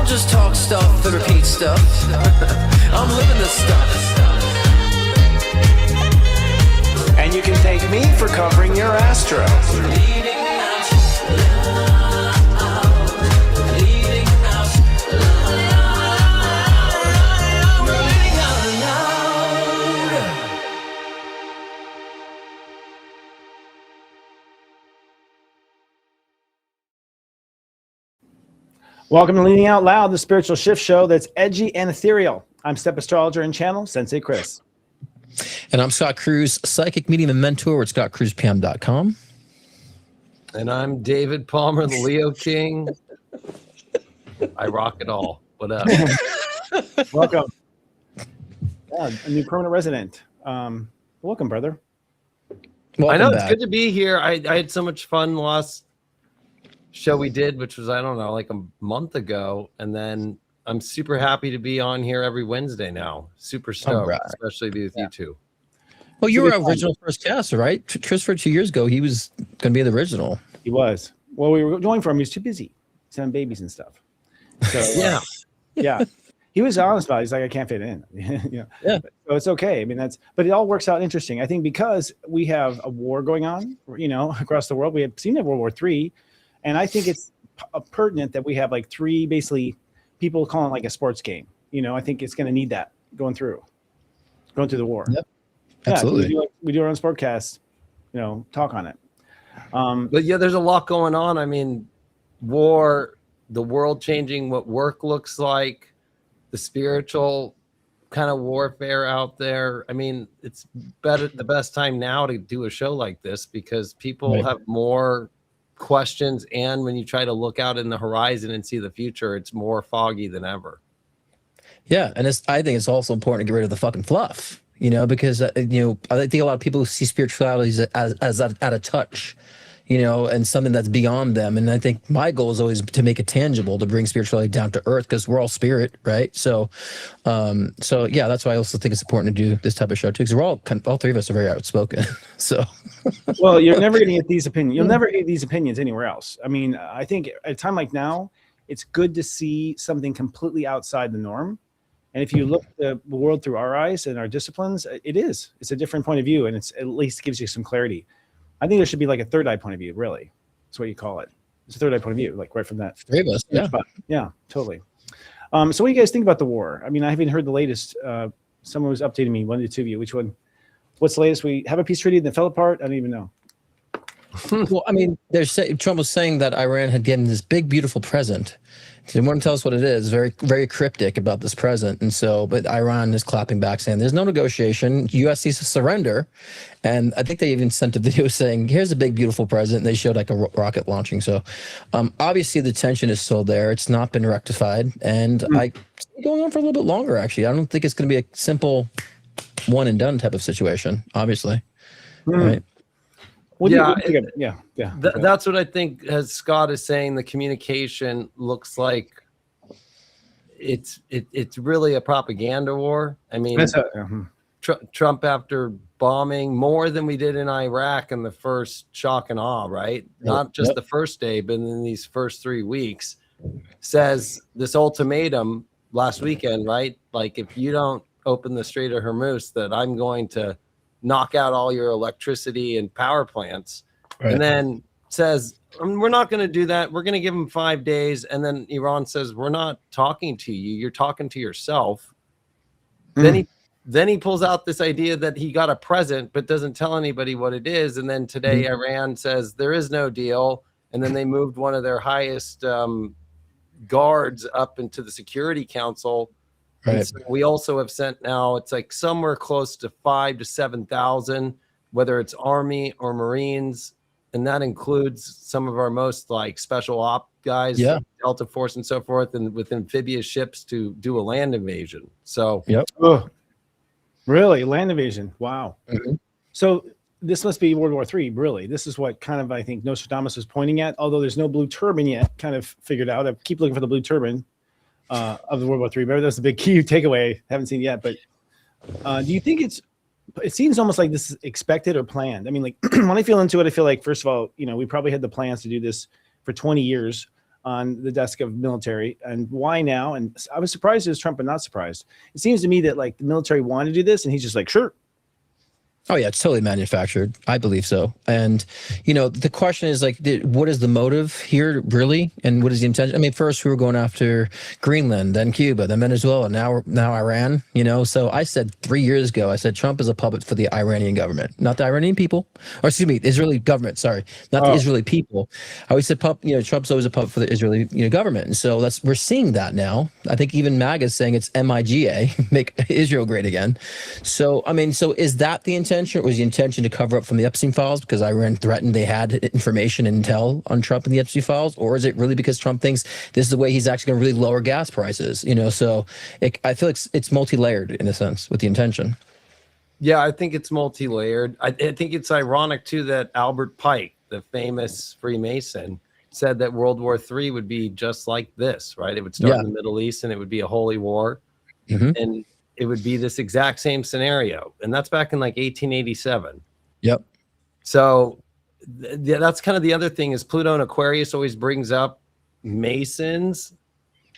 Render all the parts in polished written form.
just talk stuff and repeat stuff. I'm living this stuff. And you can thank me for covering your astro. Welcome to Leading Out Loud, the spiritual shift show that's edgy and ethereal. I'm step astrologer and channel Sensei Chris. And I'm Scott Cruz, psychic medium and mentor at scottcruzpm.com. And I'm David Palmer, the Leo King. I rock it all. What up? Welcome. Yeah, a new permanent resident. Welcome, brother. I know it's good to be here. I had so much fun last show we did, which was, I don't know, like a month ago. And then I'm super happy to be on here every Wednesday now. Super stoked, especially with you two. Well, you were original first caster, right? Christopher 2 years ago, he was going to be the original. He was. Well, we were going for him. He was too busy. He's having babies and stuff. So, yeah. He was honest about it. He's like, I can't fit in. Yeah. So it's okay. I mean, but it all works out interesting. I think because we have a war going on, across the world. We have seen World War III. And I think it's pertinent that we have like three, basically, people calling it like a sports game. I think it's going to need that going through the war. Yep. Absolutely. We do our own sportcast, talk on it. But yeah, there's a lot going on. I mean, war, the world changing, what work looks like, the spiritual kind of warfare out there. I mean, it's the best time now to do a show like this because people have more questions, and when you try to look out in the horizon and see the future, it's more foggy than ever. Yeah, and I think it's also important to get rid of the fucking fluff, because I think a lot of people see spirituality as out of touch, and something that's beyond them. And I think my goal is always to make it tangible, to bring spirituality down to earth, because we're all spirit, right? So yeah, that's why I also think it's important to do this type of show too, because we're all three of us are very outspoken. So, well, you're never going to get these opinions. You'll never get these opinions anywhere else. I mean, I think at a time like now, it's good to see something completely outside the norm. And if you look at the world through our eyes and our disciplines, it's a different point of view, and it's at least gives you some clarity. I think there should be like a third eye point of view, really. That's what you call it. It's a third eye point of view, like right from that. Three of us, yeah, totally. So what do you guys think about the war? I mean, I haven't heard the latest. Someone was updating me, one of the two of you. Which one? What's the latest? We have a peace treaty that fell apart? I don't even know. Well, I mean, Trump was saying that Iran had given this big, beautiful present. They want to tell us what it is. Very, very cryptic about this present. And so, but Iran is clapping back, saying there's no negotiation. U.S. needs to surrender. And I think they even sent a video saying, here's a big, beautiful present. And they showed like a rocket launching. So obviously the tension is still there. It's not been rectified. And it's going on for a little bit longer, actually. I don't think it's going to be a simple one and done type of situation, obviously. Right? That's what I think, as Scott is saying, the communication looks like it's really a propaganda war. I mean, Trump, after bombing more than we did in Iraq in the first shock and awe, right? Not just the first day, but in these first 3 weeks, says this ultimatum last weekend, right? Like, if you don't open the Strait of Hormuz, that I'm going to knock out all your electricity and power plants. And then says, we're not going to do that. We're going to give them 5 days. And then Iran says, we're not talking to you. You're talking to yourself. Then he pulls out this idea that he got a present, but doesn't tell anybody what it is. And then today Iran says there is no deal. And then they moved one of their highest guards up into the Security Council. Right. So we also have sent now, it's like somewhere close to 5,000 to 7,000, whether it's Army or Marines. And that includes some of our most like special op guys, Delta Force and so forth, and with amphibious ships to do a land invasion. So, really? Land invasion? Wow. So this must be World War III, really. This is what kind of, I think, Nostradamus was pointing at, although there's no blue turban yet, kind of figured out. I keep looking for the blue turban of the World War III. Remember, that's the big key takeaway. Haven't seen it yet, but do you think it seems almost like this is expected or planned? I mean, like when I feel into it, I feel like, first of all, we probably had the plans to do this for 20 years. on the desk of military, and why now? And I was surprised it was Trump, but not surprised. It seems to me that like the military wanted to do this, and he's just like, sure. Oh yeah, it's totally manufactured. I believe so. And the question is like, what is the motive here really, and what is the intention? I mean, first we were going after Greenland, then Cuba, then Venezuela, now Iran. So I said 3 years ago, I said Trump is a puppet for the Iranian government, not the Iranian people, or excuse me, the Israeli government. Sorry, not the Israeli people. I always said Trump's always a puppet for the Israeli government, and so we're seeing that now. I think even MAGA is saying it's MIGA, make Israel great again. So I mean, so is that the intention? Or was the intention to cover up from the Epstein files because Iran threatened they had information and intel on Trump and the Epstein files? Or is it really because Trump thinks this is the way he's actually going to really lower gas prices? So I feel like it's multi-layered in a sense with the intention. Yeah, I think it's multi-layered. I think it's ironic too that Albert Pike, the famous Freemason, said that World War III would be just like this, right? It would start in the Middle East and it would be a holy war. And it would be this exact same scenario. And that's back in like 1887. Yep. So that's kind of the other thing is Pluto and Aquarius always brings up Masons.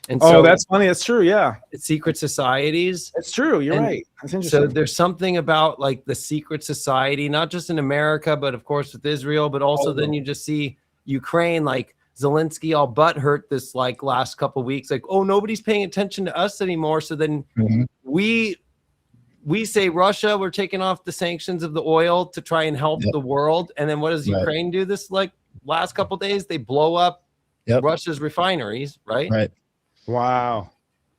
And so that's funny. That's true. Yeah. It's secret societies. It's true. You're right. That's interesting. So there's something about like the secret society, not just in America, but of course with Israel, but also then you just see Ukraine, like Zelensky all butthurt this like last couple of weeks, like, oh, nobody's paying attention to us anymore. So then we say Russia, we're taking off the sanctions of the oil to try and help the world. And then what does Ukraine do this like last couple of days? They blow up Russia's refineries, right? Right. Wow.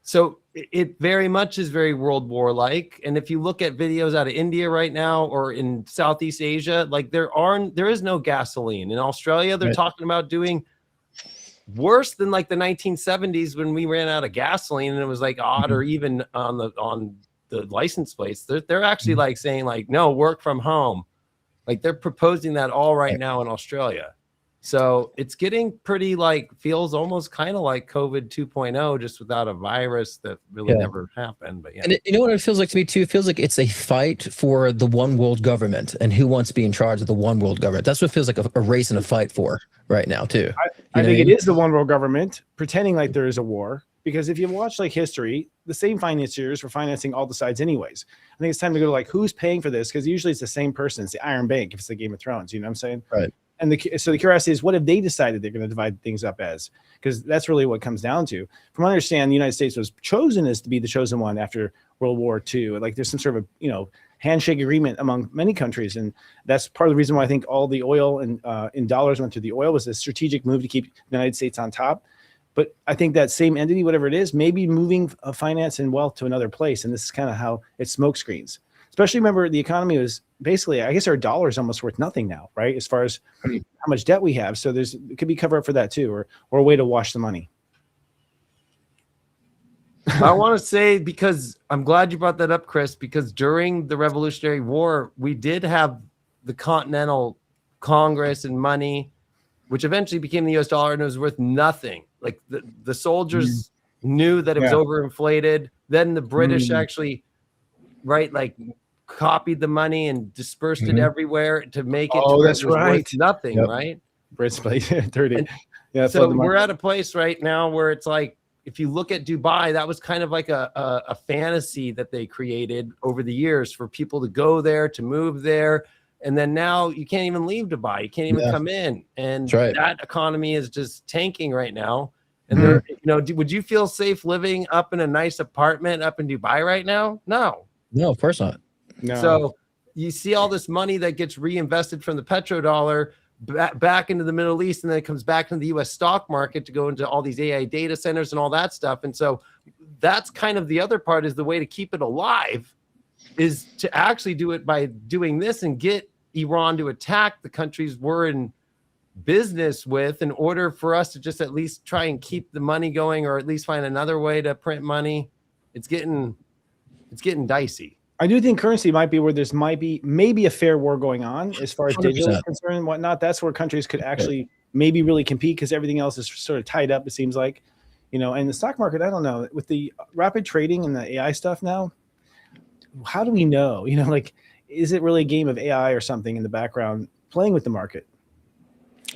So it very much is very World War like. And if you look at videos out of India right now or in Southeast Asia, like there is no gasoline. In Australia, they're talking about doing worse than like the 1970s when we ran out of gasoline and it was like odd or even on the license plates. They're actually like saying like, no, work from home. Like they're proposing that all right now in Australia. So it's getting pretty like feels almost kind of like COVID 2.0, just without a virus that really never happened. But and you know what it feels like to me too? It feels like it's a fight for the one world government and who wants to be in charge of the one world government. That's what it feels like a race and a fight for right now too. I think it is the one world government pretending like there is a war. Because if you watch like history, the same financiers were financing all the sides anyways. I think it's time to go to like who's paying for this, because usually it's the same person. It's the Iron Bank if it's the Game of Thrones. You know what I'm saying? Right. And so the curiosity is, what have they decided they're going to divide things up as? Because that's really what it comes down to. From what I understand, the United States was chosen as to be the chosen one after World War II. Like there's some sort of handshake agreement among many countries, and that's part of the reason why I think all the oil and in dollars went to the oil was a strategic move to keep the United States on top. But I think that same entity, whatever it is, may be moving finance and wealth to another place, and this is kind of how it smoke screens. Especially remember the economy was basically, I guess our dollar is almost worth nothing now, right? As far as how much debt we have. So it could be cover up for that too, or a way to wash the money. I want to say, because I'm glad you brought that up, Chris, because during the Revolutionary War, we did have the Continental Congress and money, which eventually became the US dollar, and it was worth nothing. Like the soldiers knew that it was overinflated. Then the British actually, like copied the money and dispersed it everywhere to make it. Oh, that's right. Worth nothing, right? Brits played 30. So we're at a place right now where it's like, if you look at Dubai, that was kind of like a fantasy that they created over the years for people to go there, to move there. And then now you can't even leave Dubai. You can't even come in. And that economy is just tanking right now. And would you feel safe living up in a nice apartment up in Dubai right now? No. No, of course not. No. So you see all this money that gets reinvested from the petrodollar back into the Middle East, and then it comes back into the U.S. stock market to go into all these AI data centers and all that stuff. And so that's kind of the other part, is the way to keep it alive is to actually do it by doing this and get Iran to attack the countries we're in business with, in order for us to just at least try and keep the money going, or at least find another way to print money. It's getting dicey. I do think currency might be where there's maybe a fair war going on as far as 100%. digital is concerned and whatnot. That's where countries could actually maybe really compete, because everything else is sort of tied up, it seems like. And the stock market, I don't know, with the rapid trading and the AI stuff now, how do we know? Is it really a game of AI or something in the background playing with the market?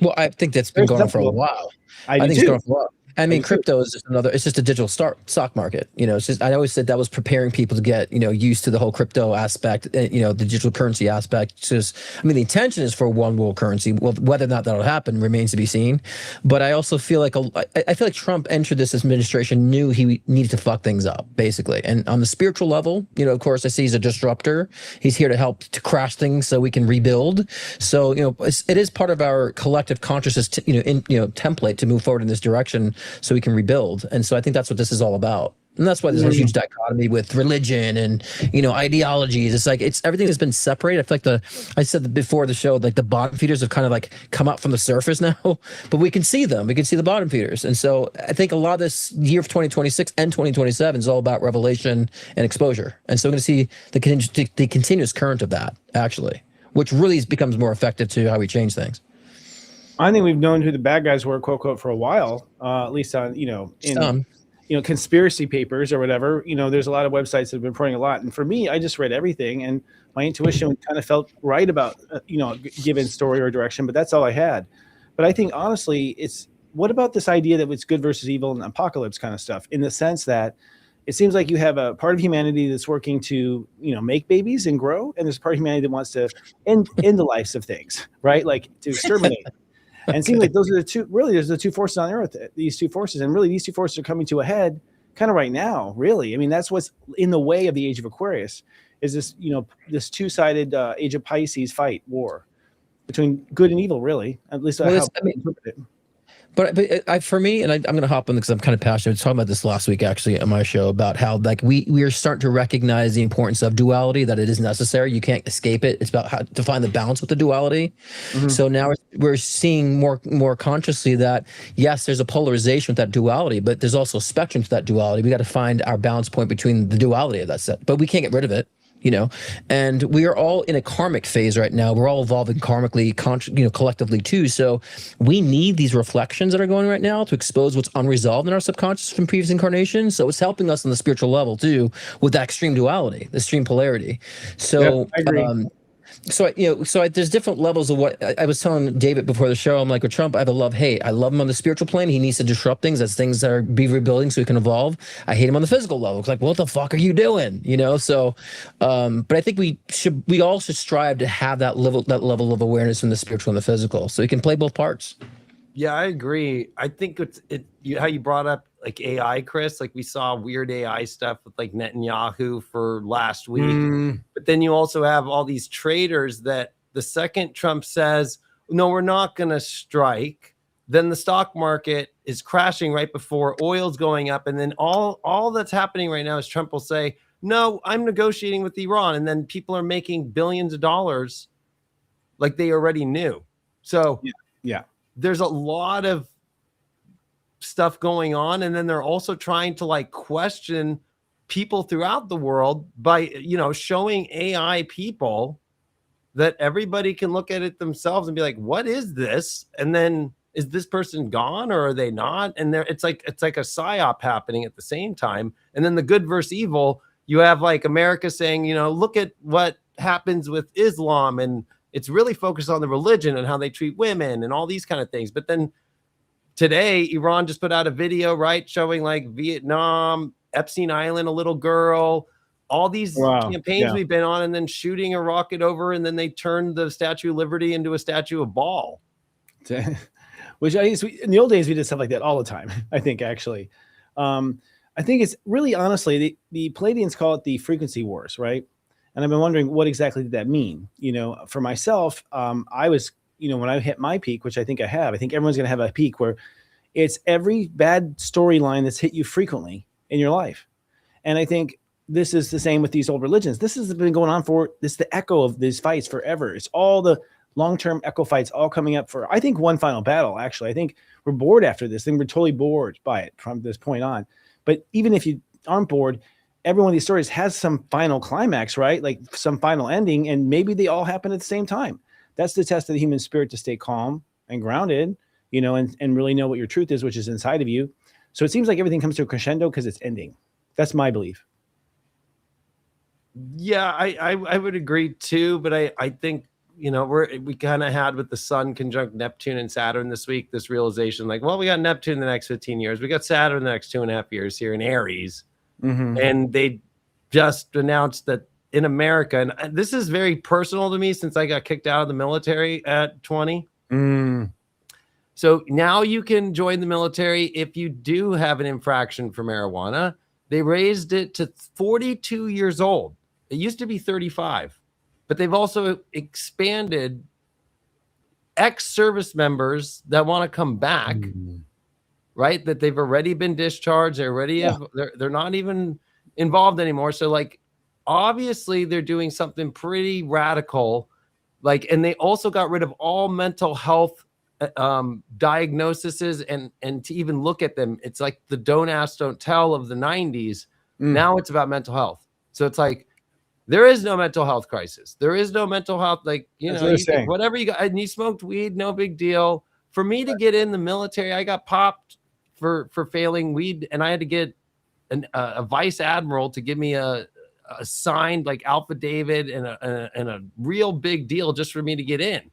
Well, I think that's been going on for a while. I think do it's too. going for a while. I mean, do too. crypto is just another. It's just a digital stock market. It's just. I always said that was preparing people to get used to the whole crypto aspect. The digital currency aspect. It's just. I mean, the intention is for one world currency. Well, whether or not that'll happen remains to be seen. But I also feel like I feel like Trump entered this administration knew he needed to fuck things up basically. And on the spiritual level, of course, I see he's a disruptor. He's here to help to crash things so we can rebuild. So it is part of our collective consciousness, template to move forward in this direction. So we can rebuild. And so I think that's what this is all about. And that's why there's a huge dichotomy with religion and, ideologies. It's like everything has been separated. I feel like I said that before the show, like the bottom feeders have kind of like come up from the surface now, but we can see them. We can see the bottom feeders. And so I think a lot of this year of 2026 and 2027 is all about revelation and exposure. And so we're going to see the continuous current of that actually, which really becomes more effective to how we change things. I think we've known who the bad guys were, quote, quote, for a while, at least on, in conspiracy papers or whatever. There's a lot of websites that have been reporting a lot. And for me, I just read everything and my intuition kind of felt right about, a given story or direction, but that's all I had. But I think, honestly, what about this idea that it's good versus evil and apocalypse kind of stuff, in the sense that it seems like you have a part of humanity that's working to, make babies and grow. And there's a part of humanity that wants to end the lives of things, right? Like to exterminate. And it seems like those are there's the two forces on Earth, these two forces. And really, these two forces are coming to a head kind of right now, really. I mean, that's what's in the way of the age of Aquarius, is this, this two-sided age of Pisces war between good and evil, really. At least how I interpret it. But for me, and I'm going to hop on because I'm kind of passionate. I was talking about this last week, actually, on my show, about how we are starting to recognize the importance of duality, that it is necessary. You can't escape it. It's about how to find the balance with the duality. Mm-hmm. So now we're seeing more consciously that, yes, there's a polarization with that duality, but there's also a spectrum to that duality. We got to find our balance point between the duality of that set, but we can't get rid of it. And we are all in a karmic phase right now. We're all evolving karmically, collectively too. So we need these reflections that are going right now to expose what's unresolved in our subconscious from previous incarnations. So it's helping us on the spiritual level too, with that extreme duality, the extreme polarity. So yeah, I agree. So there's different levels of what I was telling David before the show. I'm like, with Trump, I have a love-hate. I love him on the spiritual plane. He needs to disrupt things as things are rebuilding so he can evolve. I hate him on the physical level. It's like, what the fuck are you doing? So, but I think we all should strive to have that level of awareness in the spiritual and the physical, so he can play both parts. Yeah, I agree. I think how you brought up like AI, Chris, like we saw weird AI stuff with like Netanyahu for last week. But then you also have all these traders that the second Trump says, no, we're not going to strike, then the stock market is crashing right before oil's going up. And then all that's happening right now is Trump will say, no, I'm negotiating with Iran. And then people are making billions of dollars like they already knew. So yeah. There's a lot of stuff going on, and then they're also trying to like question people throughout the world by showing AI people that everybody can look at it themselves and be like, what is this? And then is this person gone or are they not? And it's like a psyop happening at the same time. And then the good versus evil, you have like America saying, look at what happens with Islam, and it's really focused on the religion and how they treat women and all these kind of things. But then today, Iran just put out a video, right, showing like Vietnam, Epstein Island, a little girl, all these campaigns we've been on, and then shooting a rocket over, and then they turned the Statue of Liberty into a statue of Baal. Which in the old days, we did stuff like that all the time, I think, actually. I think it's really, honestly, the Palladians call it the frequency wars, right? And I've been wondering, what exactly did that mean? For myself, I was, when I hit my peak, which I think I have, I think everyone's going to have a peak where it's every bad storyline that's hit you frequently in your life. And I think this is the same with these old religions. This has been going on the echo of these fights forever. It's all the long-term echo fights all coming up for, I think, one final battle, actually. I think we're bored after this. I think we're totally bored by it from this point on. But even if you aren't bored, every one of these stories has some final climax, right? Like some final ending, and maybe they all happen at the same time. That's the test of the human spirit, to stay calm and grounded, and really know what your truth is, which is inside of you. So it seems like everything comes to a crescendo because it's ending. That's my belief. Yeah, I would agree too, but I think we kind of had with the sun conjunct Neptune and Saturn this week, this realization like, well, we got Neptune in the next 15 years. We got Saturn in the next 2.5 years here in Aries. And they just announced that in America, and this is very personal to me since I got kicked out of the military at 20. So now you can join the military if you do have an infraction for marijuana. They raised it to 42 years old. It used to be 35, but they've also expanded ex-service members that want to come back, right? That they've already been discharged. They already have, they're not even involved anymore. So like, obviously they're doing something pretty radical. Like, and they also got rid of all mental health diagnoses and to even look at them. It's like the don't ask, don't tell of the 90s. Now it's about mental health. So it's like, there is no mental health crisis. There is no mental health. Like, whatever you got, and you smoked weed, no big deal. For me to get in the military, I got popped for failing weed, and I had to get a vice admiral to give me a signed like affidavit and a real big deal just for me to get in.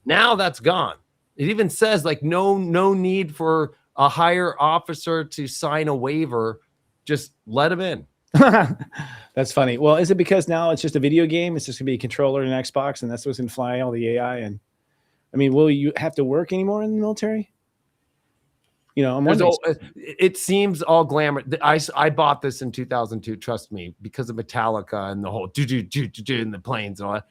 Now that's gone. It even says like no need for a higher officer to sign a waiver. Just let him in. That's funny. Well, is it because now it's just a video game? It's just gonna be a controller and an Xbox, and that's what's gonna fly all the AI? And I mean, will you have to work anymore in the military? It seems all glamour. I bought this in 2002. Trust me, because of Metallica and the whole do in the planes and all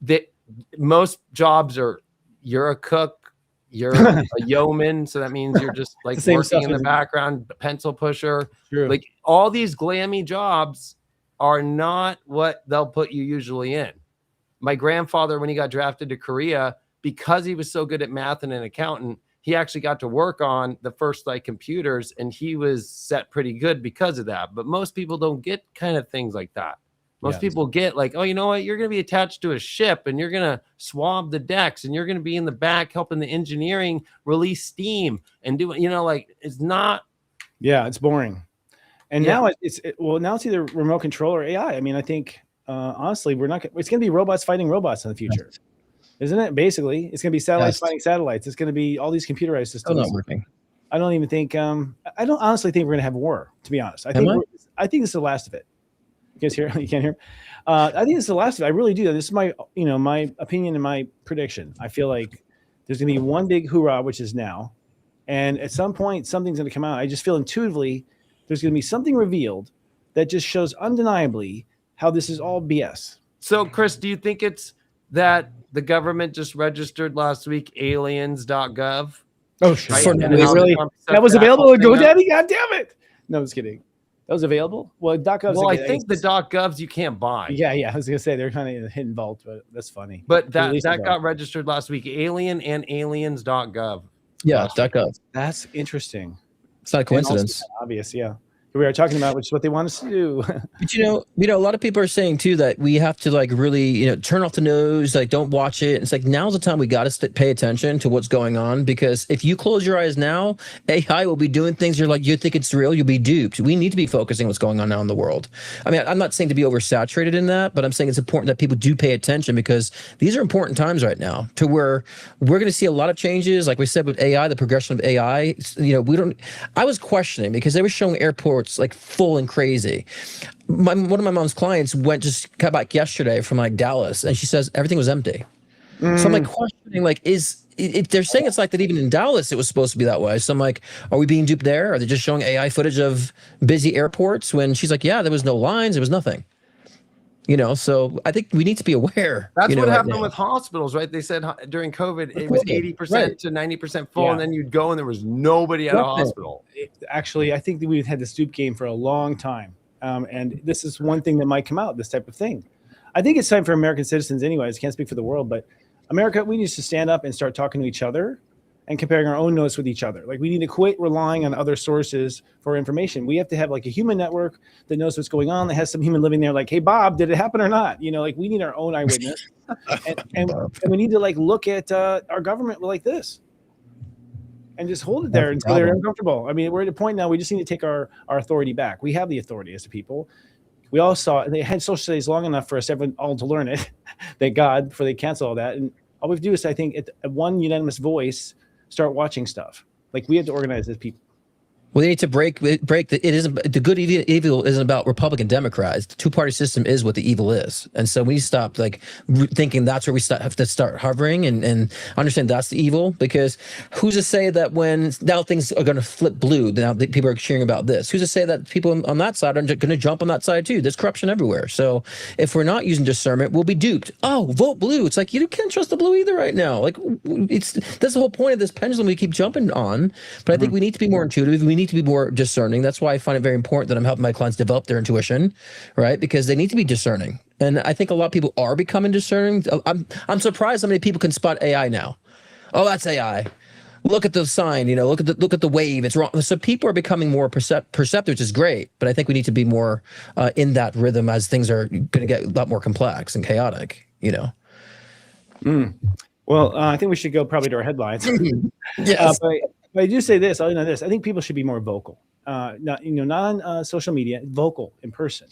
that. Most jobs are you're a cook, you're a yeoman, so that means you're just like working in the background, pencil pusher. True. Like all these glammy jobs are not what they'll put you usually in. My grandfather, when he got drafted to Korea, because he was so good at math and an accountant, he actually got to work on the first like computers, and he was set pretty good because of that. But most people don't get kind of things like that. Most people get like, oh, you know what? You're going to be attached to a ship and you're going to swab the decks and you're going to be in the back helping the engineering release steam and do, like it's not. Yeah, it's boring. And now now it's either remote control or AI. I mean, I think honestly, it's going to be robots fighting robots in the future. Isn't it? Basically, it's going to be satellites fighting satellites. It's going to be all these computerized systems. Not working. I don't even think. I don't honestly think we're going to have war. To be honest, I think this is the last of it. You guys hear? You can't hear? I think this is the last of it. I really do. This is my, my opinion and my prediction. I feel like there's going to be one big hoorah, which is now, and at some point something's going to come out. I just feel intuitively there's going to be something revealed that just shows undeniably how this is all BS. So, Chris, do you think it's that the government just registered last week aliens.gov? Oh, sure. Right? Really? That was available on GoDaddy? God damn it. No, I was kidding. That was available? Well, .gov's I think the .govs you can't buy. Yeah. I was going to say they're kind of in a hidden vault, but that's funny. But that got registered last week. Alien and aliens.gov. Yeah, .gov. That's interesting. It's not a coincidence. Obvious, yeah. We are talking about, which is what they want us to do. But a lot of people are saying too that we have to like really, turn off the news, like don't watch it. It's like now's the time we got to pay attention to what's going on, because if you close your eyes now, AI will be doing things you think it's real, you'll be duped. We need to be focusing on what's going on now in the world. I mean, I'm not saying to be oversaturated in that, but I'm saying it's important that people do pay attention, because these are important times right now to where we're going to see a lot of changes. Like we said with AI, the progression of AI, I was questioning because they were showing airports like full and crazy. One of my mom's clients got back yesterday from like Dallas, and she says everything was empty. So I'm like questioning, like, they're saying it's like that even in Dallas it was supposed to be that way. So I'm like, are we being duped there? Are they just showing AI footage of busy airports when she's like, yeah, there was no lines, there was nothing. So I think we need to be aware. That's what happened with hospitals, right? They said during COVID, it was 80% to 90% full, and then you'd go and there was nobody at a hospital. Actually, I think that we've had the stoop game for a long time. And this is one thing that might come out, this type of thing. I think it's time for American citizens anyways. I can't speak for the world, but America, we need to stand up and start talking to each other and comparing our own notes with each other. Like, we need to quit relying on other sources for information. We have to have like a human network that knows what's going on, that has some human living there. Like, hey, Bob, did it happen or not? Like, we need our own eyewitness. and we need to like look at our government like this and just hold it there until they're uncomfortable. I mean, we're at a point now, we just need to take our authority back. We have the authority as a people. we all saw it. They had social studies long enough for us everyone all to learn it. Thank God, before they cancel all that. And all we have to do is, I think, at one unanimous voice, start watching stuff. Like we have to organize as people. Well, they need to break the. It isn't the good evil isn't about Republican Democrats. The two-party system is what the evil is, and so we stop like thinking that's where we have to start hovering and understand that's the evil. Because who's to say that when now things are going to flip blue, now people are cheering about this? Who's to say that people on that side are going to jump on that side too? There's corruption everywhere. So if we're not using discernment, we'll be duped. Oh, vote blue. It's like you can't trust the blue either right now. Like that's the whole point of this pendulum we keep jumping on. But I think we need to be more intuitive. We need to be more discerning. That's why I find it very important that I'm helping my clients develop their intuition, right? Because they need to be discerning. And I think a lot of people are becoming discerning. I'm surprised how many people can spot AI now. Oh, that's AI. Look at the sign, look at the wave. It's wrong. So people are becoming more perceptive, which is great. But I think we need to be more in that rhythm as things are going to get a lot more complex and chaotic, Well, I think we should go probably to our headlines. Yes. But I do say this. I know this. I think people should be more vocal. Not on social media. Vocal in person.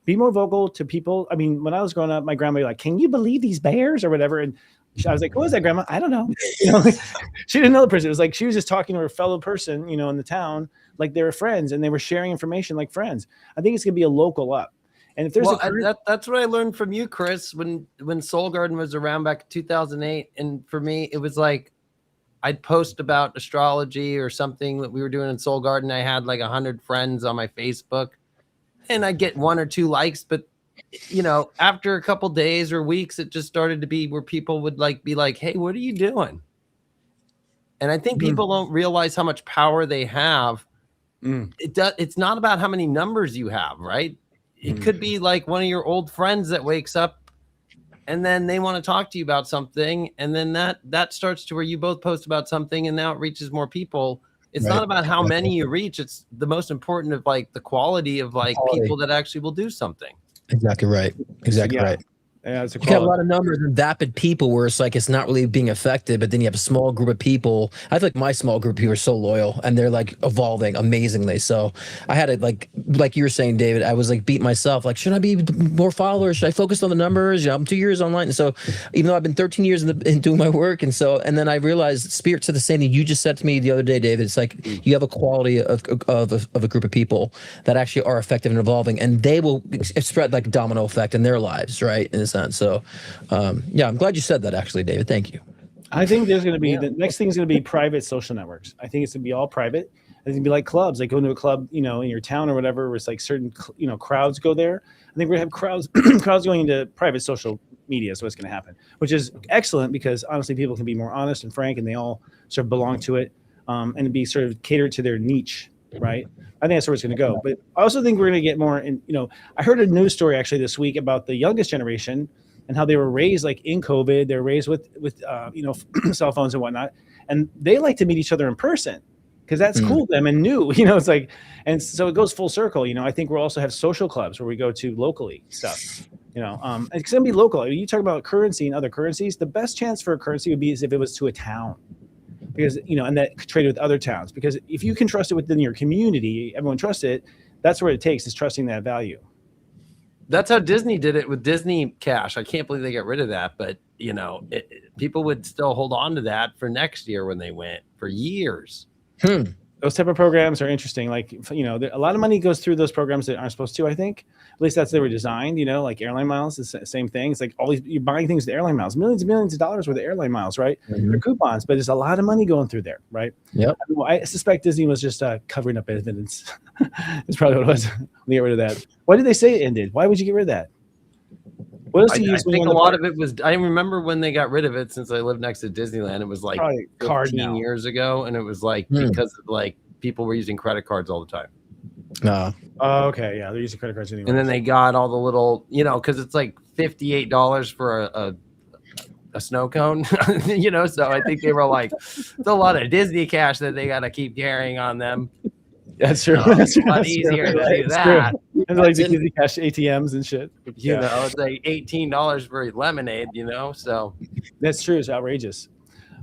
Be more vocal to people. I mean, when I was growing up, my grandma would be like, "Can you believe these bears?" or whatever. And I was like, "What is that, Grandma?" I don't know. She didn't know the person. It was like she was just talking to her fellow person, in the town, like they were friends, and they were sharing information like friends. I think it's gonna be a local up. And if there's that's what I learned from you, Chris, when Soul Garden was around back in 2008, and for me, it was like, I'd post about astrology or something that we were doing in Soul Garden. I had like 100 friends on my Facebook, and I'd get 1 or 2 likes. But, after a couple days or weeks, it just started to be where people would be like, "Hey, what are you doing?" And I think people don't realize how much power they have. It's not about how many numbers you have, right? It could be like one of your old friends that wakes up and then they want to talk to you about something, and then that starts to where you both post about something, and now it reaches more people. It's not about how many you reach. It's the most important of the quality of people that actually will do something. Exactly right. Right. Yeah, it's you got a lot of numbers and vapid people where it's like it's not really being affected, but then you have a small group of people. I feel like my small group of people are so loyal and they're evolving amazingly. So I had it like you were saying, David, I was beat myself. Should I be more followers? Should I focus on the numbers? I'm 2 years online. And so even though I've been 13 years in doing my work, and then I realized Spirit said the same thing you just said to me the other day, David. It's like you have a quality of a group of people that actually are effective and evolving, and they will spread like a domino effect in their lives, right? In a sense. So, I'm glad you said that, actually, David. Thank you. I think there's going to be the next thing is going to be private social networks. I think it's going to be all private. It's going to be like clubs, like going to a club, in your town or whatever, where it's like certain, crowds go there. I think we're going to have crowds going into private social media. So what's going to happen, which is excellent because honestly, people can be more honest and frank, and they all sort of belong to it, and be sort of catered to their niche, right? I think that's where it's going to go. But I also think we're going to get more. And I heard a news story actually this week about the youngest generation and how they were raised in COVID. They're raised with cell phones and whatnot, and they like to meet each other in person because that's cool to them and new. It's like, and so it goes full circle. I think we'll also have social clubs where we go to locally stuff. It's going to be local. You talk about currency and other currencies. The best chance for a currency would be as if it was to a town. Because and that could trade with other towns. Because if you can trust it within your community, everyone trusts it. That's what it takes, is trusting that value. That's how Disney did it with Disney Cash. I can't believe they got rid of that, but people would still hold on to that for next year when they went for years. Those type of programs are interesting. A lot of money goes through those programs that aren't supposed to. I think at least that's they were designed. Like airline miles, it's the same thing. It's like all these you're buying things with airline miles, millions and millions of dollars worth of airline miles, right? They're coupons, but there's a lot of money going through there, right? Yep. I suspect Disney was just covering up evidence. That's probably what it was. They get rid of that. Why did they say it ended? Why would you get rid of that? What else do you use? I think a lot of it was. I remember when they got rid of it. Since I lived next to Disneyland, it was like 15 years ago, and it was because of people were using credit cards all the time. Oh, okay, yeah, they're using credit cards anyway. And then they got all the little, because it's like $58 for a snow cone, So I think they were like, it's a lot of Disney cash that they got to keep carrying on them. That's true. It's a lot easier to do that. And like the Disney cash ATMs and shit. It's like $18 for lemonade. So that's true. It's outrageous.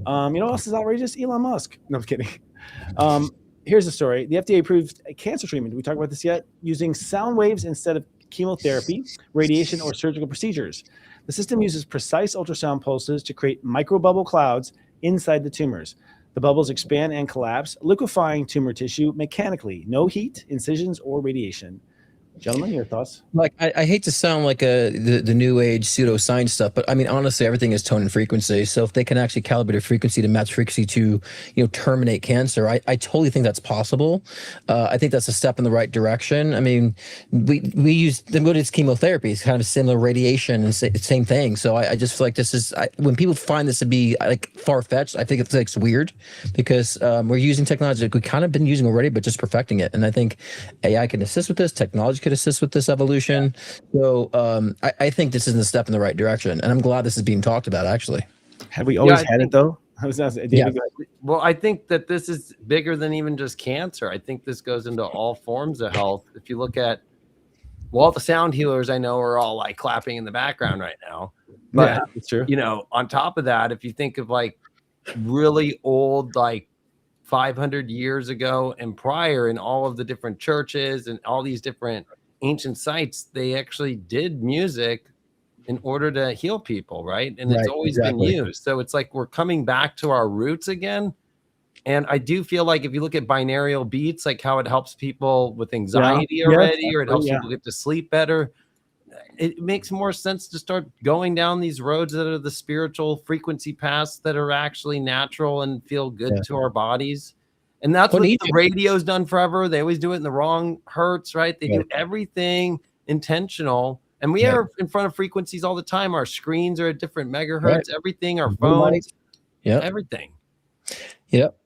What else is outrageous? Elon Musk. No, I'm kidding. Here's the story. The FDA approved a cancer treatment. Did we talk about this yet? Using sound waves instead of chemotherapy, radiation, or surgical procedures. The system uses precise ultrasound pulses to create microbubble clouds inside the tumors. The bubbles expand and collapse, liquefying tumor tissue mechanically. No heat, incisions, or radiation. Gentlemen, your thoughts? Like I hate to sound like the new age pseudoscience stuff, but I mean honestly, everything is tone and frequency. So if they can actually calibrate a frequency to match frequency to terminate cancer, I totally think that's possible. I think that's a step in the right direction. I mean, we use what is chemotherapy? It's kind of similar radiation and same thing. So I just feel like this is when people find this to be like far fetched, I think it's weird because we're using technology that we kind of been using already, but just perfecting it. And I think AI can assist with this. Technology could assist with this evolution. So I think this is a step in the right direction, and I'm glad this is being talked about. Actually, have we always had it though? Well, I think that this is bigger than even just cancer. I think this goes into all forms of health. If you look at, all the sound healers I know are all like clapping in the background right now. But it's true. On top of that, if you think of like really old, like 500 years ago and prior, in all of the different churches and all these different ancient sites, they actually did music in order to heal people, right? And it's always been used. So it's like we're coming back to our roots again. And I do feel like if you look at binaural beats, like how it helps people with anxiety already, or it helps people get to sleep better, it makes more sense to start going down these roads that are the spiritual frequency paths that are actually natural and feel good to our bodies. And that's what the radio's done forever. They always do it in the wrong hertz, right? They do everything intentional. And we are in front of frequencies all the time. Our screens are at different megahertz, everything, our phones, everything. Yep.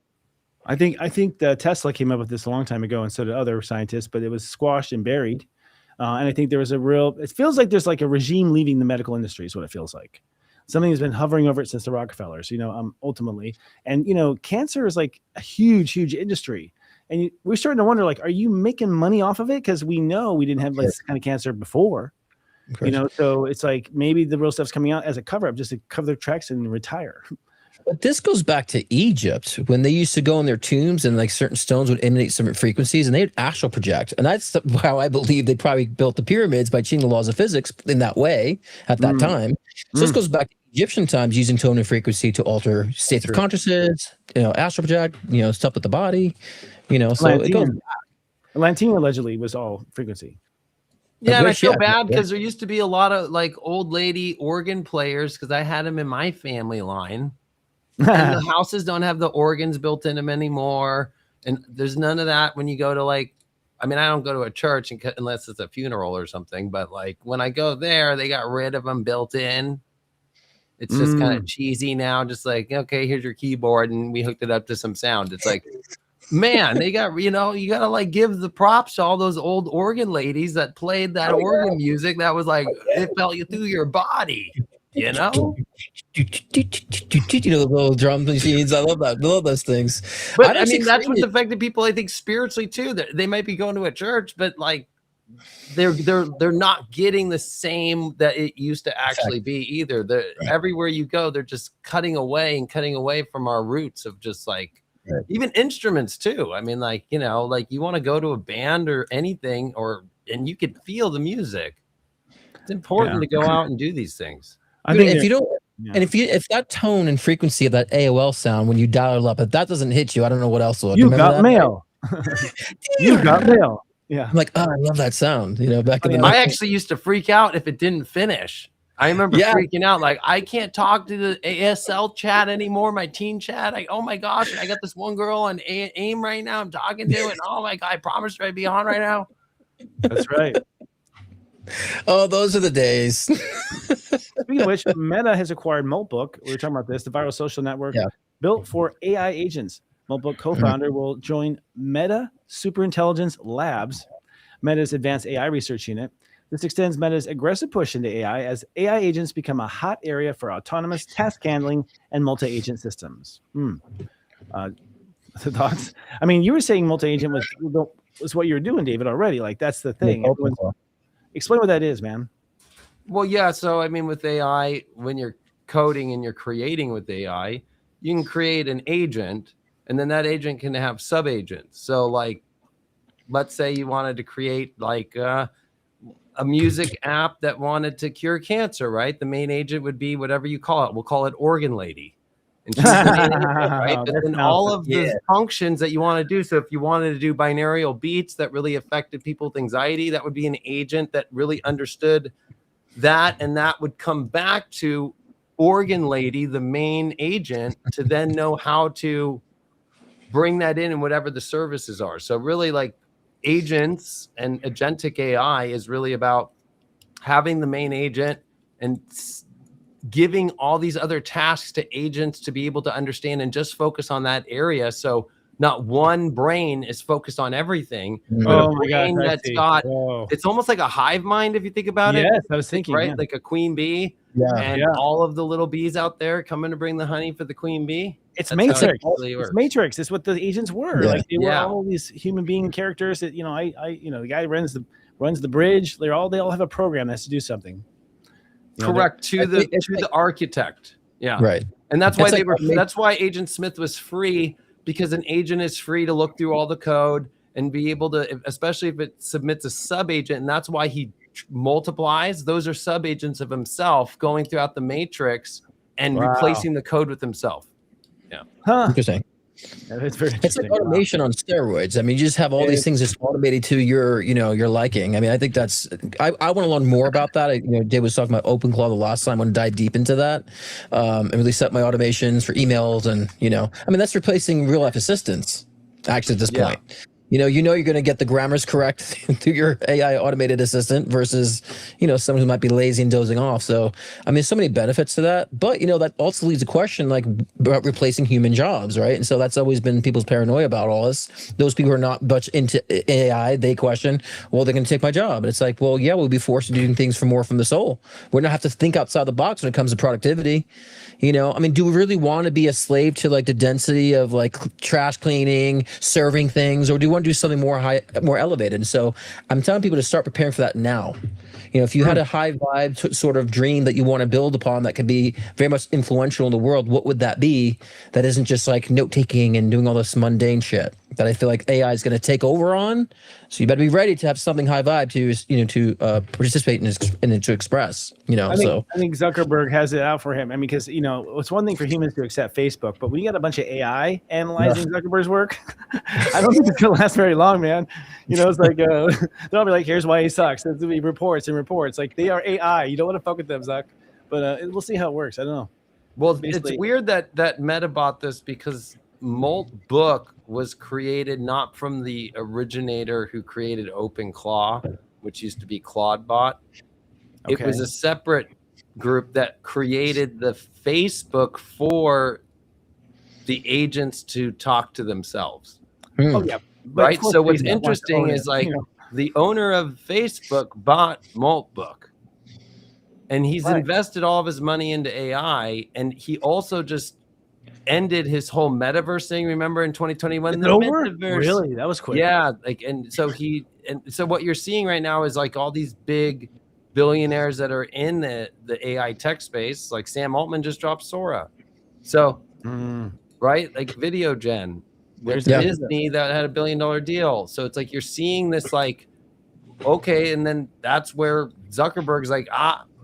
I think the Tesla came up with this a long time ago, and so did other scientists, but it was squashed and buried. And I think there was it feels like there's like a regime leaving the medical industry is what it feels like. Something has been hovering over it since the Rockefellers, ultimately. And, cancer is like a huge, huge industry. And we're starting to wonder, like, are you making money off of it? Because we know we didn't have this kind of cancer before, so it's like maybe the real stuff's coming out as a cover up just to cover their tracks and retire. But this goes back to Egypt when they used to go in their tombs and like certain stones would emanate certain frequencies and they would astral project. And that's how I believe they probably built the pyramids, by changing the laws of physics in that way at that time. So this goes back to Egyptian times, using tone and frequency to alter states of consciousness, astral project, stuff with the body, so it goes back. Atlantean allegedly was all frequency. Yeah, and I feel bad because there used to be a lot of like old lady organ players, because I had them in my family line. And the houses don't have the organs built in them anymore. And there's none of that when you go to I don't go to a church unless it's a funeral or something. But like when I go there, they got rid of them built in. It's just kind of cheesy now. Just like, okay, here's your keyboard. And we hooked it up to some sound. It's like, man, they got, you got to like give the props to all those old organ ladies that played that organ music. That was like, it felt you through your body. The little drum machines. I love that. I love those things. But I mean, that's what's affected people, I think, spiritually too. They might be going to a church, but like they're not getting the same that it used to actually be either. Everywhere you go, they're just cutting away from our roots of just like even instruments too. I mean, like, like you want to go to a band or anything, and you can feel the music. It's important to go out and do these things. I think if you don't, and if that tone and frequency of that AOL sound, when you dial it up, if that doesn't hit you, I don't know what else will. You got mail. You got mail. Yeah. I'm like, oh, I love that sound. Back in the I actually used to freak out if it didn't finish. I remember freaking out, like, I can't talk to the ASL chat anymore, my teen chat. Oh my gosh, I got this one girl on AIM right now I'm talking to, and oh my God, I promised her I'd be on right now. That's right. Oh, those are the days. Speaking of which, Meta has acquired Moltbook. We were talking about this, the viral social network built for AI agents. Moltbook co-founder will join Meta Superintelligence Labs, Meta's advanced AI research unit. This extends Meta's aggressive push into AI as AI agents become a hot area for autonomous task handling and multi-agent systems. The thoughts? I mean, you were saying multi-agent was what you were doing, David, already. Like, that's the thing. Explain what that is, man. Well, yeah. So, I mean, with AI, when you're coding and you're creating with AI, you can create an agent, and then that agent can have sub-agents. So, like, let's say you wanted to create, like, a music app that wanted to cure cancer, right? The main agent would be whatever you call it. We'll call it Organ Lady. And she's the main agent, right? But then all of the functions that you want to do. So if you wanted to do binaural beats that really affected people with anxiety, that would be an agent that really understood that. And that would come back to Organ Lady, the main agent, to then know how to bring that in and whatever the services are. So really like agents and agentic AI is really about having the main agent and giving all these other tasks to agents to be able to understand and just focus on that area. So not one brain is focused on everything. Oh my God, that's got, it's almost like a hive mind if you think about it. Yes, I was thinking, right? Like a queen bee. And all of the little bees out there coming to bring the honey for the queen bee. It's Matrix. It's Matrix. It's what the agents were. Like they were all these human being characters that, you know, the guy runs the bridge. They all have a program that has to do something. Correct. To the architect. Yeah. Right. And that's why that's why Agent Smith was free, because an agent is free to look through all the code and be able to, especially if it submits a sub agent. And that's why he multiplies. Those are sub agents of himself going throughout the matrix and replacing the code with himself. Yeah. Interesting. It's very It's like automation on steroids. I mean, you just have all these things just automated to your liking. I mean, I think that's, I want to learn more about that. Dave was talking about OpenClaw the last time. I want to dive deep into that and really set my automations for emails. And, I mean, that's replacing real life assistants actually at this point. You're going to get the grammars correct through your AI automated assistant versus, someone who might be lazy and dozing off. So, I mean, so many benefits to that. But, that also leads a question like about replacing human jobs, right? And so that's always been people's paranoia about all this. Those people who are not much into AI, they question, well, they're going to take my job. And it's like, well, yeah, we'll be forced to do things for more from the soul. We're going to have to think outside the box when it comes to productivity. I mean, do we really want to be a slave to like the density of like trash cleaning, serving things, or do we want to do something more elevated? And so I'm telling people to start preparing for that now. If you had a high vibe sort of dream that you want to build upon that could be very much influential in the world, what would that be? That isn't just like note taking and doing all this mundane shit that I feel like AI is going to take over on. So you better be ready to have something high vibe to participate and to express. I think Zuckerberg has it out for him. I mean, because it's one thing for humans to accept Facebook, but when you got a bunch of AI analyzing Zuckerberg's work, I don't think it's gonna last very long, man. It's like they'll be like, here's why he sucks. There's gonna be reports. Like they are AI. You don't want to fuck with them, Zuck. But we'll see how it works. I don't know. Well, it's weird that Meta bought this because Molt Book was created not from the originator who created OpenClaw, which used to be Claudebot. It was a separate group that created the Facebook for the agents to talk to themselves. Oh yeah, right. So what's interesting is like the owner of Facebook bought Molt Book, and he's invested all of his money into AI, and he also just ended his whole metaverse thing. Remember in 2021, the metaverse, really, that was quick. Yeah, so what you're seeing right now is like all these big billionaires that are in the AI tech space, like Sam Altman just dropped Sora. So, right, like Video Gen. There's Disney that had $1 billion deal. So it's like you're seeing this like, okay, and then that's where Zuckerberg's like,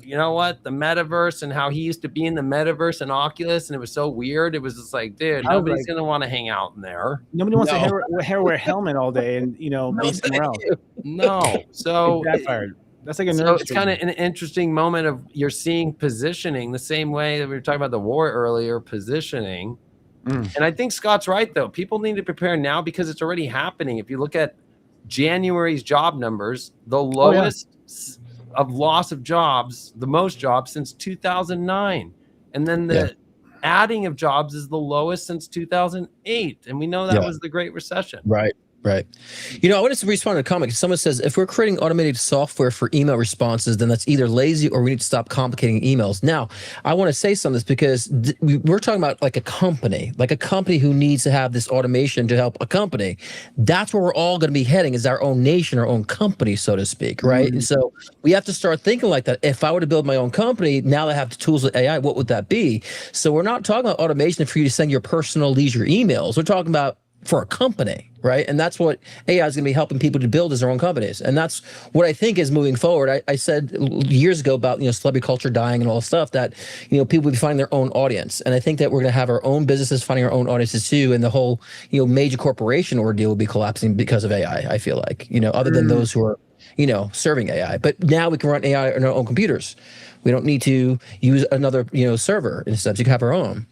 you know what? The metaverse and how he used to be in the metaverse and Oculus, and it was so weird. It was just like, dude, nobody's gonna want to hang out in there. Nobody wants to wear a helmet all day and be somewhere else. No, so that's like a nerve. It's kind of an interesting moment of you're seeing positioning the same way that we were talking about the war earlier, positioning. And I think Scott's right though. People need to prepare now because it's already happening. If you look at January's job numbers, the lowest of loss of jobs, the most jobs since 2009. And then the adding of jobs is the lowest since 2008. And we know that was the Great Recession. Right. I wanted to respond to a comment. Someone says, if we're creating automated software for email responses, then that's either lazy or we need to stop complicating emails. Now, I want to say something because we're talking about like a company who needs to have this automation to help a company. That's where we're all going to be heading, is our own nation, our own company, so to speak, right? And so we have to start thinking like that. If I were to build my own company, now that I have the tools of AI, what would that be? So we're not talking about automation for you to send your personal leisure emails. We're talking about for a company, right? And that's what AI is going to be helping people to build as their own companies. And that's what I think is moving forward. I said years ago about, celebrity culture dying and all stuff that, people will be finding their own audience. And I think that we're going to have our own businesses finding our own audiences too. And the whole, major corporation ordeal will be collapsing because of AI, I feel like, other than those who are, serving AI. But now we can run AI on our own computers. We don't need to use another, server. Instead, you can have our own.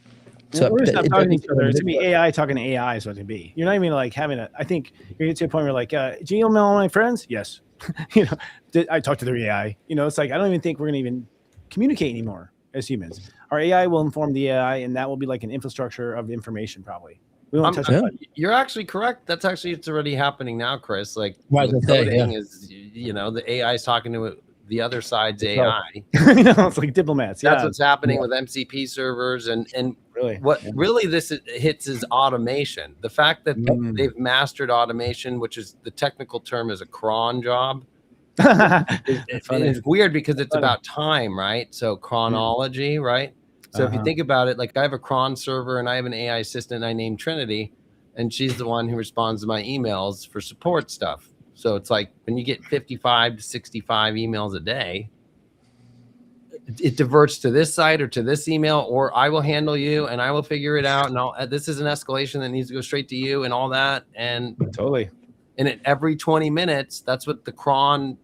So we're just not talking to each other. It's gonna be AI talking to AI is what it's gonna be. You're not even like having I think you're gonna get to a point where like, do you email all my friends? Yes. I talk to their AI. It's like I don't even think we're gonna even communicate anymore as humans. Our AI will inform the AI, and that will be like an infrastructure of information probably. We won't touch that. You're actually correct. That's actually it's already happening now, Chris. Like coding is the AI is talking to the other side's AI. It's like diplomats. That's what's happening with MCP servers, and what really this hits is automation. The fact that they've mastered automation, which is the technical term is a cron job. It's weird because it's about time, right? So chronology, right? So if you think about it, like I have a cron server and I have an AI assistant I named Trinity, and she's the one who responds to my emails for support stuff. So it's like when you get 55 to 65 emails a day, it diverts to this site or to this email, or I will handle you and I will figure it out. And this is an escalation that needs to go straight to you and all that. And totally. And at every 20 minutes, that's what the cron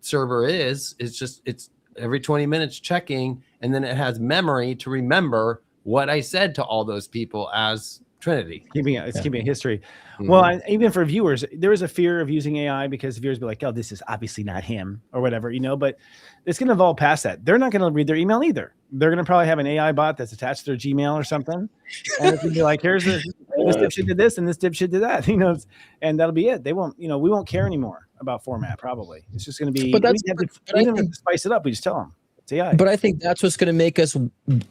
server is. It's every 20 minutes checking. And then it has memory to remember what I said to all those people as Trinity. Keeping a history. Well, and even for viewers, there is a fear of using AI because viewers be like, oh, this is obviously not him or whatever, but it's going to evolve past that. They're not going to read their email either. They're going to probably have an AI bot that's attached to their Gmail or something. And it's going to be like, here's this dipshit did this and this dipshit did that, and that'll be it. They won't, we won't care anymore about format probably. It's just going to be, we don't have to spice it up. We just tell them. AI. But I think that's what's going to make us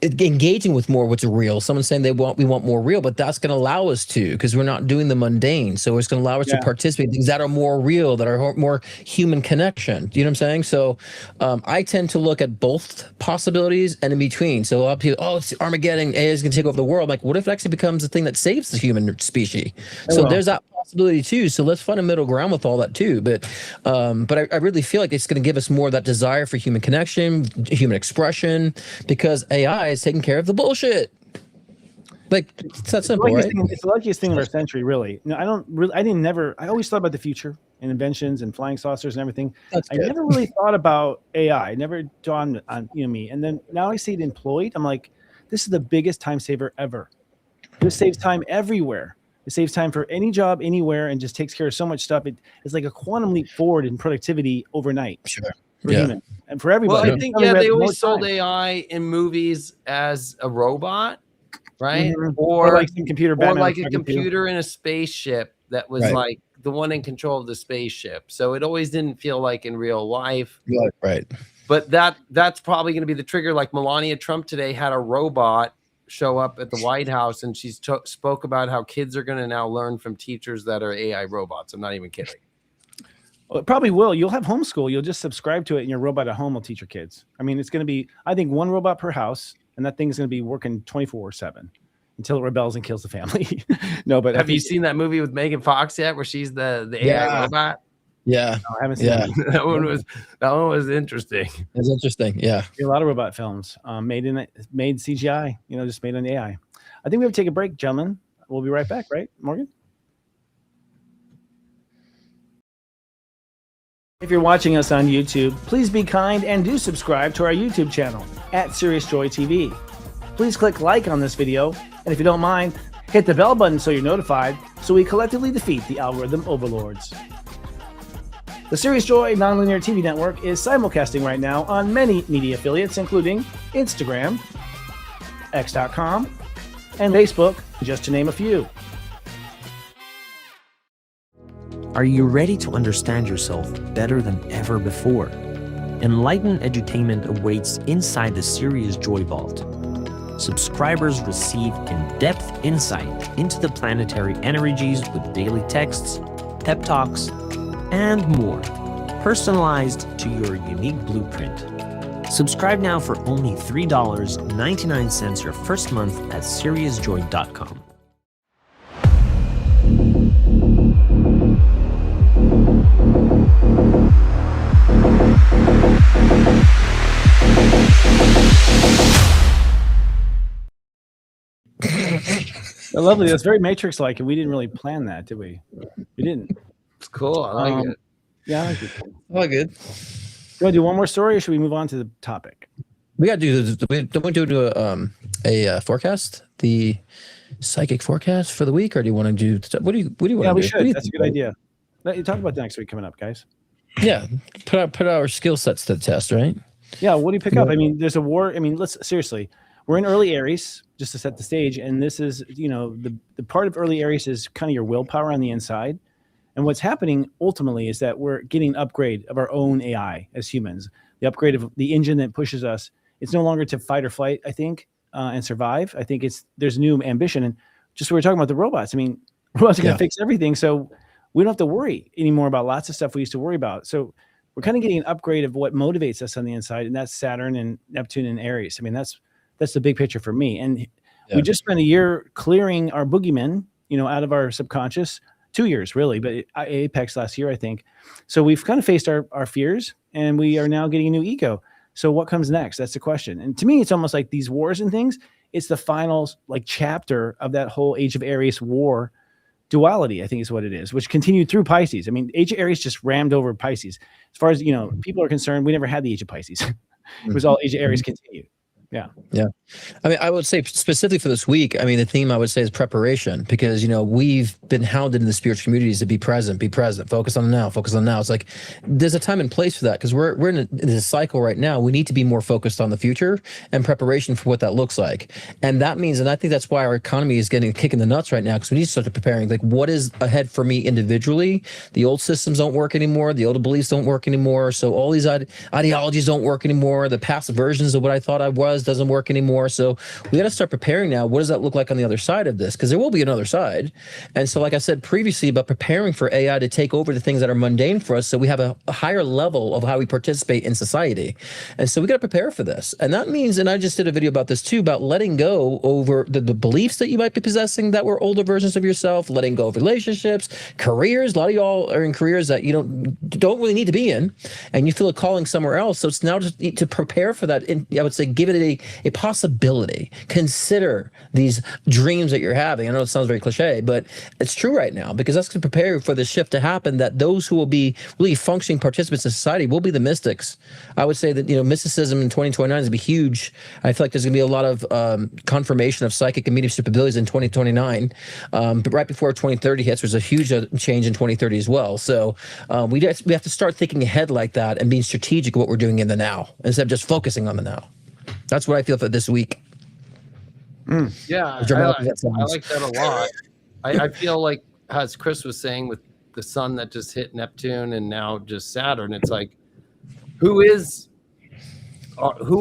engaging with more what's real. Someone's saying we want more real, but that's going to allow us to, because we're not doing the mundane. So it's going to allow us to participate in things that are more real, that are more human connection. You know what I'm saying? So I tend to look at both possibilities and in between. So a lot of people, it's Armageddon, AI is going to take over the world. Like, what if it actually becomes the thing that saves the human species? So there's that possibility too. So let's find a middle ground with all that too. But I really feel like it's going to give us more of that desire for human connection, human expression, because AI is taking care of the bullshit. Like, it's that simple, right? It's the luckiest thing of our century, really. No, I always thought about the future and inventions and flying saucers and everything. I never really thought about AI. It never dawned on me. And then now I see it employed. I'm like, this is the biggest time saver ever. This saves time everywhere. It saves time for any job anywhere and just takes care of so much stuff. It's like a quantum leap forward in productivity overnight. Sure. For human and for everybody. Well, I think they always sold AI in movies as a robot, right? Or like some computer, or like a computer in a spaceship that was like the one in control of the spaceship. So it always didn't feel like in real life, right? But that's probably going to be the trigger. Like Melania Trump today had a robot show up at the White House, and she spoke about how kids are going to now learn from teachers that are AI robots. I'm not even kidding. Well, it probably will. You'll have homeschool. You'll just subscribe to it, and your robot at home will teach your kids. I mean, it's going to be, I think, one robot per house, and that thing's going to be working 24/7 until it rebels and kills the family. No, but have you seen that movie with Megan Fox yet, where she's the AI robot? Yeah, no, I haven't seen that. That one was interesting. It's interesting. Yeah, a lot of robot films made CGI. Just made on AI. I think we have to take a break, gentlemen. We'll be right back. Right, Morgan? If you're watching us on YouTube, please be kind and do subscribe to our YouTube channel at Serious Joy TV. Please click like on this video, and if you don't mind, hit the bell button so you're notified, so we collectively defeat the algorithm overlords. The Serious Joy Nonlinear TV network is simulcasting right now on many media affiliates, including Instagram, X.com, and Facebook, just to name a few. Are you ready to understand yourself better than ever before? Enlightened edutainment awaits inside the Serious Joy Vault. Subscribers receive in-depth insight into the planetary energies with daily texts, pep talks, and more, personalized to your unique blueprint. Subscribe now for only $3.99 your first month at SeriousJoy.com. Lovely. That's very Matrix-like, and we didn't really plan that, did we? We didn't. It's cool. I like it. Yeah, I like it. All good. You want to do one more story, or should we move on to the topic? We got to do this. Don't we do a forecast, the psychic forecast for the week, or do you want to do? What do you want to do? Yeah, we should. That's a good idea. Let you talk about that next week coming up, guys. Yeah, put our skill sets to the test, right? Yeah. What do you pick up? I mean, there's a war. I mean, let's seriously. We're in early Aries, just to set the stage, and this is, the part of early Aries is kind of your willpower on the inside. And what's happening ultimately is that we're getting an upgrade of our own AI as humans. The upgrade of the engine that pushes us. It's no longer to fight or flight, I think, and survive. I think there's new ambition. And just we were talking about the robots. I mean, robots are going to fix everything. So we don't have to worry anymore about lots of stuff we used to worry about. So we're kind of getting an upgrade of what motivates us on the inside. And that's Saturn and Neptune and Aries. I mean, that's the big picture for me. And we just spent a year clearing our boogeymen, out of our subconscious. 2 years really, but Apex last year, I think. So we've kind of faced our fears, and we are now getting a new ego. So what comes next? That's the question. And to me, it's almost like these wars and things. It's the final chapter of that whole Age of Aries war duality, I think is what it is, which continued through Pisces. I mean, Age of Aries just rammed over Pisces. As far as, people are concerned, we never had the Age of Pisces. It was all Age of Aries continued. Yeah. I mean, I would say specifically for this week, I mean, the theme I would say is preparation, because, we've been hounded in the spiritual communities to be present, focus on the now, focus on the now. It's like, there's a time and place for that, because we're in this cycle right now. We need to be more focused on the future and preparation for what that looks like. And that means, and I think that's why our economy is getting a kick in the nuts right now, because we need to start preparing, like, what is ahead for me individually? The old systems don't work anymore. The old beliefs don't work anymore. So all these ideologies don't work anymore. The past versions of what I thought I was doesn't work anymore. So we got to start preparing now. What does that look like on the other side of this? Because there will be another side. And so, like I said previously, about preparing for AI to take over the things that are mundane for us, so we have a higher level of how we participate in society. And so we got to prepare for this. And that means, and I just did a video about this too, about letting go over the beliefs that you might be possessing that were older versions of yourself, letting go of relationships, careers. A lot of y'all are in careers that you don't really need to be in, and you feel a calling somewhere else. So it's now to prepare for that. And I would say, give it a possibility. Consider these dreams that you're having. I know it sounds very cliche, but it's true right now, because that's going to prepare you for the shift to happen, that those who will be really functioning participants in society will be the mystics. I would say that, mysticism in 2029 is going to be huge. I feel like there's going to be a lot of confirmation of psychic and mediumship abilities in 2029. But right before 2030 hits, there's a huge change in 2030 as well. So we have to start thinking ahead like that and being strategic of what we're doing in the now, instead of just focusing on the now. That's what I feel for this week. Yeah, I like that a lot. I feel like, as Chris was saying, with the sun that just hit Neptune and now just Saturn, it's like, who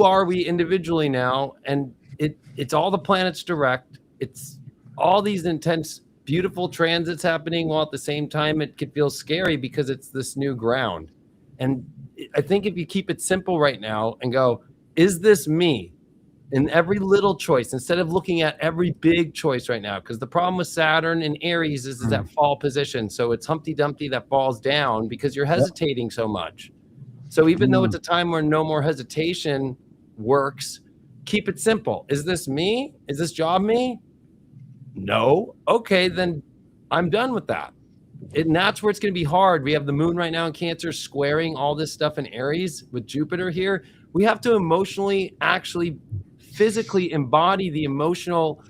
are we individually now? And it's all the planets direct. It's all these intense, beautiful transits happening, while at the same time it could feel scary because it's this new ground. And I think if you keep it simple right now and go, is this me? In every little choice, instead of looking at every big choice right now, because the problem with Saturn and Aries is that fall position. So it's Humpty Dumpty that falls down because you're hesitating so much. So even though it's a time where no more hesitation works, keep it simple. Is this me? Is this job me? No. Okay, then I'm done with that. And that's where it's going to be hard. We have the moon right now in Cancer squaring all this stuff in Aries with Jupiter here. We have to emotionally, actually, physically embody the emotional,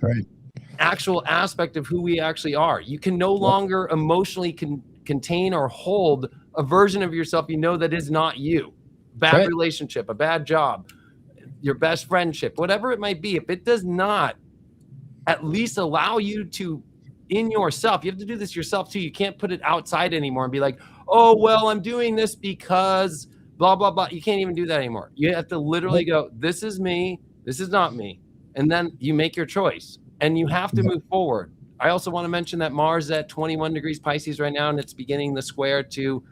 actual aspect of who we actually are. You can no longer emotionally contain or hold a version of yourself that is not you. Bad relationship, a bad job, your best friendship, whatever it might be. If it does not at least allow you to, in yourself, you have to do this yourself too. You can't put it outside anymore and be like, oh, well, I'm doing this because blah, blah, blah. You can't even do that anymore. You have to literally go, this is me. This is not me. And then you make your choice and you have to move forward. I also want to mention that Mars is at 21 degrees Pisces right now, and it's beginning the square to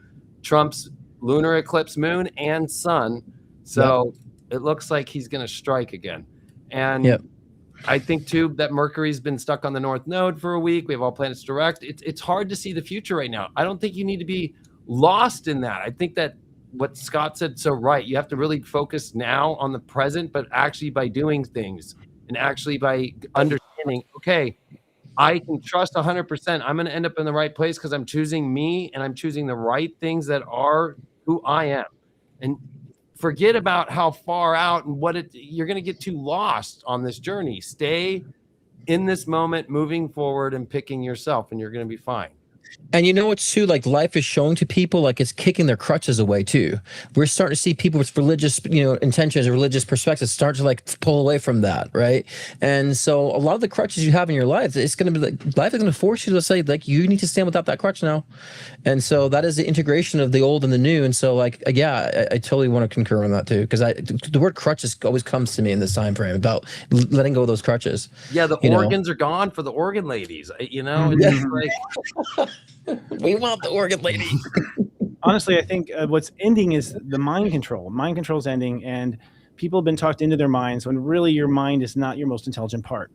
Trump's lunar eclipse moon and sun. So it looks like he's going to strike again. And I think too that Mercury's been stuck on the North Node for a week. We have all planets direct. It's hard to see the future right now. I don't think you need to be lost in that. I think that what Scott said so right. You have to really focus now on the present, but actually by doing things and actually by understanding, okay, I can trust 100%. I'm going to end up in the right place because I'm choosing me and I'm choosing the right things that are who I am. And forget about how far out and you're going to get too lost on this journey. Stay in this moment, moving forward and picking yourself, and you're going to be fine. And you know what's too, like life is showing to people, like it's kicking their crutches away too. We're starting to see people with religious, intentions or religious perspectives start to like pull away from that, right? And so a lot of the crutches you have in your life, it's going to be like, life is going to force you to say like, you need to stand without that crutch now. And so that is the integration of the old and the new. And so like, yeah, I totally want to concur on that too. Because the word crutches always comes to me in this time frame about letting go of those crutches. Yeah, the organs are gone for the organ ladies. It's just like... We want the organ lady. Honestly, I think what's ending is the mind control. Mind control is ending, and people have been talked into their minds when really your mind is not your most intelligent part.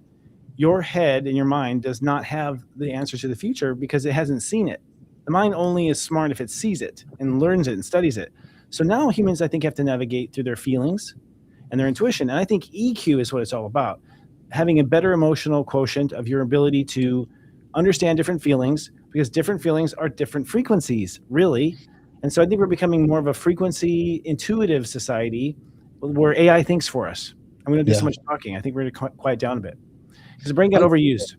Your head and your mind does not have the answers to the future because it hasn't seen it. The mind only is smart if it sees it and learns it and studies it. So now humans, I think, have to navigate through their feelings and their intuition. And I think EQ is what it's all about. Having a better emotional quotient of your ability to understand different feelings, because different feelings are different frequencies, really. And so I think we're becoming more of a frequency intuitive society where AI thinks for us. I'm going to do so much talking. I think we're going to quiet down a bit because the brain got overused.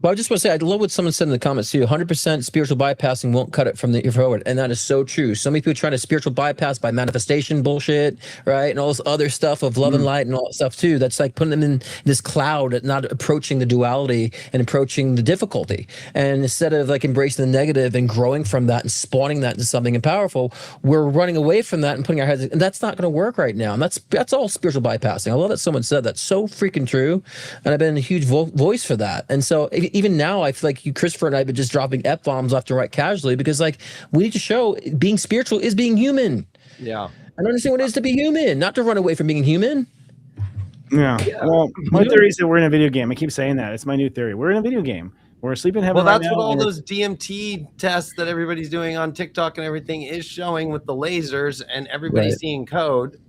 Well, I just want to say, I love what someone said in the comments too. 100% spiritual bypassing won't cut it from the forward. And that is so true. So many people trying to spiritual bypass by manifestation bullshit, right? And all this other stuff of love and light and all that stuff too. That's like putting them in this cloud, not approaching the duality and approaching the difficulty. And instead of like embracing the negative and growing from that and spawning that into something powerful, we're running away from that and putting our heads, and that's not going to work right now. And that's all spiritual bypassing. I love that someone said that's so freaking true. And I've been a huge voice for that. And so even now, I feel like you, Christopher, and I have been just dropping F-bombs left and right casually because, like, we need to show being spiritual is being human. Yeah. I don't understand what it is to be human, not to run away from being human. Yeah. Well, my theory is that we're in a video game. I keep saying that. It's my new theory. We're in a video game. We're asleep in heaven. Well, that's what all those DMT tests that everybody's doing on TikTok and everything is showing with the lasers and everybody seeing code.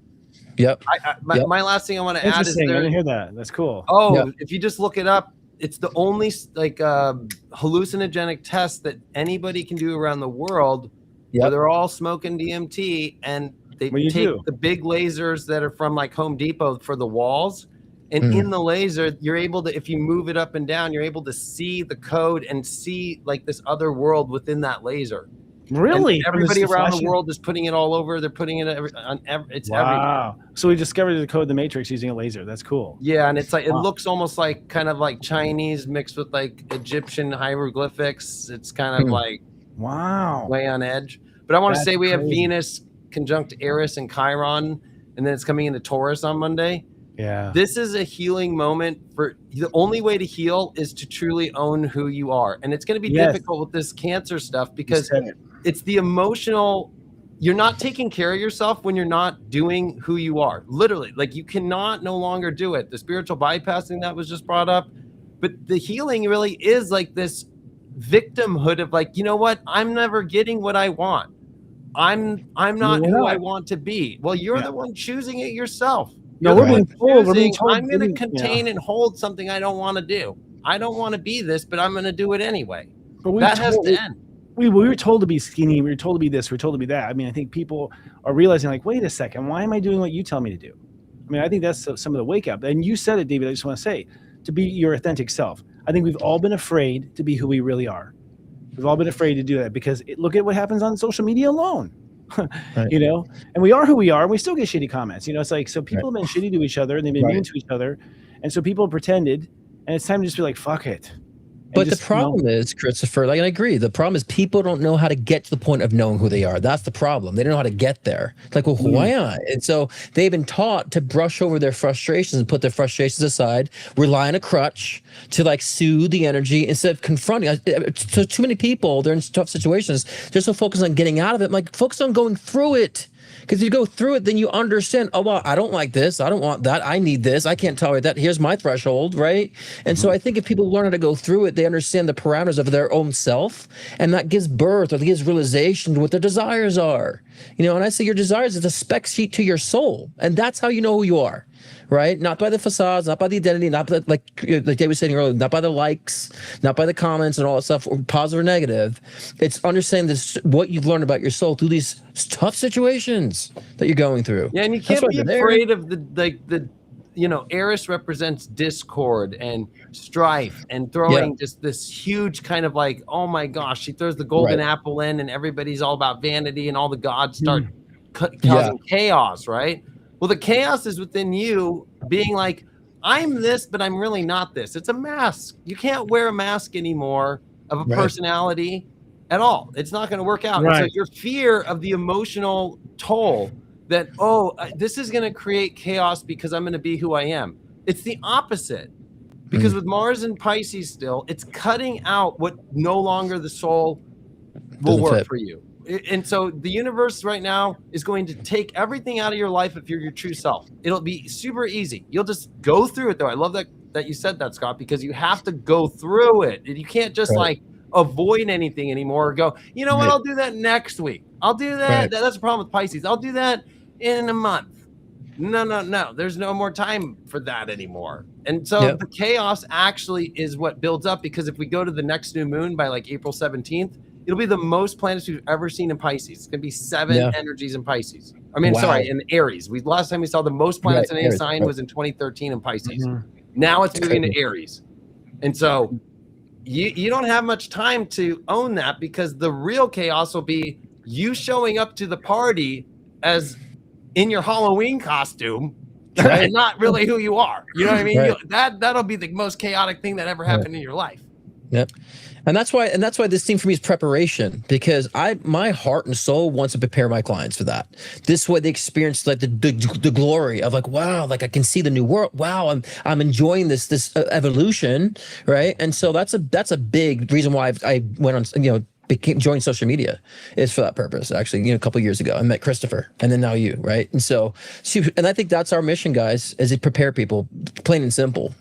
Yep. My last thing I want to add is I didn't hear that. That's cool. Oh, if you just look it up, it's the only like hallucinogenic test that anybody can do around the world where they're all smoking DMT and they take the big lasers that are from like Home Depot for the walls. And in the laser, you're able to, if you move it up and down, you're able to see the code and see like this other world within that laser. Really? And everybody around the world is putting it all over. They're putting it it's everywhere. So we discovered the code of the Matrix using a laser. That's cool. Yeah, and it's like it looks almost like kind of like Chinese mixed with like Egyptian hieroglyphics. It's kind of like way on edge. But I want to say we have Venus conjunct Eris and Chiron, and then it's coming into Taurus on Monday. Yeah. This is a healing moment. For the only way to heal is to truly own who you are. And it's going to be difficult with this cancer stuff because it's the emotional, you're not taking care of yourself when you're not doing who you are. Literally, like you cannot no longer do it. The spiritual bypassing that was just brought up, but the healing really is like this victimhood of like, you know what? I'm never getting what I want. I'm not who I want to be. Well, you're the one choosing it yourself. No, we're being told. I'm going to contain and hold something I don't want to do. I don't want to be this, but I'm going to do it anyway. But that has to end. We were told to be skinny. We were told to be this. We were told to be that. I mean, I think people are realizing like, wait a second, why am I doing what you tell me to do? I mean, I think that's some of the wake up. And you said it, David. I just want to say, to be your authentic self. I think we've all been afraid to be who we really are. We've all been afraid to do that because look at what happens on social media alone. You know, and we are who we are, and we still get shitty comments. You know, it's like, so people have been shitty to each other and they've been mean to each other, and so people pretended, and it's time to just be like, fuck it. But the problem is, Christopher, like, I agree. The problem is people don't know how to get to the point of knowing who they are. That's the problem. They don't know how to get there. It's like, well, who am I? And so they've been taught to brush over their frustrations and put their frustrations aside, rely on a crutch to like soothe the energy instead of confronting. So too many people, they're in tough situations. They're so focused on getting out of it. I'm like, focus on going through it. Because if you go through it, then you understand, oh, well, I don't like this. I don't want that. I need this. I can't tolerate that. Here's my threshold, right? And so I think if people learn how to go through it, they understand the parameters of their own self, and that gives birth or gives realization to what their desires are. You know, and I say your desires is a spec sheet to your soul, and that's how you know who you are, right? Not by the facades, not by the identity, not by the, like Dave was saying earlier, not by the likes, not by the comments and all that stuff, or positive or negative. It's understanding this, what you've learned about your soul through these tough situations that you're going through. Yeah, and you can't be afraid of the Eris represents discord and strife and throwing just this huge kind of like, oh my gosh, she throws the golden apple in and everybody's all about vanity and all the gods start causing chaos, right? Well, the chaos is within you being like, I'm this, but I'm really not this. It's a mask. You can't wear a mask anymore of a personality at all. It's not going to work out. So your fear of the emotional toll that, this is going to create chaos because I'm going to be who I am. It's the opposite. Because with Mars and Pisces still, it's cutting out what no longer the soul will work for you. And so the universe right now is going to take everything out of your life if you're your true self. It'll be super easy. You'll just go through it, though. I love that you said that, Scott, because you have to go through it. You can't just like avoid anything anymore or go, you know what, I'll do that next week. I'll do that. That's the problem with Pisces. I'll do that in a month. No. There's no more time for that anymore. And so the chaos actually is what builds up, because if we go to the next new moon by like April 17th, it'll be the most planets we've ever seen in Pisces. It's going to be 7 energies in Pisces. I mean, sorry, in Aries. Last time we saw the most planets in any sign was in 2013 in Pisces. Now it's moving to Aries. And so you don't have much time to own that, because the real chaos will be you showing up to the party as in your Halloween costume and not really who you are. You know what I mean? That'll be the most chaotic thing that ever happened in your life. Yep. And that's why this theme for me is preparation, because my heart and soul wants to prepare my clients for that. This way they experience like the glory of like, wow, like I can see the new world. Wow, I'm enjoying this evolution, right? And so that's a big reason why I went on, joined social media, is for that purpose. Actually, a couple of years ago, I met Christopher, and then now you, right? And so, and I think that's our mission, guys, is to prepare people, plain and simple,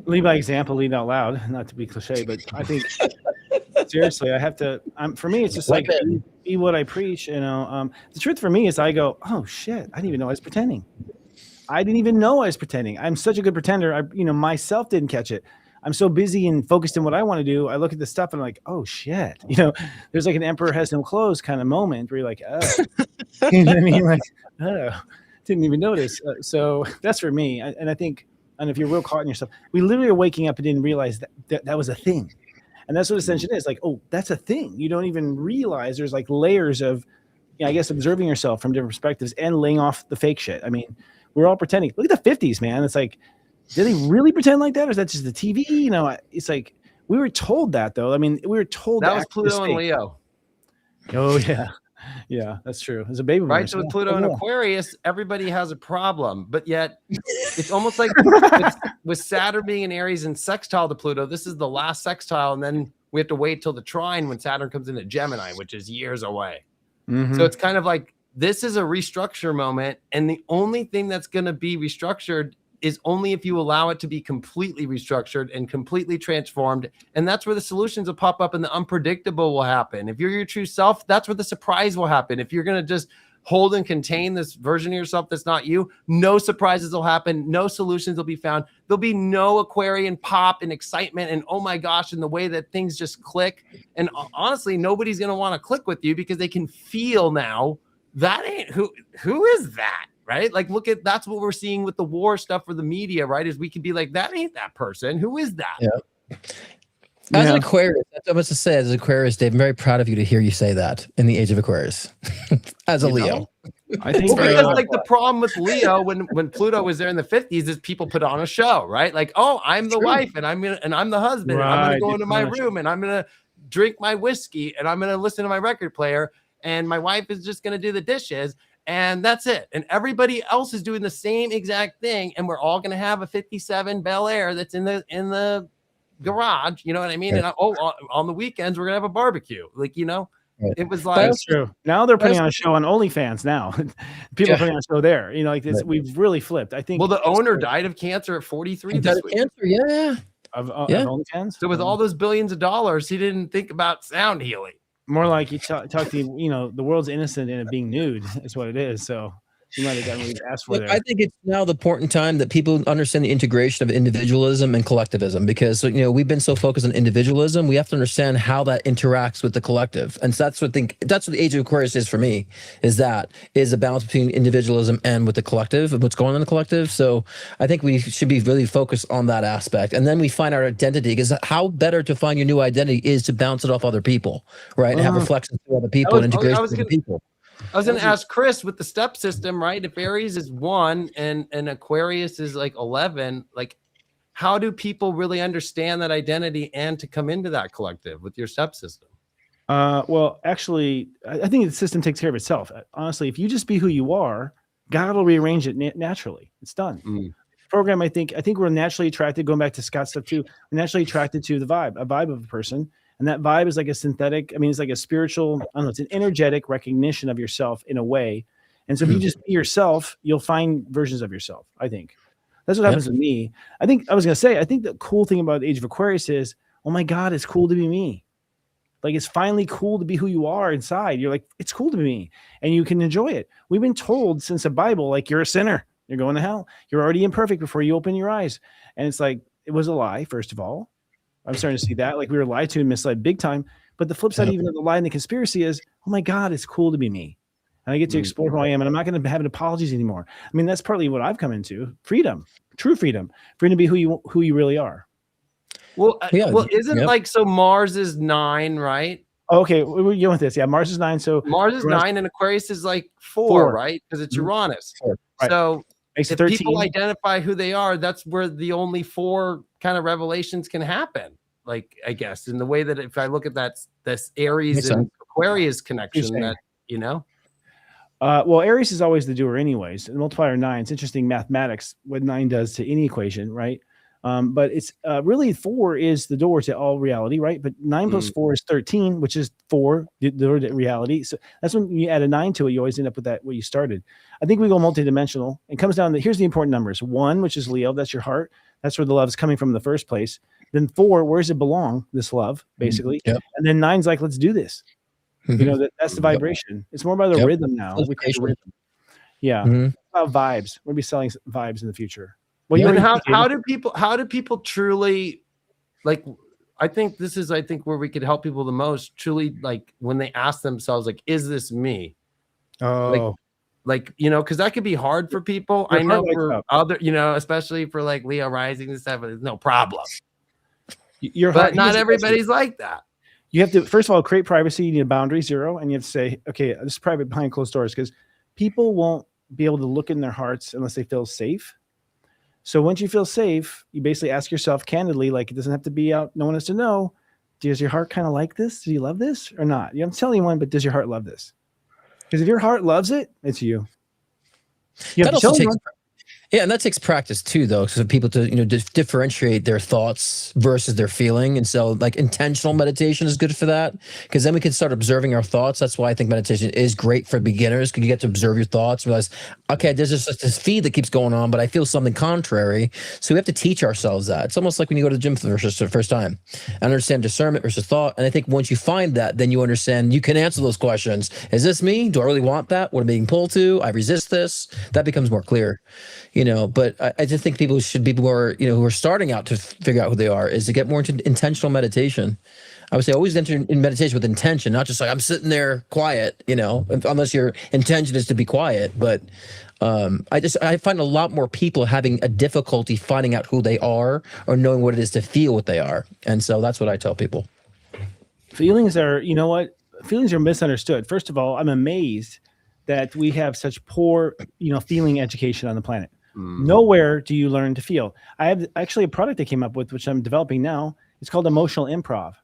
Lead by example, lead out loud. Not to be cliche, but I think seriously, I have to. For me, it's just like be what I preach. The truth for me is, I go, oh shit, I didn't even know I was pretending. I'm such a good pretender. Myself didn't catch it. I'm so busy and focused in what I want to do. I look at the stuff and I'm like, oh shit. There's like an emperor has no clothes kind of moment where you're like, oh, you know what I mean? Like, oh, didn't even notice. So that's for me. And I think. And if you're real caught in yourself, we literally are waking up and didn't realize that was a thing. And that's what ascension is. Like, oh, that's a thing. You don't even realize there's like layers of, I guess, observing yourself from different perspectives and laying off the fake shit. I mean, we're all pretending. Look at the 50s, man. It's like, did they really pretend like that? Or is that just the TV? It's like, we were told that, though. I mean, we were told that was Pluto and Leo. Oh, yeah. Yeah, that's true. As a baby boomer, right? So with Pluto and Aquarius, everybody has a problem, but yet it's almost like with Saturn being in Aries and sextile to Pluto, this is the last sextile, and then we have to wait till the trine when Saturn comes into Gemini, which is years away. So it's kind of like this is a restructure moment, and the only thing that's going to be restructured is only if you allow it to be completely restructured and completely transformed. And that's where the solutions will pop up and the unpredictable will happen. If you're your true self, that's where the surprise will happen. If you're going to just hold and contain this version of yourself that's not you, no surprises will happen. No solutions will be found. There'll be no Aquarian pop and excitement and oh my gosh, and the way that things just click. And honestly, nobody's going to want to click with you because they can feel now that ain't who is that? Right? Like, that's what we're seeing with the war stuff for the media, right? Is we could be like, that ain't that person. Who is that? Yeah. As an Aquarius, I must say, as an Aquarius, Dave, I'm very proud of you to hear you say that in the age of Aquarius. As a Leo. I think because like the problem with Leo when Pluto was there in the 50s is people put on a show, right? Like, oh, I'm the wife and I'm the husband. Right. And I'm gonna go into my room and I'm gonna drink my whiskey and I'm gonna listen to my record player and my wife is just gonna do the dishes. And that's it. And everybody else is doing the same exact thing. And we're all going to have a 57 Bel Air that's in the garage. You know what I mean? Right. And on the weekends, we're going to have a barbecue. Like, it was like. That's true. Now they're putting on a show on OnlyFans now. People are putting on a show there. Like this, we've really flipped. I think. Well, the owner died of cancer at 43 this week. Cancer, yeah. Of OnlyFans? So with all those billions of dollars, he didn't think about sound healing. More like you talk to, the world's innocent in it being nude is what it is. So You might have gotten what you asked for Look, there. I think it's now the important time that people understand the integration of individualism and collectivism, because we've been so focused on individualism, we have to understand how that interacts with the collective, and so that's what the Age of Aquarius is for me. Is a balance between individualism and with the collective, and what's going on in the collective. So I think we should be really focused on that aspect, and then we find our identity. Because how better to find your new identity is to bounce it off other people, right? And have reflections to other people and integration with other people. I was going to ask Chris with the step system, right? If Aries is 1 and Aquarius is like 11, like how do people really understand that identity and to come into that collective with your step system? Well, actually, I think the system takes care of itself. Honestly, if you just be who you are, God will rearrange it naturally. It's done. Program, I think we're naturally attracted, going back to Scott's stuff too, we're naturally attracted to a vibe of a person. And that vibe is like a synthetic, it's like a spiritual, I don't know, it's an energetic recognition of yourself in a way. And so if you just be yourself, you'll find versions of yourself, I think. That's what happens with me. I think the cool thing about the Age of Aquarius is, oh my God, it's cool to be me. Like, it's finally cool to be who you are inside. You're like, it's cool to be me. And you can enjoy it. We've been told since the Bible, like, you're a sinner. You're going to hell. You're already imperfect before you open your eyes. And it's like, it was a lie, first of all. I'm starting to see that. Like, we were lied to and misled big time. But the flip side, even of the lie and the conspiracy is, oh my God, it's cool to be me. And I get to explore who I am. And I'm not going to have apologies anymore. That's partly what I've come into. Freedom, true freedom to be who you really are. Well, isn't like, so Mars is 9, right? Okay, we're going with this. Yeah, Mars is 9. So Mars is 9 and Aquarius is like 4, right? Because it's Uranus. 4. Right. So makes if 13. People identify who they are, that's where the only 4 kind of revelations can happen. Like, I guess in the way that if I look at this Aries and Aquarius connection, that well, Aries is always the doer anyways. The multiplier 9. It's interesting mathematics what 9 does to any equation, right? But it's really 4 is the door to all reality, right? But 9 plus 4 is 13, which is 4, the door to reality. So that's when you add a 9 to it, you always end up with that, what you started. I think we go multidimensional. It comes down to, here's the important numbers. 1, which is Leo, that's your heart. That's where the love is coming from in the first place. Then 4, where does it belong? This love, basically. And then 9's like, let's do this. That's the vibration. It's more about the rhythm now. We create a rhythm. Yeah. About vibes. We'll be selling vibes in the future. Well, how do people truly, like, I think where we could help people the most, truly, like, when they ask themselves, like, is this me? Because that could be hard for people. I know for other, especially for like Leo rising and stuff, it's no problem. But not everybody's like that. You have to, first of all, create privacy. You need a boundary 0, and you have to say, okay, this is private behind closed doors, because people won't be able to look in their hearts unless they feel safe. So once you feel safe, you basically ask yourself candidly, like, it doesn't have to be out, no one has to know, does your heart kind of like this? Do you love this or not? You don't tell anyone, but does your heart love this? Because if your heart loves it, it's you. That also takes, and that takes practice too, though, for people to differentiate their thoughts versus their feeling. And so, like, intentional meditation is good for that, because then we can start observing our thoughts. That's why I think meditation is great for beginners, because you get to observe your thoughts, realize, okay, there's just this feed that keeps going on, but I feel something contrary. So we have to teach ourselves that. It's almost like when you go to the gym for the first time and understand discernment versus thought. And I think once you find that, then you understand, you can answer those questions. Is this me? Do I really want that? What am I being pulled to? I resist this. That becomes more clear. But I just think people should be more, who are starting out to figure out who they are, is to get more into intentional meditation. I would say always enter in meditation with intention, not just like I'm sitting there quiet, unless your intention is to be quiet. But I find a lot more people having a difficulty finding out who they are or knowing what it is to feel what they are. And so that's what I tell people. Feelings are, feelings are misunderstood. First of all, I'm amazed that we have such poor, feeling education on the planet. Nowhere do you learn to feel. I have actually a product I came up with, which I'm developing now. It's called emotional improv,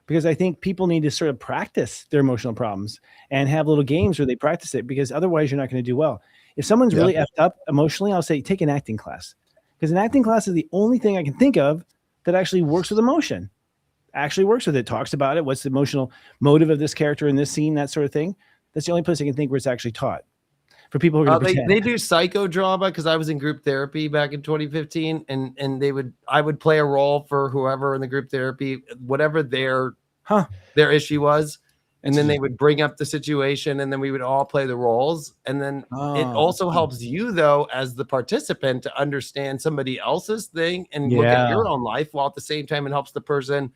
because I think people need to sort of practice their emotional problems and have little games where they practice it, because otherwise you're not going to do well. If someone's really effed up emotionally, I'll say, take an acting class, because an acting class is the only thing I can think of that actually works with emotion, talks about it. What's the emotional motive of this character in this scene, that sort of thing. That's the only place I can think where it's actually taught. For people who are they do psychodrama, because I was in group therapy back in 2015, and I would play a role for whoever in the group therapy, whatever their issue was, And then they would bring up the situation, and then we would all play the roles. And then it also helps you, though, as the participant, to understand somebody else's thing and look at your own life, while at the same time it helps the person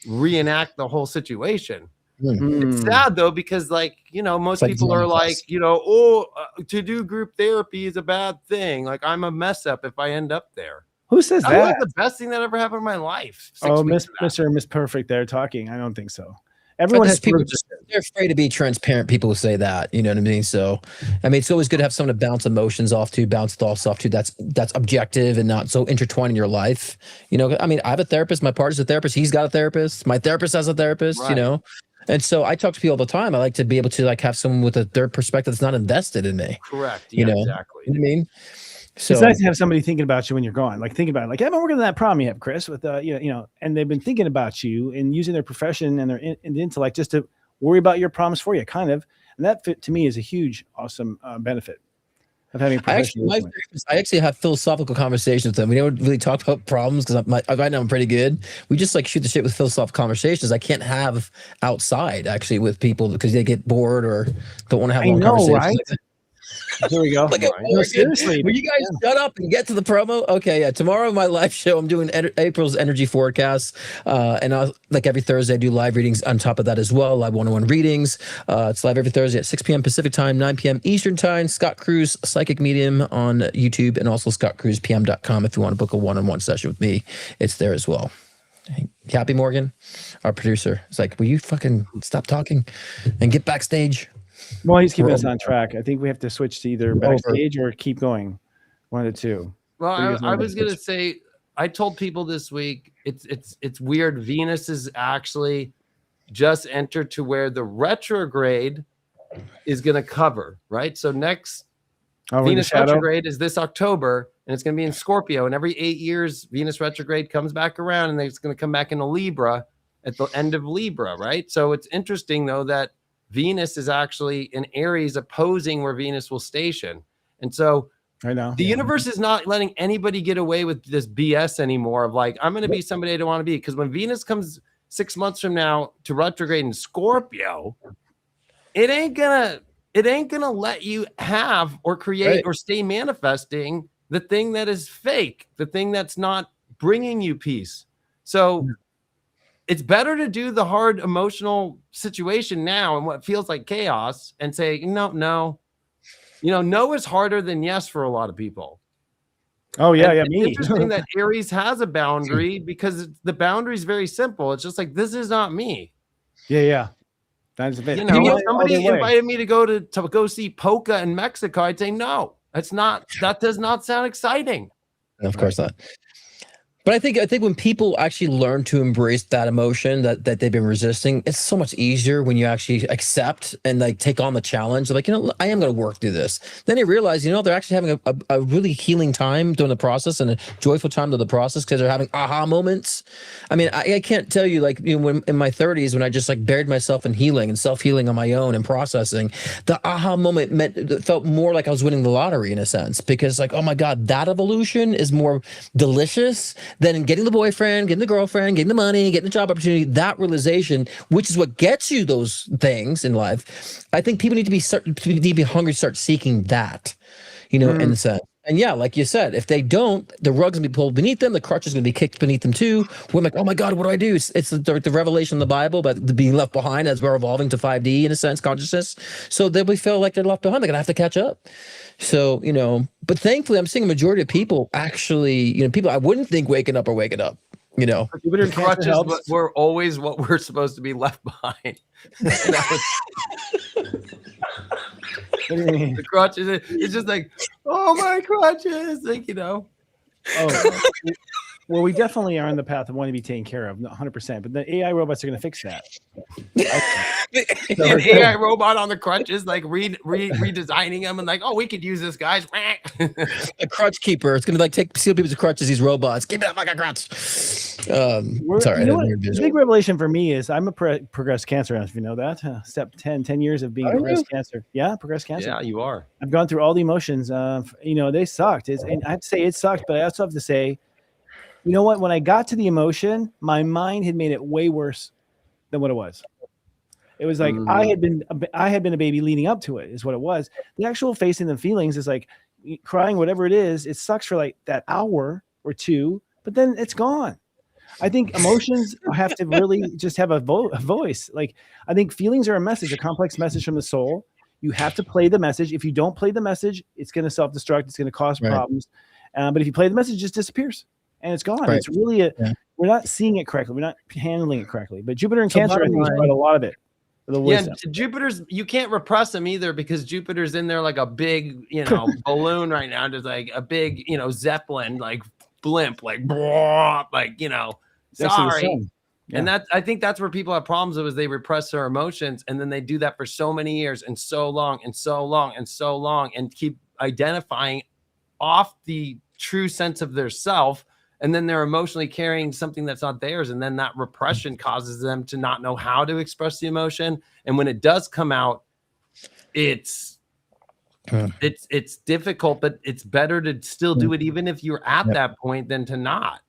reenact the whole situation. It's sad, though, because, like, you know, most people are like, you know, to do group therapy is a bad thing. Like, I'm a mess up if I end up there. Who says that? That's like the best thing that ever happened in my life. Mr. and Miss Perfect, they're talking. I don't think so. Everyone has people they're afraid to be transparent. People who say that, you know what I mean? So, I mean, it's always good to have someone to bounce emotions off to, bounce thoughts off to. That's objective and not so intertwined in your life. You know, I mean, I have a therapist. My partner's a therapist. He's got a therapist. My therapist has a therapist. Right. You know, and so I talk to people all the time. I like to be able to like have someone with a third perspective that's not invested in me. Correct. You know? Exactly. You know what I mean? So it's nice to have somebody thinking about you when you're gone. Like think about it. Like I've been working on that problem you have, Chris, with you know, and they've been thinking about you and using their profession and their intellect just to worry about your problems for you, kind of. And that to me is a huge, awesome benefit of having a professional. I actually have philosophical conversations with them. We don't really talk about problems because right now I'm pretty good. We just like shoot the shit with philosophical conversations. I can't have outside actually with people because they get bored or don't want to have long conversations. Right? Here we go. No, seriously, will you guys shut up and get to the promo? Okay, yeah. Tomorrow, my live show, I'm doing April's energy forecast, and I'll, like every Thursday, I do live readings on top of that as well. Live one-on-one readings. It's live every Thursday at 6 p.m. Pacific time, 9 p.m. Eastern time. Scott Cruz, Psychic Medium on YouTube, and also scottcruzpm.com if you want to book a one-on-one session with me. It's there as well. Happy Morgan, our producer, is like, will you fucking stop talking and get backstage? Well, he's keeping us on track. I think we have to switch to either backstage or keep going. One of the two. Well, I was gonna say, I told people this week, it's weird. Venus is actually just entered to where the retrograde is gonna cover, right? So next Venus retrograde is this October, and it's gonna be in Scorpio. And every 8 years, Venus retrograde comes back around, and then it's gonna come back into Libra at the end of Libra, right? So it's interesting though that Venus is actually in Aries opposing where Venus will station. And so I know the universe is not letting anybody get away with this BS anymore of like, I'm going to be somebody I don't want to be. Because when Venus comes 6 months from now to retrograde in Scorpio, it ain't gonna let you have or create or stay manifesting the thing that is fake, the thing that's not bringing you peace. So it's better to do the hard emotional situation now and what feels like chaos and say, no. You know, no is harder than yes for a lot of people. Oh, yeah, and me. It's interesting that Aries has a boundary because the boundary is very simple. It's just like, this is not me. Yeah. That's a bit. You know, if somebody invited me to go see polka in Mexico, I'd say, no, that does not sound exciting. Of course not. But I think when people actually learn to embrace that emotion that they've been resisting, it's so much easier when you actually accept and like take on the challenge. Like, you know, I am going to work through this. Then you realize, you know, they're actually having a really healing time during the process and a joyful time to the process because they're having aha moments. I mean, I can't tell you, like, you know, when in my 30s, when I just like buried myself in healing and self-healing on my own and processing, the aha moment felt more like I was winning the lottery in a sense, because like, oh my God, that evolution is more delicious than getting the boyfriend, getting the girlfriend, getting the money, getting the job opportunity. That realization, which is what gets you those things in life. I think people need to be hungry to start seeking that, you know, in a sense. And yeah, like you said, if they don't, the rug's gonna be pulled beneath them, the crutch is gonna be kicked beneath them too. We're like, oh my God, what do I do? It's the revelation of the Bible, but being left behind as we're evolving to 5D in a sense, consciousness. So then we feel like they're left behind. They're gonna have to catch up. So, you know, but thankfully I'm seeing a majority of people actually, you know, people I wouldn't think waking up are waking up, you know. Crutches were always what we're supposed to be left behind. The crutches, it's just like, oh my crutches, like, you know. Oh, well, we definitely are on the path of wanting to be taken care of, 100%. But the AI robots are going to fix that. An AI robot on the crutches, like redesigning them and like, oh, we could use this, guys. A crutch keeper. It's going to like steal people's crutches. These robots. Keep it up like a crutch. Sorry, the big revelation for me is I'm a progressed cancer. If you know that, step 10 years of being progressed cancer. Yeah, progressed cancer. Yeah, you are. I've gone through all the emotions. You know, they sucked. And I have to say it sucked, but I also have to say, you know what? When I got to the emotion, my mind had made it way worse than what it was. It was like I had been a baby leading up to it, is what it was. The actual facing the feelings is like crying, whatever it is. It sucks for like that hour or two, but then it's gone. I think emotions have to really just have a voice. Like, I think feelings are a message, a complex message from the soul. You have to play the message. If you don't play the message, it's going to self-destruct. It's going to cause problems. But if you play the message, it just disappears and it's gone. It's really we're not seeing it correctly. We're not handling it correctly. But Jupiter and Cancer, I think, is quite a lot of it. Jupiter's, you can't repress them either, because Jupiter's in there like a big, balloon right now, just like a big, Zeppelin, like blimp, like sorry. Yeah. And I think that's where people have problems with, is they repress their emotions, and then they do that for so many years and so long and so long and so long, and keep identifying off the true sense of their self. And then they're emotionally carrying something that's not theirs. And then that repression causes them to not know how to express the emotion. And when it does come out, it's difficult, but it's better to still do it, even if you're at that point, than to not.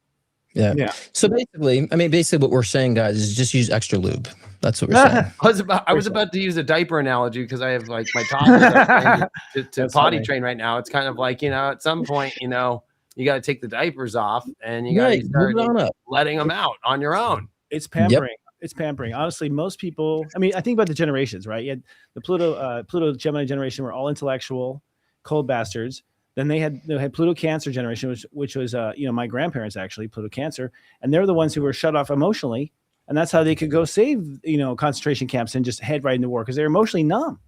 Yeah. So basically what we're saying, guys, is just use extra lube. That's what we're saying. I was about to use a diaper analogy, because I have like my toddler to potty train right now. It's kind of like, at some point, you got to take the diapers off, and you got to start letting them out on your own. It's pampering. It's pampering. Honestly, most people, I think about the generations, right? You had the Pluto Gemini generation were all intellectual, cold bastards. Then they had Pluto Cancer generation, which was my grandparents, actually, Pluto Cancer, and they're the ones who were shut off emotionally, and that's how they could go save concentration camps and just head right into war, because they're emotionally numb.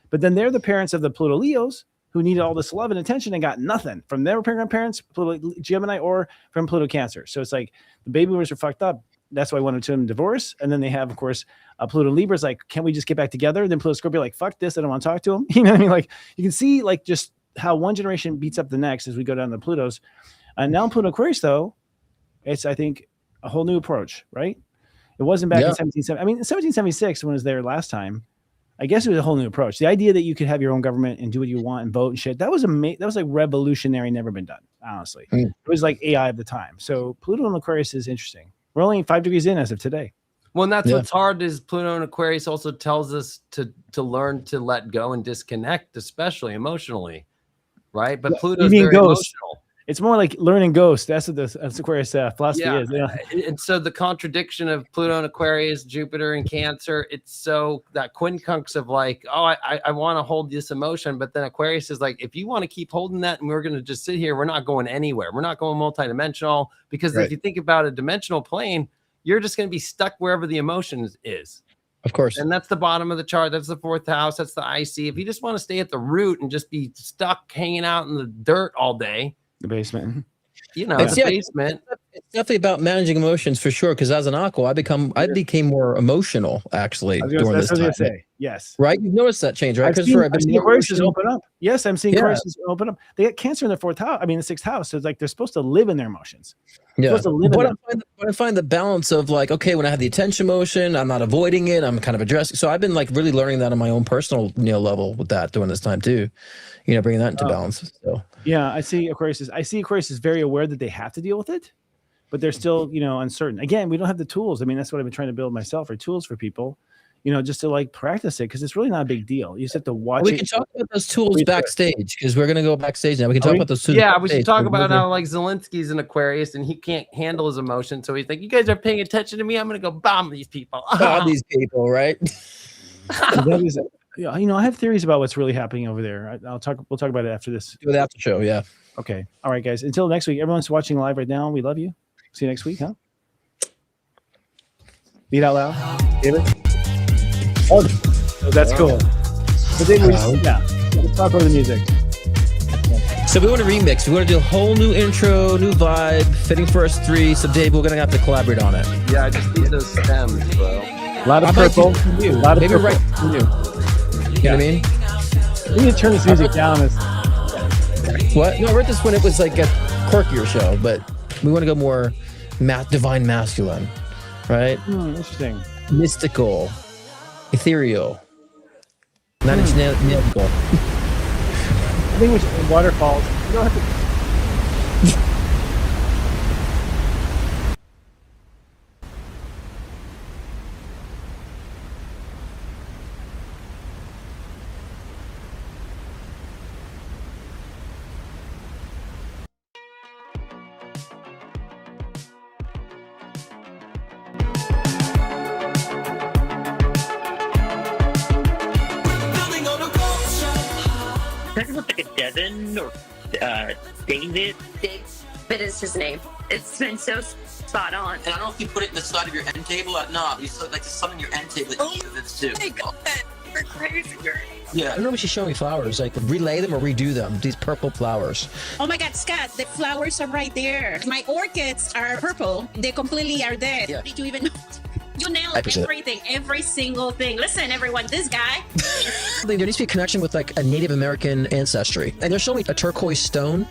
But then they're the parents of the Pluto Leos, who needed all this love and attention and got nothing from their grandparents, Pluto Gemini, or from Pluto Cancer. So it's like the baby boomers are fucked up. That's why I wanted to divorce. And then they have, of course, Pluto Libra's like, can we just get back together? Then Pluto Scorpio like, fuck this, I don't want to talk to him. You know what I mean? Like, you can see like just how one generation beats up the next as we go down the Plutos. And now Pluto Aquarius, though, it's, I think, a whole new approach, right? It wasn't back in 1776 when it was there last time. I guess it was a whole new approach. The idea that you could have your own government and do what you want and vote and shit, that was like revolutionary, never been done, honestly. It was like AI of the time. So Pluto and Aquarius is interesting. We're only 5 degrees in as of today. Well, and that's what's hard, is Pluto and Aquarius also tells us to learn to let go and disconnect, especially emotionally, right? But Pluto's very emotional. It's more like learning ghost. That's what that's Aquarius philosophy is. Yeah. And so the contradiction of Pluto and Aquarius, Jupiter and Cancer, it's so that quincunx of like, oh, I want to hold this emotion, but then Aquarius is like, if you want to keep holding that and we're going to just sit here, we're not going anywhere. We're not going multidimensional, because if you think about a dimensional plane, you're just going to be stuck wherever the emotion is. Of course. And that's the bottom of the chart. That's the 4th house. That's the IC. If you just want to stay at the root and just be stuck hanging out in the dirt all day, the basement, basement. It's definitely about managing emotions for sure. Because as an Aqua, I became more emotional actually during this time. Yes, right. You've noticed that change, right? I've seen Aquarius open up. Yes, I'm seeing Aquarius open up. They get Cancer in their 4th house. I mean, the 6th house. So it's like they're supposed to live in their emotions. Yeah. But I find the balance of like, okay, when I have the attention emotion, I'm not avoiding it. I'm kind of addressing. So I've been like really learning that on my own personal level with that during this time too. Bringing that into balance. So yeah, I see Aquarius is very aware that they have to deal with it, but they're still uncertain. Again, we don't have the tools. I mean, that's what I've been trying to build myself, or tools for people. Just to like practice it, because it's really not a big deal. You just have to watch it. We can talk about those tools backstage, because we're going to go backstage now. We can talk about those tools. Yeah, we should talk about how like Zelensky's an Aquarius and he can't handle his emotion. So he's like, you guys are paying attention to me. I'm going to go bomb these people. Bomb these people, right? I have theories about what's really happening over there. We'll talk about it after this. Do the after show, yeah. Okay. All right, guys. Until next week, everyone's watching live right now. We love you. See you next week, huh? Beat out loud, David. Oh, that's cool. But then let's talk about the music. So we want to remix. We want to do a whole new intro, new vibe, fitting for us 3. So Dave, we're gonna have to collaborate on it. Yeah, I just need those stems, bro. A lot of purple. A lot of maybe purple. You know what I mean? We need to turn this music down. What? No, I read this when it was like a quirkier show, but we want to go more divine masculine, right? Interesting. Mystical. Ethereal. Magical. I think with waterfalls, you don't have to. That looks like a Devin or David. David is his name. It's been so spot on. And I don't know if you put it in the side of your end table. No, you like to summon your end table that uses it too. My God, we're crazy. I don't know if she's showing me flowers. Like relay them or redo them. These purple flowers. Oh my God, Scott, the flowers are right there. My orchids are purple. They completely are dead. Yeah. Did you even know? You nailed everything, every single thing. Listen, everyone, this guy. There needs to be a connection with like a Native American ancestry. And they're showing me a turquoise stone.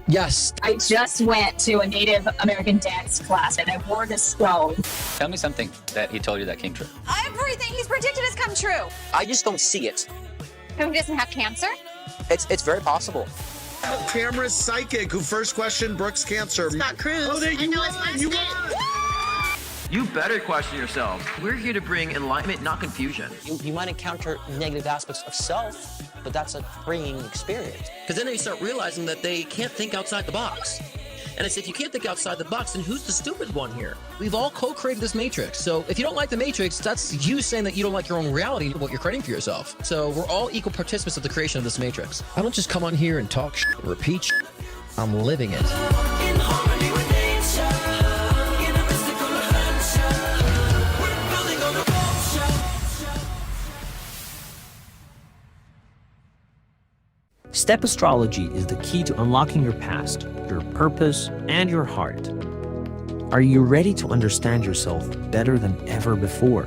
Yes. I just went to a Native American dance class and I wore this stone. Tell me something that he told you that came true. Everything he's predicted has come true. I just don't see it. Who doesn't have cancer? It's very possible. Camera's psychic who first questioned Brooke's cancer. Scott Cruz. Oh, there you won! You won! You better question yourself. We're here to bring enlightenment, not confusion. You might encounter negative aspects of self, but that's a freeing experience. Because then they start realizing that they can't think outside the box. And I say, if you can't think outside the box, then who's the stupid one here? We've all co-created this matrix. So if you don't like the matrix, that's you saying that you don't like your own reality, what you're creating for yourself. So we're all equal participants of the creation of this matrix. I don't just come on here and talk repeat I'm living it. Step astrology is the key to unlocking your past, your purpose, and your heart. Are you ready to understand yourself better than ever before?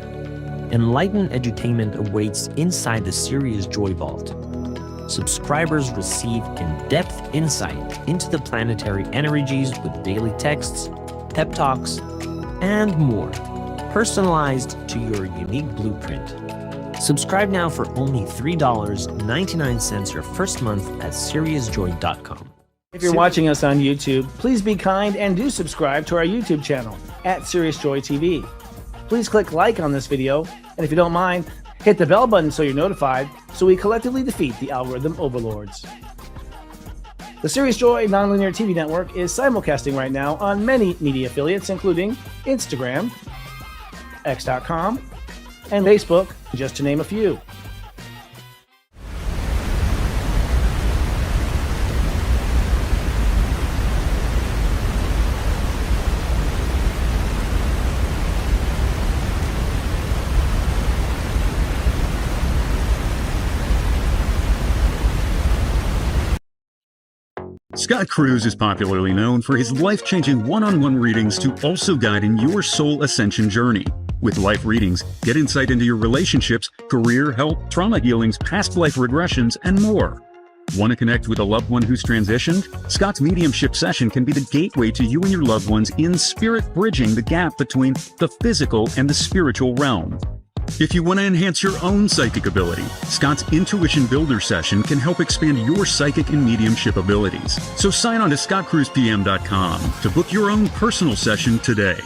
Enlightened edutainment awaits inside the Sirius Joy Vault. Subscribers receive in-depth insight into the planetary energies with daily texts, pep talks, and more, personalized to your unique blueprint. Subscribe now for only $3.99 your first month at SiriusJoy.com. If you're watching us on YouTube, please be kind and do subscribe to our YouTube channel at Serious Joy TV. Please click like on this video, and if you don't mind, hit the bell button so you're notified, so we collectively defeat the algorithm overlords. The Serious Joy Nonlinear TV network is simulcasting right now on many media affiliates, including Instagram, X.com, and Facebook, just to name a few. Scott Cruz is popularly known for his life-changing one-on-one readings to also guide in your soul ascension journey. With life readings, get insight into your relationships, career, health, trauma healings, past life regressions, and more. Want to connect with a loved one who's transitioned? Scott's mediumship session can be the gateway to you and your loved ones in spirit, bridging the gap between the physical and the spiritual realm. If you want to enhance your own psychic ability, Scott's Intuition Builder session can help expand your psychic and mediumship abilities. So sign on to scottcruzpm.com to book your own personal session today.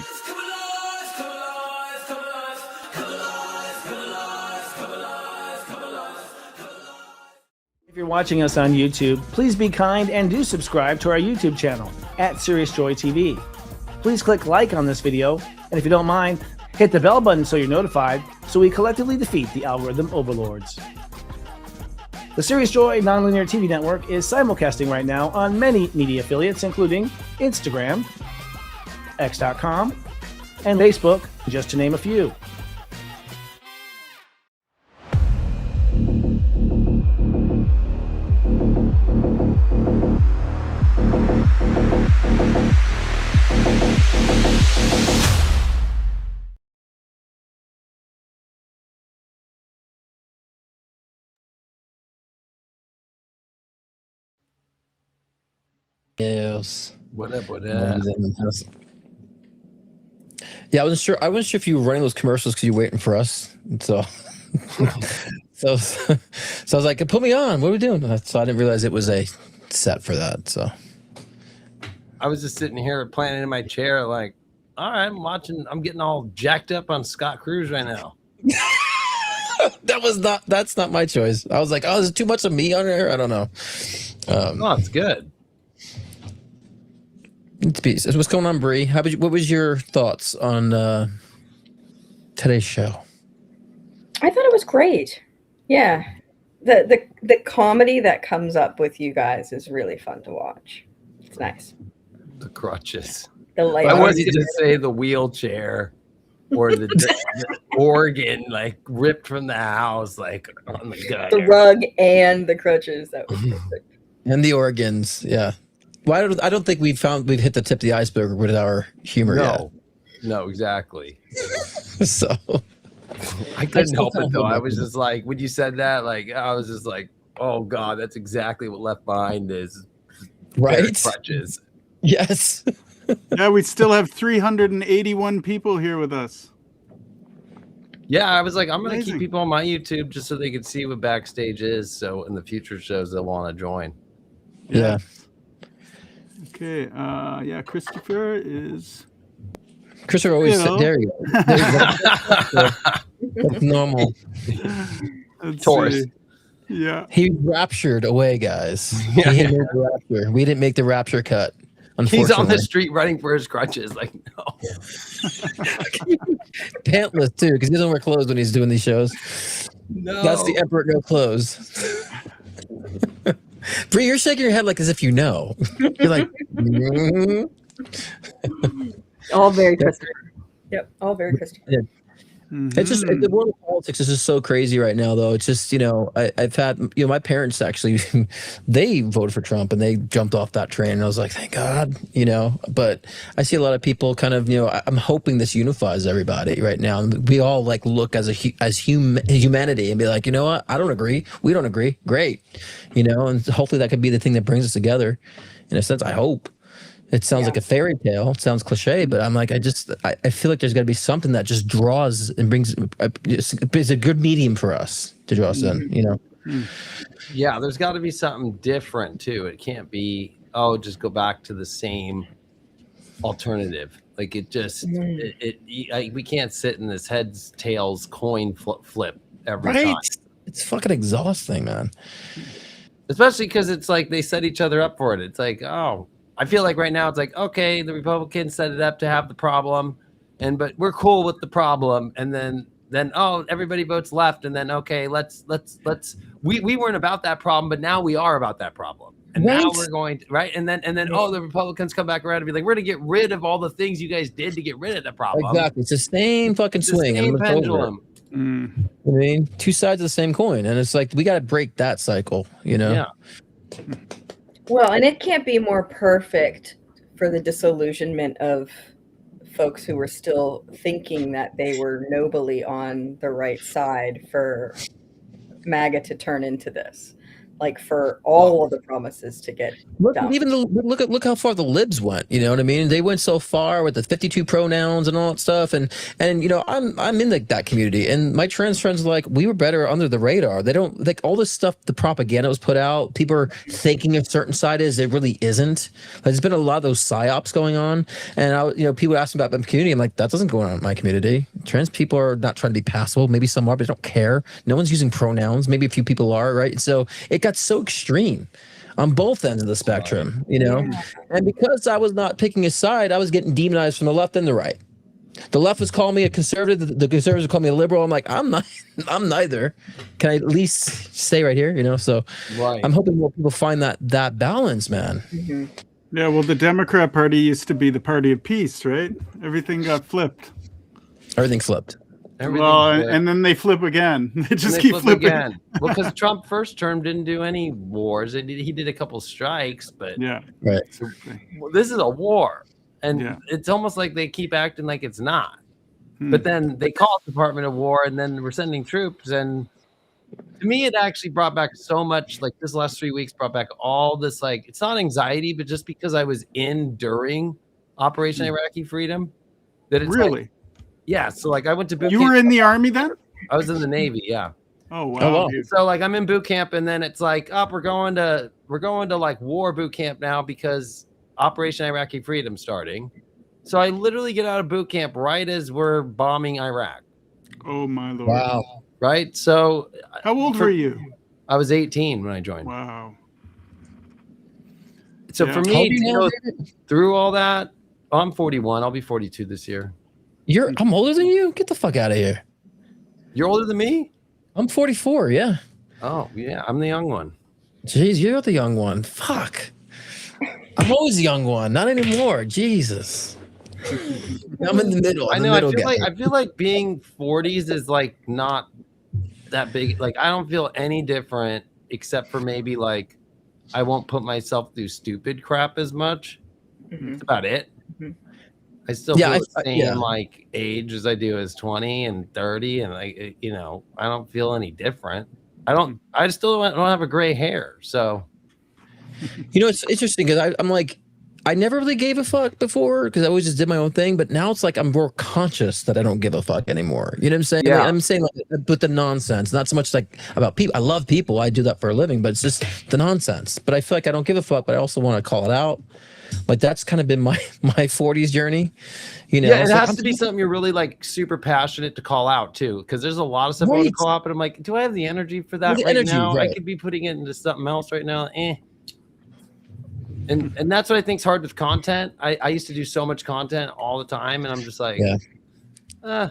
If you're watching us on YouTube, please be kind and do subscribe to our YouTube channel at Serious Joy TV. Please click like on this video, and if you don't mind, hit the bell button so you're notified, so we collectively defeat the algorithm overlords. The Serious Joy Nonlinear TV network is simulcasting right now on many media affiliates, including Instagram, X.com, and Facebook, just to name a few. Yes. What up? Yeah, I wasn't sure if you were running those commercials because you're waiting for us. So, so I was like, put me on. What are we doing? So I didn't realize it was a set for that. So I was just sitting here planning in my chair, like, all right, I'm getting all jacked up on Scott Cruz right now. That's not my choice. I was like, oh, is it too much of me on there? I don't know. No, it's good. What's going on, Bree? What was your thoughts on today's show? I thought it was great. Yeah. the comedy that comes up with you guys is really fun to watch. It's nice. The crutches. The light. I was going to say the wheelchair or the organ, like ripped from the house, like on the gut. The rug and the crutches. That was perfect. And the organs, yeah. Well, I don't think we've hit the tip of the iceberg with our humor yet. No, exactly. So I couldn't help it though. I was just like, when you said that, like I was just like, oh God, that's exactly what Left Behind is. Right? Crutches. Yes. Yeah, we still have 381 people here with us. Yeah, I was like, I'm going to keep people on my YouTube just so they can see what Backstage is. So in the future shows, they'll want to join. Yeah. Okay. Yeah, Christopher is. Christopher always said, there you go. That's normal. Taurus. Yeah. He raptured away, guys. He made the rapture. We didn't make the rapture cut. He's on the street running for his crutches. Like, no. Pantless, too, because he doesn't wear clothes when he's doing these shows. No. That's the Emperor No Clothes. Bree, you're shaking your head like as if you know. You're like, all very Christopher. Yep, all very Christopher. Yeah. It's just the world of politics is just so crazy right now, though. It's just, I've had, my parents actually, they voted for Trump and they jumped off that train. And I was like, thank God, but I see a lot of people kind of, I'm hoping this unifies everybody right now. And we all like look as humanity and be like, you know what? I don't agree. We don't agree. Great. And hopefully that could be the thing that brings us together. In a sense, I hope. It sounds like a fairy tale. It sounds cliche, but I'm like, I feel like there's got to be something that just draws and brings. It's a good medium for us to draw us in. Yeah, there's got to be something different too. It can't be just go back to the same alternative. Like it just we can't sit in this heads tails coin flip every time. It's fucking exhausting, man. Especially because it's like they set each other up for it. It's like, I feel like right now it's like, okay, the Republicans set it up to have the problem, but we're cool with the problem, and then everybody votes left, and then okay, let's we weren't about that problem, but now we are about that problem, and now we're going to, right, and then the Republicans come back around and be like, we're gonna get rid of all the things you guys did to get rid of the problem. Exactly, it's the same fucking swing. Same pendulum. I mean, two sides of the same coin, and it's like we got to break that cycle, Yeah. Well, and it can't be more perfect for the disillusionment of folks who were still thinking that they were nobly on the right side for MAGA to turn into this. Like for all of the promises to get done. Even look how far the libs went. You know what I mean? They went so far with the 52 pronouns and all that stuff. And I'm in that community, and my trans friends are like, we were better under the radar. They don't like all this stuff. The propaganda was put out. People are thinking a certain side is. It really isn't. Like, there's been a lot of those psyops going on, and people ask me about my community. I'm like, that doesn't go on in my community. Trans people are not trying to be passable. Maybe some are, but they don't care. No one's using pronouns. Maybe a few people are, right? So it got so extreme on both ends of the spectrum, and because I was not picking a side, I was getting demonized from the left and the right. The left was calling me a conservative, the conservatives would call me a liberal. I'm like, I'm neither. Can I at least stay right here? So I'm hoping more people find that balance, man. Yeah, well, the Democrat Party used to be the party of peace, right? Everything got flipped. Everything flipped. And then they flip again. They just keep flipping again. Well, because Trump first term didn't do any wars. He did a couple strikes, but right. So, this is a war, and it's almost like they keep acting like it's not. But then they call it Department of War, and then we're sending troops. And to me, it actually brought back so much. Like this last 3 weeks brought back all this. Like it's not anxiety, but just because I was in during Operation Iraqi Freedom, that it's really. Like, yeah, so like I went to boot camp. You were in the Army then? I was in the Navy, yeah. Oh wow. So like I'm in boot camp, and then it's like, we're going to like war boot camp now because Operation Iraqi Freedom starting. So I literally get out of boot camp right as we're bombing Iraq. Oh my Lord. Wow. Right? So how old were you? I was 18 when I joined. Wow. So for me to go through all that, I'm 41. I'll be 42 this year. I'm older than you? Get the fuck out of here. You're older than me? I'm 44, yeah. Oh yeah, I'm the young one. Jeez, you're the young one. Fuck. I'm always the young one. Not anymore. Jesus. I'm in the middle. I know. I feel like being 40s is like not that big. Like I don't feel any different except for maybe like I won't put myself through stupid crap as much. That's about it. I still feel the same like age as I do as 20 and 30, and like you know, I don't feel any different. I still don't have a gray hair, so. You know, it's interesting because I'm like, I never really gave a fuck before because I always just did my own thing. But now it's like I'm more conscious that I don't give a fuck anymore. You know what I'm saying? Yeah. Like, I'm saying like, but the nonsense, not so much like about people. I love people. I do that for a living, but it's just the nonsense. But I feel like I don't give a fuck, but I also want to call it out. Like that's kind of been my 40s journey. You know, Yeah, it has to be something you're really like super passionate to call out too, because there's a lot of stuff I want to call out, but I'm like, do I have the energy for that right now? I could be putting it into something else right now. And that's what I think is hard with content. I used to do so much content all the time, and I'm just like, no,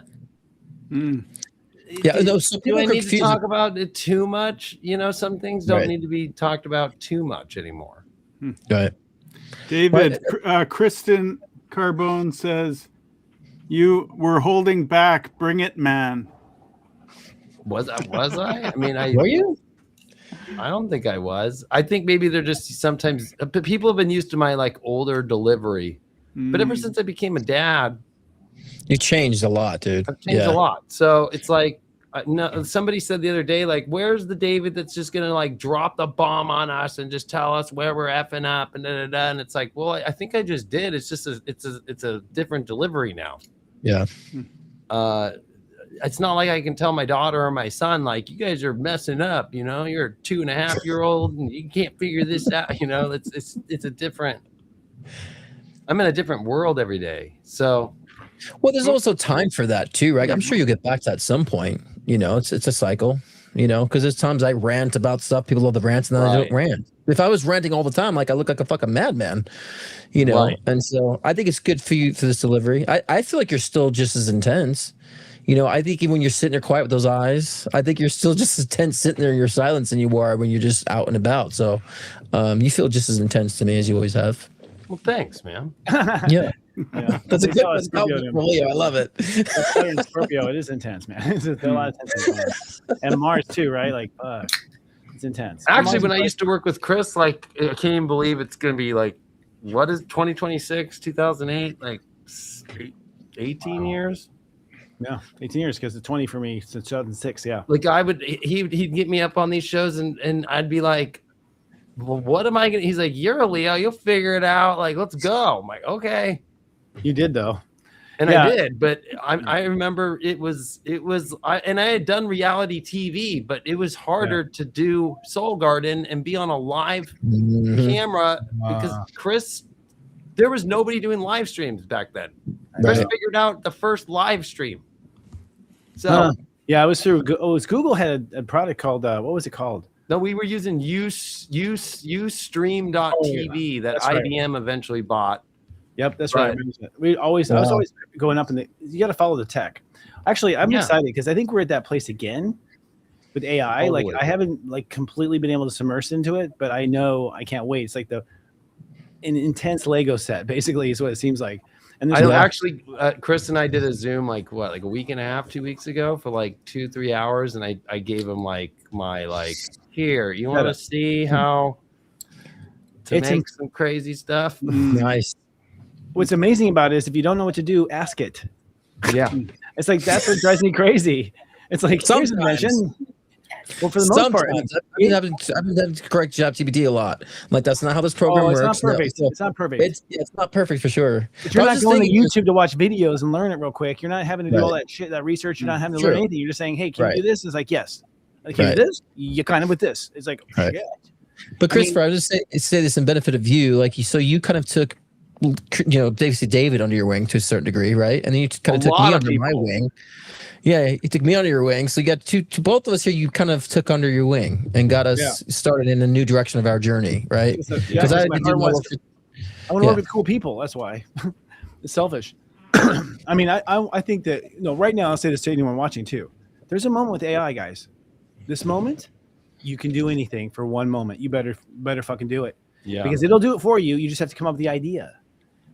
so do I need to talk about it too much? You know, some things don't need to be talked about too much anymore. Right. David, Kristen Carbone says, "You were holding back. Bring it, man." Was I? I mean, were you? I don't think I was. I think maybe they're just sometimes people have been used to my like older delivery, but ever since I became a dad, you changed a lot, dude. I've changed a lot. So it's like, no, somebody said the other day, like, where's the David that's just gonna like drop the bomb on us and just tell us where we're effing up and and it's like, well, I think I just did. It's just it's a different delivery now. Yeah. It's not like I can tell my daughter or my son, like, you guys are messing up, you know, you're a 2.5-year-old and you can't figure this out, you know. It's a different, I'm in a different world every day. So well, there's also time for that too, right? I'm sure you'll get back to that at some point. You know, it's a cycle, you know, because there's times I rant about stuff, people love the rants, and then I don't rant. If I was ranting all the time, like I look like a fucking madman, you know. And so I think it's good for you for this delivery. I feel like you're still just as intense. You know, I think even when you're sitting there quiet with those eyes, I think you're still just as tense sitting there in your silence than you are when you're just out and about. So you feel just as intense to me as you always have. Well, thanks, man. Yeah. That's a good one. I love it. Scorpio, it is intense, man. It's a lot of tension. And Mars too, right? Like, it's intense. Actually, when I used to work with Chris, like, I can't even believe it's going to be like, what is 2026, 2008, like 18 years? Yeah, 18 years, because the 20 for me since 2006. Yeah, like he'd get me up on these shows and I'd be like, well, what am I gonna? He's like, you're a Leo, you'll figure it out. Like, let's go. I'm like, okay. You did though, and I did. But I remember it was I had done reality TV, but it was harder to do Soul Garden and be on a live camera because Chris. There was nobody doing live streams back then. Chris figured out the first live stream. So yeah, it was through. Google had a product called what was it called? No, we were using Ustream.tv that IBM eventually bought. Yep, that's right. I was always going up in you got to follow the tech. Actually, I'm excited because I think we're at that place again with AI. Totally. Like I haven't like completely been able to submerge into it, but I know I can't wait. It's like an intense Lego set, basically, is what it seems like. And I actually, Chris and I did a Zoom like a week and a half, 2 weeks ago for like 2-3 hours, and I gave him like my here. You want to see how to make some crazy stuff? Nice. What's amazing about it is if you don't know what to do, ask it. Yeah, it's like that's what drives me crazy. It's like here's a dimension. Well, for the most part, I've been having to correct ChatGPT a lot. I'm like, that's not how this program works. It's not perfect. It's not perfect. It's not perfect for sure. But you're not going to YouTube to watch videos and learn it real quick. You're not having to do all that shit, that research. You're not having to learn anything. You're just saying, hey, can you do this? It's like, yes. Can you do this? You kind of with this. It's like, yeah. But Christopher, I was just say this in benefit of you. Like, so you kind of took, basically David under your wing to a certain degree, right? And then you kind of took me under my wing. Yeah, you took me under your wing. So you got both of us here. You kind of took under your wing and got us started in a new direction of our journey, right? Because I want to work with cool people. That's why. It's selfish. I mean, I think that right now, I'll say this to anyone watching too. There's a moment with AI, guys. This moment you can do anything for one moment. You better fucking do it. Yeah. Because it'll do it for you. You just have to come up with the idea.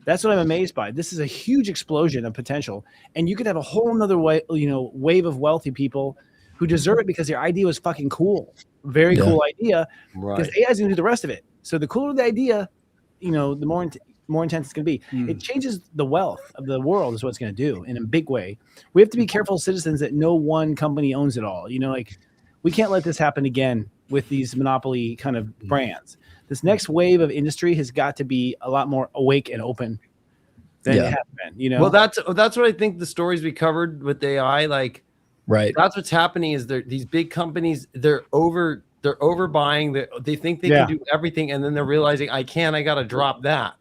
That's what I'm amazed by. This is a huge explosion of potential, and you could have a whole nother way, wave of wealthy people who deserve it because their idea was fucking cool. Very cool idea. Because AI is going to do the rest of it. So the cooler the idea, the more intense it's going to be. It changes the wealth of the world is what it's going to do in a big way. We have to be careful citizens that no one company owns it all. We can't let this happen again with these monopoly kind of brands. This next wave of industry has got to be a lot more awake and open than it has been. Well, that's what I think the stories we covered with AI, that's what's happening is these big companies, they're overbuying. They think they can do everything, and then they're realizing I got to drop that.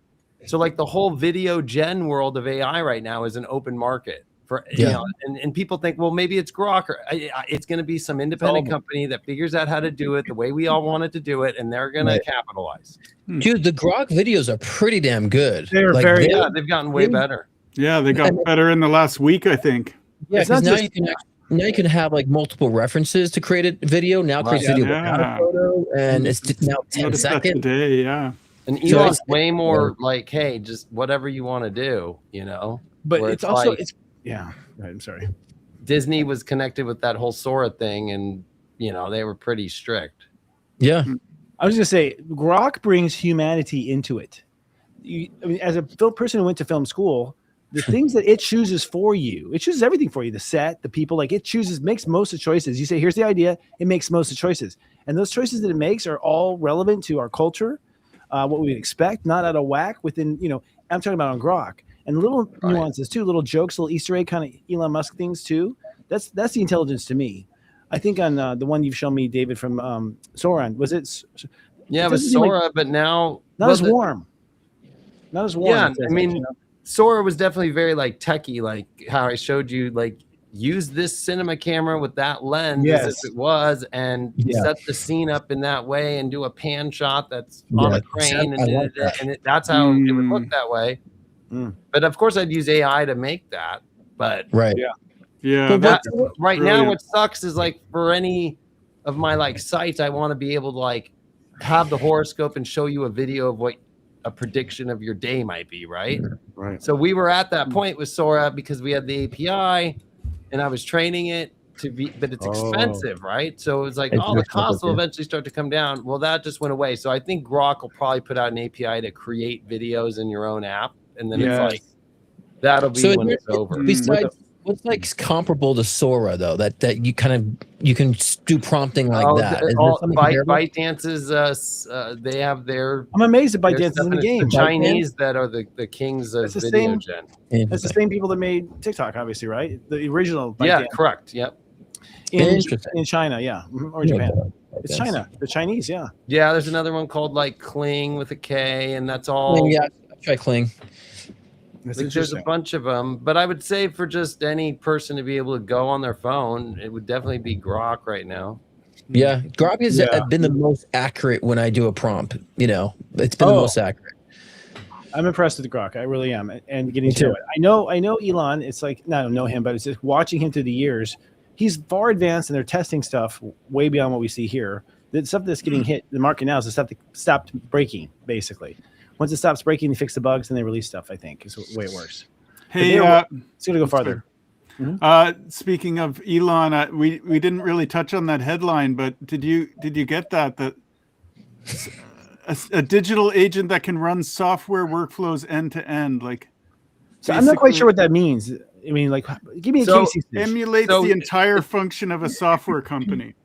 So the whole video gen world of AI right now is an open market for and people think, well, maybe it's Grok or it's going to be some independent company that figures out how to do it the way we all wanted to do it, and they're going to capitalize. Dude, the Grok videos are pretty damn good. They're they've gotten way better. Yeah, they got better in the last week, I think. Yeah, because now you can have multiple references to create a video. Now it creates video without a photo, and it's now 10 seconds. Today, yeah. And Elon's way more hey, just whatever you want to do, But it's also I'm sorry. Disney was connected with that whole Sora thing, and they were pretty strict. Yeah. I was going to say, Grok brings humanity into it. As a person who went to film school, the things that it chooses for you, it chooses everything for you. The set, the people, it makes most of the choices. You say, here's the idea. It makes most of the choices. And those choices that it makes are all relevant to our culture, what we would expect, not out of whack within, I'm talking about on Grok. And little nuances too, little jokes, little Easter egg kind of Elon Musk things too. That's the intelligence to me. I think on the one you've shown me, David, from Soran, was it? Yeah, it was Sora, but now not as warm. Not as warm. Yeah, Sora was definitely very techie, how I showed you, use this cinema camera with that lens as if it was, and set the scene up in that way, and do a pan shot that's on a crane, and that's how it would look that way. But of course, I'd use AI to make that. But yeah. Right now, what sucks is for any of my sites, I want to be able to have the horoscope and show you a video of what a prediction of your day might be, right? Right. So we were at that point with Sora because we had the API, and I was training it to be, but it's expensive, right? So it's the cost will eventually start to come down. Well, that just went away. So I think Grok will probably put out an API to create videos in your own app, and then it's that'll be when it's over. Besides, what's comparable to Sora though? That you can do prompting like that. ByteDance's they have their. I'm amazed at ByteDance in the game. The Chinese that are the kings of video gen. It's the same people that made TikTok, obviously, right? The original. Yeah, correct. Yep. In China, or Japan. It's China. The Chinese, yeah. Yeah, there's another one called Kling with a K, and that's all. Yeah, try Kling. There's a bunch of them, but I would say for just any person to be able to go on their phone, it would definitely be Grok right now. Yeah, Grok has been the most accurate when I do a prompt. It's been the most accurate. I'm impressed with Grok. I really am, and getting to it. I know Elon. It's I don't know him, but it's just watching him through the years. He's far advanced, and they're testing stuff way beyond what we see here. The stuff that's getting hit the market now is the stuff that stopped breaking, basically. Once it stops breaking, they fix the bugs and they release stuff, I think, is the way it works. Hey, it's going to go farther. Speaking of Elon, we didn't really touch on that headline, but did you get that a digital agent that can run software workflows end to end? So I'm not quite sure what that means. I mean, give me a case. Emulates the entire function of a software company.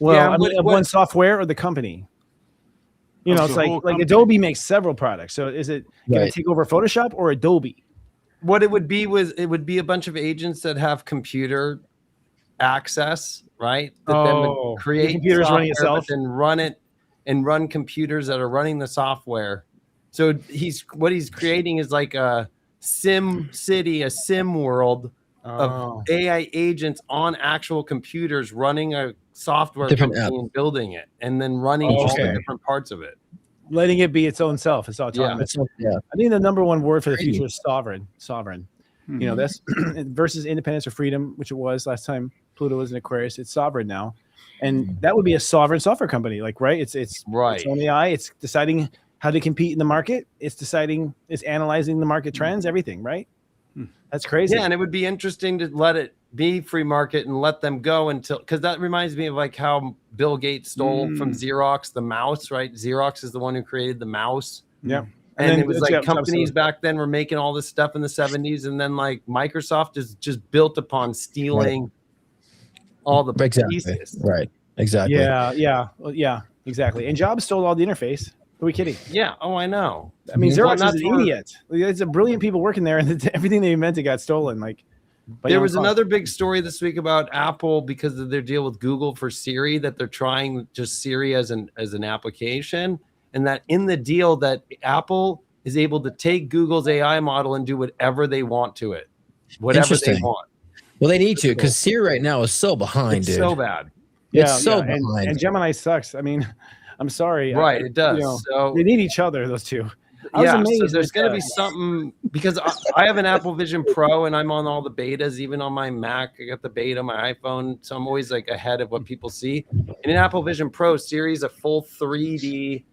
Well, one software or the company? It's like Adobe makes several products. So is it going to take over Photoshop or Adobe? What it would be a bunch of agents that have computer access, right? That then would create computers running itself and run it and run computers that are running the software. So what he's creating is a sim city, a sim world of AI agents on actual computers running a software company and building it, and then running all the different parts of it. Letting it be its own self. It's autonomous. Yeah. I think the number one word for the future is sovereign. That's versus independence or freedom, which it was last time. Pluto is in Aquarius. It's sovereign now, and that would be a sovereign software company. Like, right? It's right. Its own AI. It's deciding how to compete in the market. It's analyzing the market trends, everything. Right? That's crazy. Yeah, and it would be interesting to let it be free market and let them go until, because that reminds me of like how Bill Gates stole from Xerox the mouse, right? Xerox is the one who created the mouse. Yeah. And it was like companies back then were making all this stuff in the 70s, and then like Microsoft is just built upon stealing all the pieces. Right. Exactly. Yeah, exactly. And Jobs stole all the interface. Who are we kidding? Yeah. Oh, I know. I mean, Xerox is an idiot. There's a brilliant people working there, and everything they invented got stolen. Like, there was another big story this week about Apple because of their deal with Google for Siri, that they're trying just Siri as an application, and that in the deal that Apple is able to take Google's AI model and do whatever they want to it, whatever they want. Well, they need to, because Siri right now is so behind, dude. So bad. It's so behind. And Gemini sucks. I mean, I'm sorry. Right, it does. So they need each other, those two. So there's going to be something, because I have an Apple Vision Pro and I'm on all the betas, even on my Mac. I got the beta on my iPhone, so I'm always like ahead of what people see. In an Apple Vision Pro series, a full 3D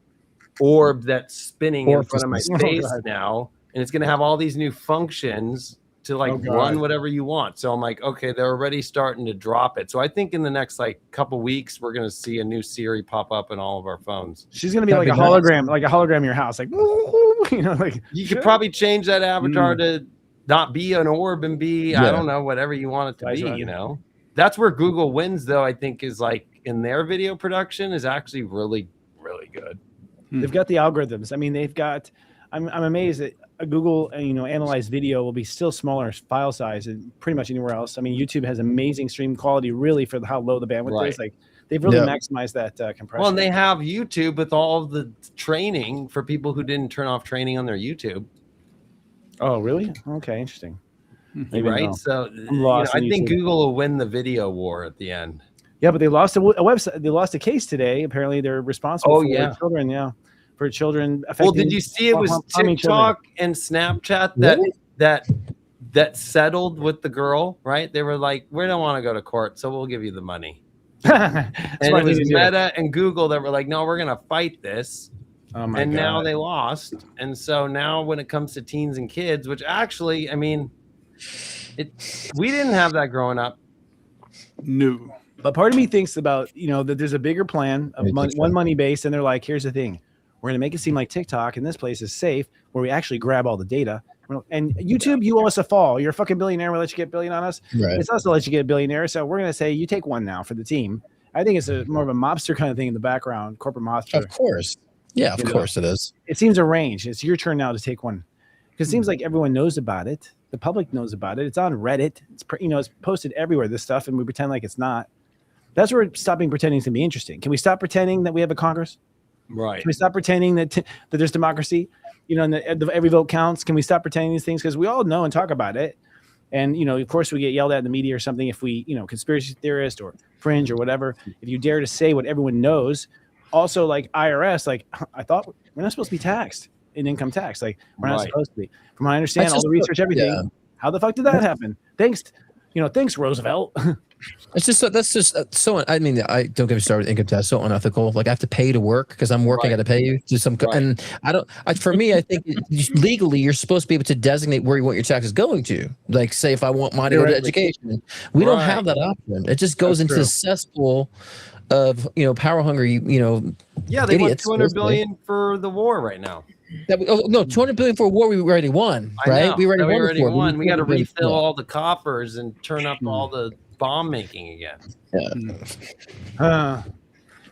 orb that's spinning in front of my face now, and it's going to have all these new functions to like run whatever you want. So I'm like, okay, they're already starting to drop it. So I think in the next like couple weeks, we're going to see a new Siri pop up in all of our phones. She's going to be like a hologram, like a hologram in your house. Like, you know, like you could probably change that avatar to not be an orb and be, I don't know, whatever you want it to be, you know. That's where Google wins, though, I think, is like in their video production is actually really, really good. They've got the algorithms. I mean, they've got, I'm amazed that a Google, analyzed video will be still smaller file size than pretty much anywhere else. I mean, YouTube has amazing stream quality, really, for how low the bandwidth is. Like, they've really maximized that compression. Well, and they have YouTube with all of the training for people who didn't turn off training on their YouTube. Oh, really? Okay, interesting. Maybe right? So I think Google will win the video war at the end. Yeah, but they lost a website. They lost a case today. Apparently, they're responsible for children. Yeah. For children. Well, did you see it was TikTok and Snapchat that settled with the girl, right? They were like, we don't want to go to court, so we'll give you the money. And it was Meta and Google that were like, no, we're going to fight this. Oh my God. Now they lost. And so now when it comes to teens and kids, which actually, I mean, we didn't have that growing up. No. But part of me thinks about, that there's a bigger plan of one money base, and they're like, here's the thing. We're going to make it seem like TikTok and this place is safe, where we actually grab all the data. And YouTube, you owe us a fall. You're a fucking billionaire. We'll let you get $1 billion on us. Right. It's us to let you get $1 billion. So we're going to say you take one now for the team. I think it's more of a mobster kind of thing in the background, corporate mobster. Of course. Yeah, of course it is. It seems arranged. It's your turn now to take one. Because it seems like everyone knows about it. The public knows about it. It's on Reddit. It's posted everywhere, this stuff, and we pretend like it's not. That's where stopping pretending is going to be interesting. Can we stop pretending that we have a Congress? Right. Can we stop pretending that there's democracy, and every vote counts? Can we stop pretending these things? Because we all know and talk about it. And, of course, we get yelled at in the media or something if we, conspiracy theorist or fringe or whatever, if you dare to say what everyone knows. Also, like IRS, like, I thought we're not supposed to be taxed in income tax. Like, we're not supposed to be. From what I understand, all the research, everything. How the fuck did that happen? Thanks, Roosevelt. It's just that's just so. I mean, I don't get me started with income tax. So unethical. Like I have to pay to work because I'm working. I got to pay you to some. And I don't. For me, I think legally you're supposed to be able to designate where you want your taxes going to. Like, say if I want mine to go to education, we don't have that option. It just goes into the cesspool of power hungry. Yeah, they want $200 billion for the war right now. $200 billion for a war we already won. Right? We already won. We got to refill all the coffers and turn up all the bomb making again.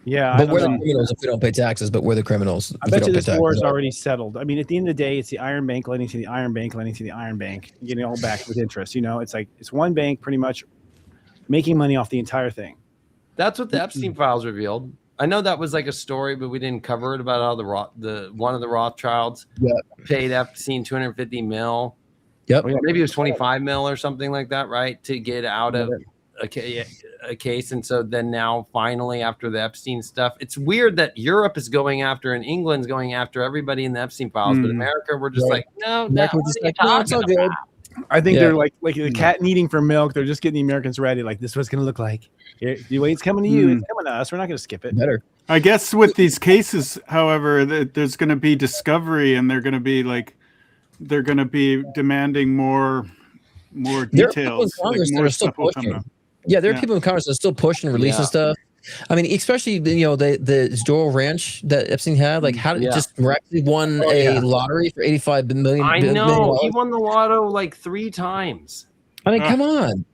Yeah. But we're the criminals if we don't pay taxes, but we're the criminals. I bet you this war is already settled. I mean, at the end of the day, it's the Iron Bank lending to the Iron Bank, lending to the Iron Bank, getting all back with interest. It's like it's one bank pretty much making money off the entire thing. That's what the Epstein files revealed. I know that was like a story, but we didn't cover it about how one of the Rothschilds paid Epstein $250 million. Yep. Maybe it was 25 mil or something like that, right? To get out of a case. And so then now finally after the Epstein stuff, it's weird that Europe is going after and England's going after everybody in the Epstein files. But America, we're just like, no, it's all good. I think they're like the cat needing for milk. They're just getting the Americans ready. Like, this is what it's going to look like. Here, it's coming to you. It's coming to us. We're not going to skip it. Better. I guess with these cases, however, there's going to be discovery, and they're going to be demanding more details. There are people in Congress that are still pushing. Yeah, there are people in Congress that are still pushing and releasing stuff. I mean, especially the Doral Ranch that Epstein had. Like, how did just miraculously won a lottery for $85 million? I know he won the lotto like 3 times. I mean, come on.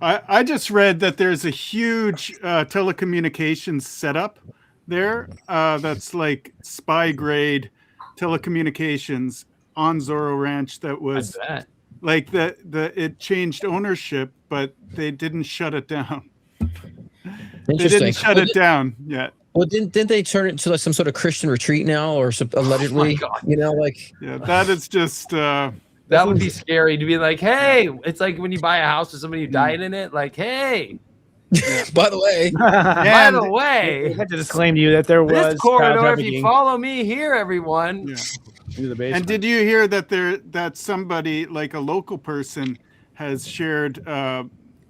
I just read that there's a huge telecommunications setup there that's like spy grade telecommunications on Zorro Ranch. That was like it changed ownership, but they didn't shut it down. They didn't shut it down yet. Well, didn't they turn it into like some sort of Christian retreat now, or allegedly? That is just. That would be scary to be like, hey, it's like when you buy a house with somebody who died in it. Like, hey, by the way, they had to disclaim to you that there was this corridor. If you follow me here, everyone. Yeah. Into the basement. And did you hear that somebody, like a local person, has shared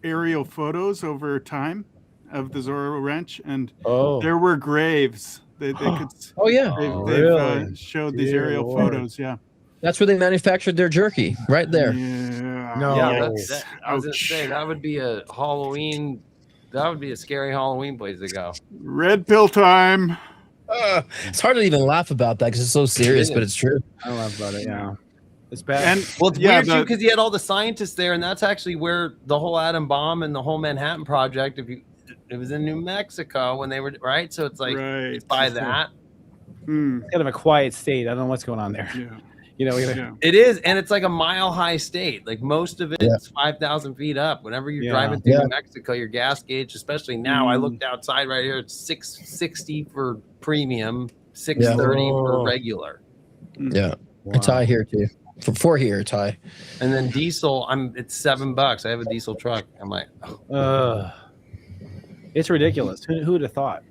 aerial photos over time of the Zorro Ranch, and there were graves. They could. Oh yeah, they've showed these aerial photos. Yeah. That's where they manufactured their jerky, right there. Yeah. No. Yeah, I was gonna say that would be a Halloween. That would be a scary Halloween place to go. Red pill time. It's hard to even laugh about that because it's so serious, but it's true. I laugh about it. Yeah, it's bad. And well, it's weird too because you had all the scientists there, and that's actually where the whole atom bomb and the whole Manhattan Project. It was in New Mexico when they were right, so it's like it's by that. It's kind of a quiet state. I don't know what's going on there. Yeah. It is, and it's like a mile-high state. Like most of it's 5,000 feet up. Whenever you're driving through New Mexico, your gas gauge, especially now, I looked outside right here. It's $6.60 for premium, $6.30 for regular. Yeah, it's high here too. For here, it's high. And then diesel, it's $7. I have a diesel truck. I'm like, it's ridiculous. Who would have thought?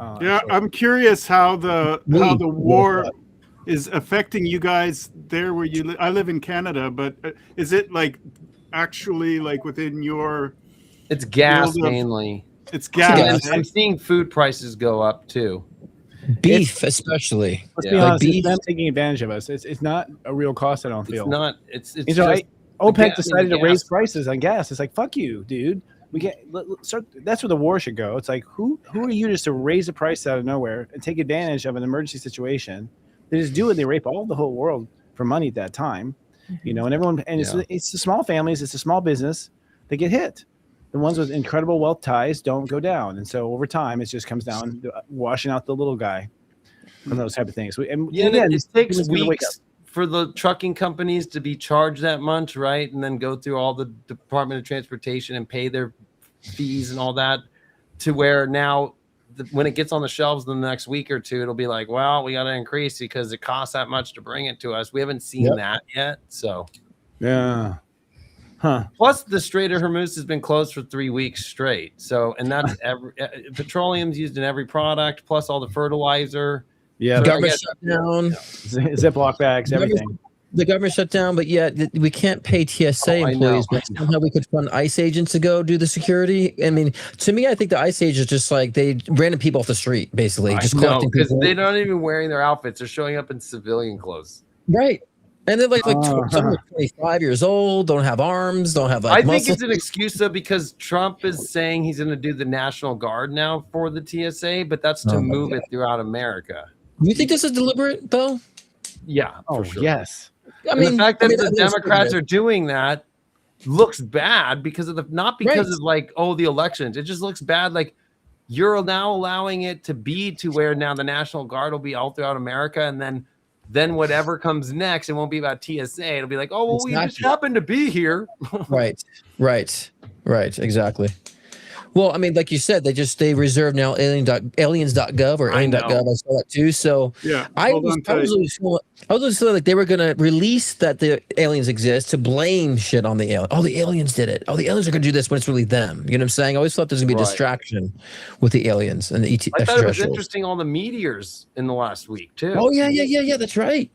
I'm curious how the war is affecting you guys there where you live. I live in Canada, but is it like actually like within your? It's gas mainly. It's gas. I'm seeing food prices go up too. Beef, especially. Let's be honest. It's them taking advantage of us. It's not a real cost. I don't feel. It's not. It's just OPEC decided to raise prices on gas. It's like, fuck you, dude. We can't start. That's where the war should go. It's like, who are you just to raise the price out of nowhere and take advantage of an emergency situation? They just do it. They rape all the whole world for money at that time, and everyone. And it's the small families. It's a small business. They get hit. The ones with incredible wealth ties don't go down, and so over time, it just comes down to washing out the little guy from those type of things. It takes weeks for the trucking companies to be charged that much, right? And then go through all the Department of Transportation and pay their fees and all that, to where now when it gets on the shelves in the next week or two, it'll be like, well, we got to increase because it costs that much to bring it to us. We haven't seen that yet. So, Plus, the Strait of Hormuz has been closed for 3 weeks straight. So, and that's petroleum's used in every product, plus all the fertilizer. Yeah, the government shut down. Ziploc bags, everything. The government shut down, but yet we can't pay TSA employees. But somehow we could fund ICE agents to go do the security. I mean, to me, I think the ICE agents just like random people off the street, basically, just collecting because people. they're not even wearing their outfits; they're showing up in civilian clothes. Right, and they're like 25 years old, don't have arms, don't have like. I think it's an excuse though, because Trump is saying he's going to do the National Guard now for the TSA, but that's to move it throughout America. You think this is deliberate, though? Yeah. For sure. Yes. I mean, the fact that the Democrats are doing that looks bad because of not because of like, the elections. It just looks bad. Like you're now allowing it to be to where now the National Guard will be all throughout America, and then whatever comes next, it won't be about TSA. It'll be like, we just happen to be here. Right. Exactly. Well, I mean, like you said, they reserve now aliens.gov or alien.gov. I saw that too. So I was always feeling like they were going to release that the aliens exist to blame shit on the aliens. Oh, the aliens did it. Oh, the aliens are going to do this when it's really them. You know what I'm saying? I always thought there's going to be a distraction with the aliens and the ET. I thought it was interesting all the meteors in the last week too. Oh yeah. That's right.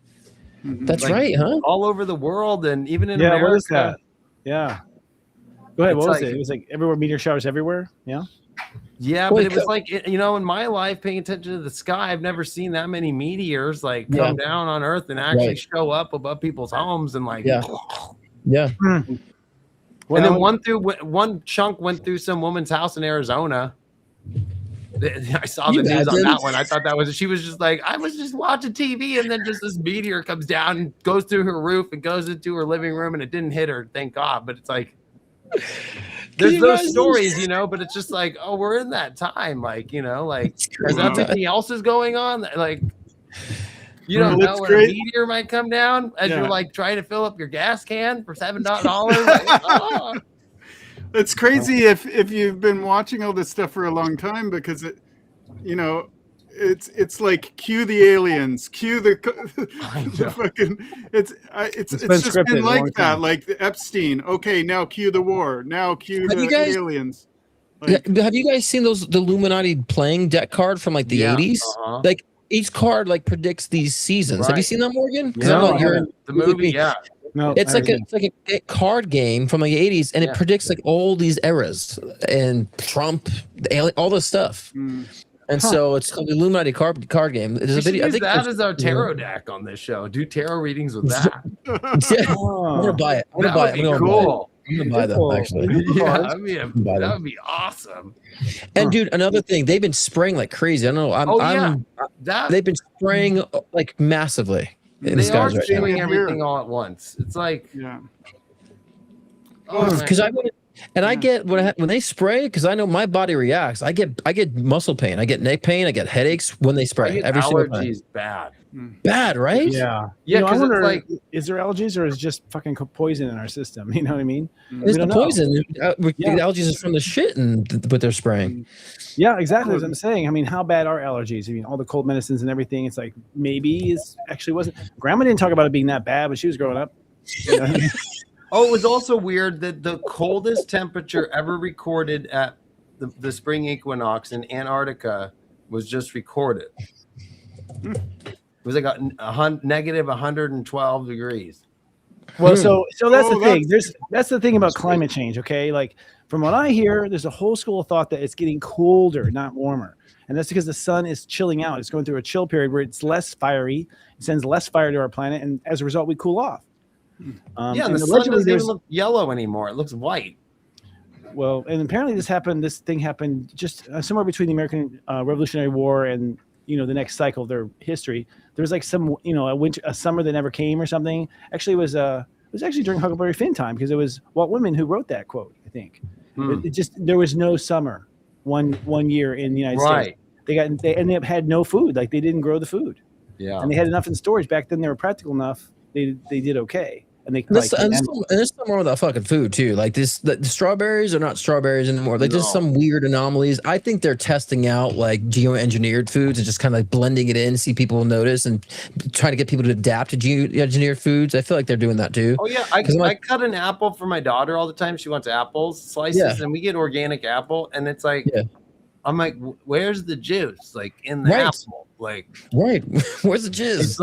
That's right, huh? All over the world and even in Yeah, America. what is that? Yeah. Go ahead. It's What was like- it? It was like everywhere, meteor showers everywhere. Yeah. Yeah, but it was like, you know, in my life, paying attention to the sky, I've never seen that many meteors like come down on Earth and actually show up above people's homes and like, yeah. And then one chunk went through some woman's house in Arizona. I saw the news on that one. I thought that was, she was just like, I was just watching TV and then just this meteor comes down and goes through her roof and goes into her living room and it didn't hit her, thank God. But it's like, there's those stories, you know, but it's just like, oh, we're in that time. Like, you know, like, is that something else is going on? Like, you don't know when a meteor might come down as you're like trying to fill up your gas can for $7. Like, oh. It's crazy if you've been watching all this stuff for a long time because it, you know, it's like cue the aliens, cue the fucking it's just been like that, like the Epstein. Okay, now cue the war. Now cue the aliens. Like, have you guys seen the Illuminati playing deck card from like the 80s? Like each card like predicts these seasons. Have you seen that, Morgan? No, you're in the movie. Yeah. No, it's like a card game from like the 80s, and it predicts like all these eras and Trump, all this stuff. And so it's called the Illuminati card game. There's a video. I think that is our tarot deck on this show. Do tarot readings with that. I'm gonna buy it. I'm gonna buy it. Cool. I'm gonna buy them actually. Yeah, that would be awesome. And dude, another thing, they've been spraying like crazy. I don't know. They've been spraying like massively. They are doing everything all at once. It's like, because I get when they spray, because I know my body reacts. I get muscle pain, I get neck pain, I get headaches when they spray. Every single time. Allergies bad. Bad, right? Yeah. Yeah, I wonder, it's like, is there allergies or is it just fucking poison in our system? You know what I mean? It's the poison. The allergies is from the shit and what they're spraying. Yeah, exactly. As I'm saying, I mean, how bad are allergies? I mean, all the cold medicines and everything. It's like maybe it actually wasn't. Grandma didn't talk about it being that bad, but she was growing up. You know? Oh, it was also weird that the coldest temperature ever recorded at the spring equinox in Antarctica was just recorded. It was like a negative 112 degrees. Well, so that's the thing. That's the thing about climate change. Okay, like from what I hear, there's a whole school of thought that it's getting colder, not warmer, and that's because the sun is chilling out. It's going through a chill period where it's less fiery. It sends less fire to our planet, and as a result, we cool off. And the sun doesn't even look yellow anymore. It looks white. Well, and apparently this thing happened just somewhere between the American Revolutionary War and the next cycle of their history. There was like some a summer that never came or something. Actually, it was actually during Huckleberry Finn time, because it was Walt Whitman who wrote that quote. I think there was no summer one year in the United States. They ended up had no food. Like they didn't grow the food. Yeah, and they had enough in storage back then. They were practical enough. They did okay. And there's something wrong with that fucking food too. Like the strawberries are not strawberries anymore. They're just some weird anomalies. I think they're testing out like geoengineered foods and just kind of like blending it in, see people will notice, and trying to get people to adapt to geoengineered foods. I feel like they're doing that too. Oh yeah, I cut an apple for my daughter all the time. She wants apples slices, and we get organic apple, and it's like, I'm like, where's the juice? Like in the apple, like where's the juice?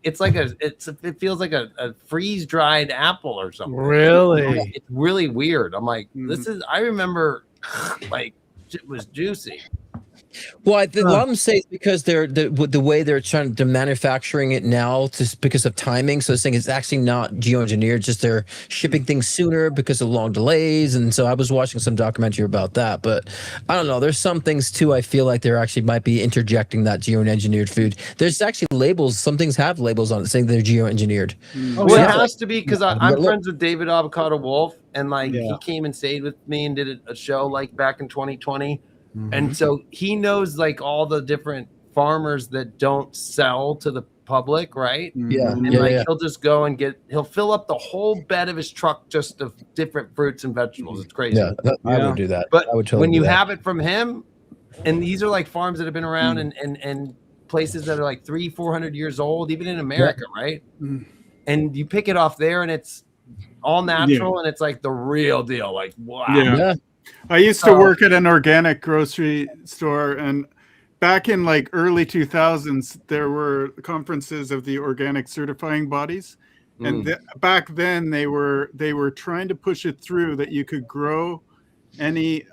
It feels like a freeze dried apple or something. Really? It's really weird. I'm like, I remember like it was juicy. Well, I think a lot of them say it's because they're the way they're trying to manufacturing it now, just because of timing. So they're saying it's actually not geoengineered, just they're shipping things sooner because of long delays. And so I was watching some documentary about that, but I don't know. There's some things too. I feel like they're actually might be interjecting that geoengineered food. There's actually labels. Some things have labels on it saying they're geoengineered. Well, it has to be because I'm friends with David Avocado Wolf, and like he came and stayed with me and did a show like back in 2020. And so he knows like all the different farmers that don't sell to the public, right? He'll just go and he'll fill up the whole bed of his truck just of different fruits and vegetables. It's crazy. I would do that. But I would totally when you do that. have it from him, and these are like farms that have been around and places that are like 300-400 years old, even in America, right? And you pick it off there and it's all natural and it's like the real deal. Like, wow. I used to work at an organic grocery store, and back in like early 2000s, there were conferences of the organic certifying bodies. And back then they were trying to push it through that you could grow any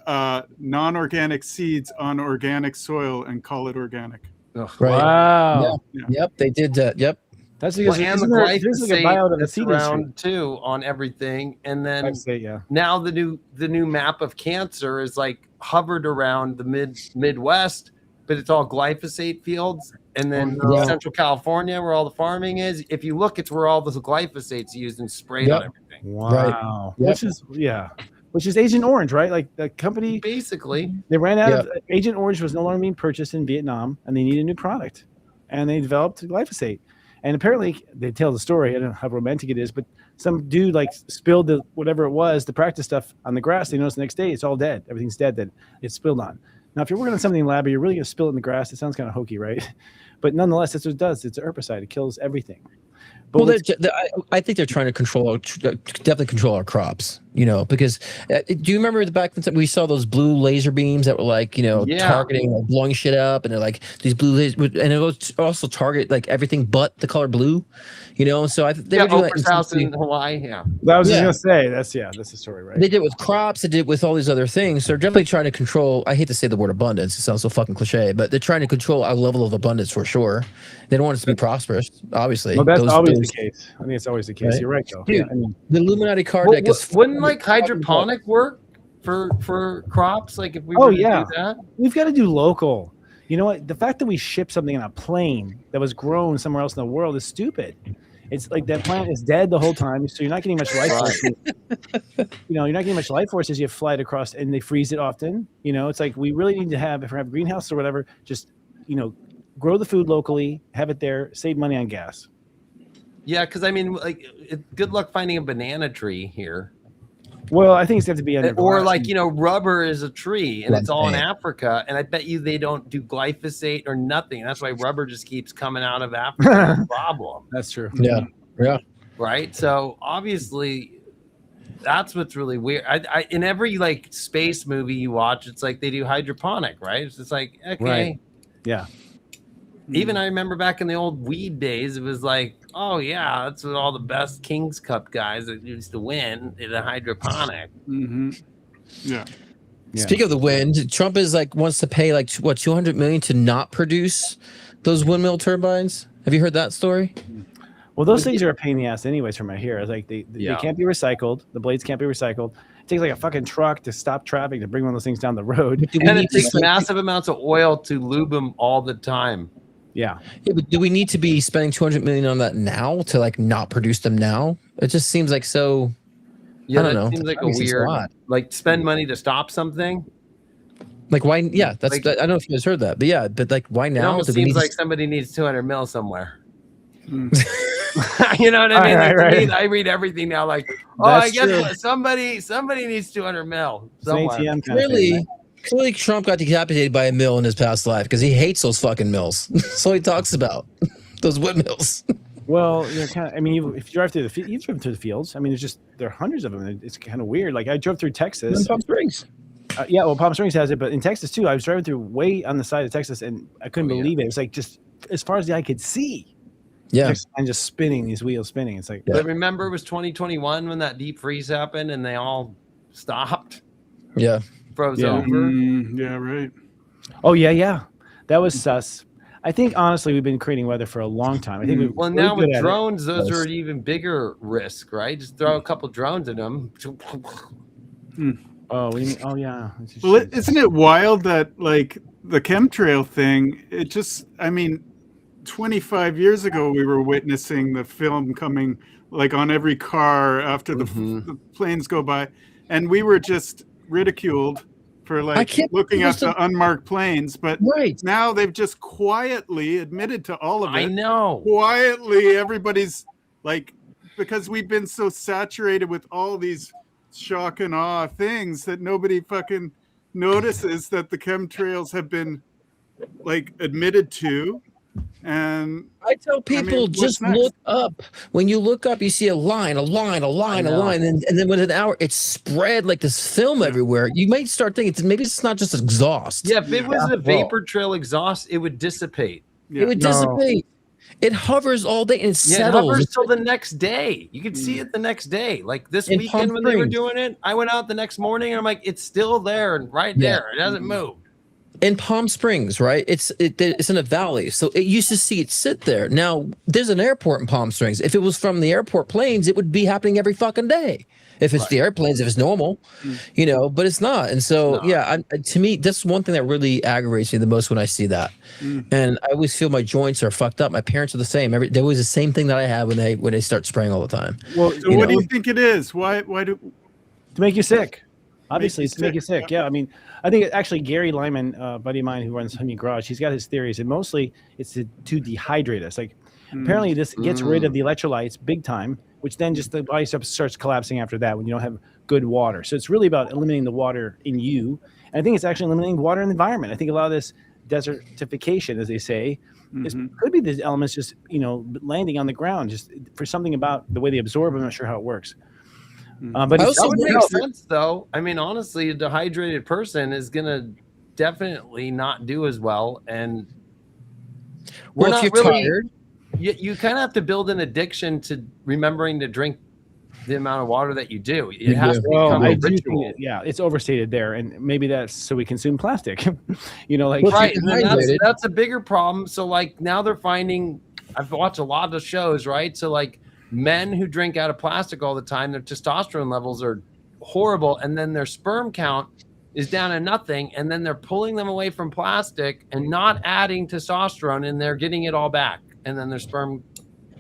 non-organic seeds on organic soil and call it organic. Right. Wow. Yeah. Yep, they did that. Yep. That's because and the glyphosate that's around too on everything, and then now the new map of cancer is like hovered around the Midwest, but it's all glyphosate fields, and then Central California where all the farming is. If you look, it's where all the glyphosate's used and sprayed on everything. Wow, right. Which is Agent Orange, right? Like the company basically they ran out of Agent Orange was no longer being purchased in Vietnam, and they needed a new product, and they developed glyphosate. And apparently, they tell the story. I don't know how romantic it is, but some dude like spilled the whatever it was, the practice stuff on the grass. They noticed the next day it's all dead. Everything's dead that it's spilled on. Now, if you're working on something in the lab, you're really going to spill it in the grass. It sounds kind of hokey, right? But nonetheless, that's what it does. It's an herbicide. It kills everything. But well, I think they're trying to definitely control our crops, because do you remember back then we saw those blue laser beams that were like, targeting, like, blowing shit up, and they're like these blue lasers, and it was also target like everything but the color blue, so I think they were doing that House in Hawaii. Yeah, I was just gonna say that's the story, right? They did it with crops, they did it with all these other things. So they're definitely trying to control. I hate to say the word abundance; it sounds so fucking cliche, but they're trying to control our level of abundance for sure. They don't want us to be prosperous, obviously. Well, that's always the case. I think it's always the case. Right? You're right, though. Dude, the Illuminati card deck is. Wouldn't like hydroponic work for crops? Like if we were to do that? We've got to do local. You know what? The fact that we ship something on a plane that was grown somewhere else in the world is stupid. It's like that plant is dead the whole time, so you're not getting much life force. You're not getting much life force as you fly it across, and they freeze it often. It's like we really need to have, if we have a greenhouse or whatever, just grow the food locally, have it there, save money on gas. Yeah, because I mean, like, good luck finding a banana tree here. Well, I think it's going to be under or like rubber is a tree and it's all in Africa, and I bet you they don't do glyphosate or nothing. That's why rubber just keeps coming out of Africa. It's a problem. That's true. Yeah. Right. So obviously, that's what's really weird. I in every like space movie you watch, it's like they do hydroponic, right? It's just like okay, right. Yeah. Even I remember back in the old weed days, it was like, oh yeah, that's what all the best King's Cup guys that used to win in a hydroponic. Yeah. Speaking of the wind, Trump is like wants to pay like what $200 million to not produce those windmill turbines. Have you heard that story? Well, those things are a pain in the ass, anyways. From I hear, it's like they can't be recycled. The blades can't be recycled. It takes like a fucking truck to stop traffic to bring one of those things down the road. And it takes massive amounts of oil to lube them all the time. Yeah, but do we need to be spending $200 million on that now to like not produce them now? It just seems like so. Yeah, I don't know. Seems like a weird. Like spend money to stop something. Like why? Yeah, that's. Like, I don't know if you guys heard that, but like why now? It almost seems like somebody needs 200 mil somewhere. You know what I mean? Right. I read everything now. Like, I guess what, somebody needs 200 mil somewhere. Clearly, Trump got decapitated by a mill in his past life because he hates those fucking mills. So he talks about those windmills. Well, kind of. I mean, if you drive through you've driven through the fields. I mean, there are hundreds of them. It's kind of weird. Like I drove through Texas. Palm Springs. Palm Springs has it, but in Texas too. I was driving through way on the side of Texas, and I couldn't believe it. It was like just as far as the eye could see. Yeah, and just spinning, these wheels spinning. It's like. But remember, it was 2021 when that deep freeze happened, and they all stopped. Yeah. Froze over. Yeah, right. Oh yeah. That was sus. I think honestly we've been creating weather for a long time. I think now with drones, those are even bigger risk, right? Just throw a couple drones at them. Oh, what do you mean? Oh yeah. Well, isn't it wild that like the chemtrail thing? It just, I mean, 25 years ago we were witnessing the film coming like on every car after the planes go by, and we were just ridiculed for like looking at the unmarked planes, but now they've just quietly admitted to all of it. I know. Quietly, everybody's like, because we've been so saturated with all these shock and awe things that nobody fucking notices that the chemtrails have been like admitted to. And I tell people just look up. When you look up, you see a line, and then within an hour, it's spread like this film everywhere. You might start thinking maybe it's not just exhaust. Yeah, if it was a vapor trail exhaust, it would dissipate. It would dissipate. It hovers all day and settles. It hovers till the next day. You can see it the next day. Like this weekend when they were doing it, I went out the next morning and I'm like, it's still there and there. It hasn't moved. In Palm Springs, right? It's in a valley, so it used to see it sit there. Now there's an airport in Palm Springs. If it was from the airport planes, it would be happening every fucking day. If it's the airplanes, if it's normal, but it's not. And so, to me, that's one thing that really aggravates me the most when I see that. And I always feel my joints are fucked up. My parents are the same. They're always the same thing that I have when they start spraying all the time. Well, so what do you think it is? Why do to make you sick? Obviously, it's to make you sick. Yeah, I mean, I think actually Gary Lyman, a buddy of mine who runs Honey Garage, he's got his theories, and mostly it's to dehydrate us. Like apparently this gets rid of the electrolytes big time, which then just the body starts collapsing after that when you don't have good water. So it's really about eliminating the water in you. And I think it's actually eliminating water in the environment. I think a lot of this desertification, as they say, could be these elements just landing on the ground, just for something about the way they absorb. I'm not sure how it works. But that would make sense, though. I mean, honestly, a dehydrated person is gonna definitely not do as well, and we're not really tired. You kind of have to build an addiction to remembering to drink the amount of water that you do. It has to become a ritual. It's overstated there, and maybe that's so we consume plastic. Right. And that's a bigger problem. So like now they're finding. I've watched a lot of shows, right? So like. Men who drink out of plastic all the time, their testosterone levels are horrible, and then their sperm count is down to nothing, and then they're pulling them away from plastic and not adding testosterone, and they're getting it all back, and then their sperm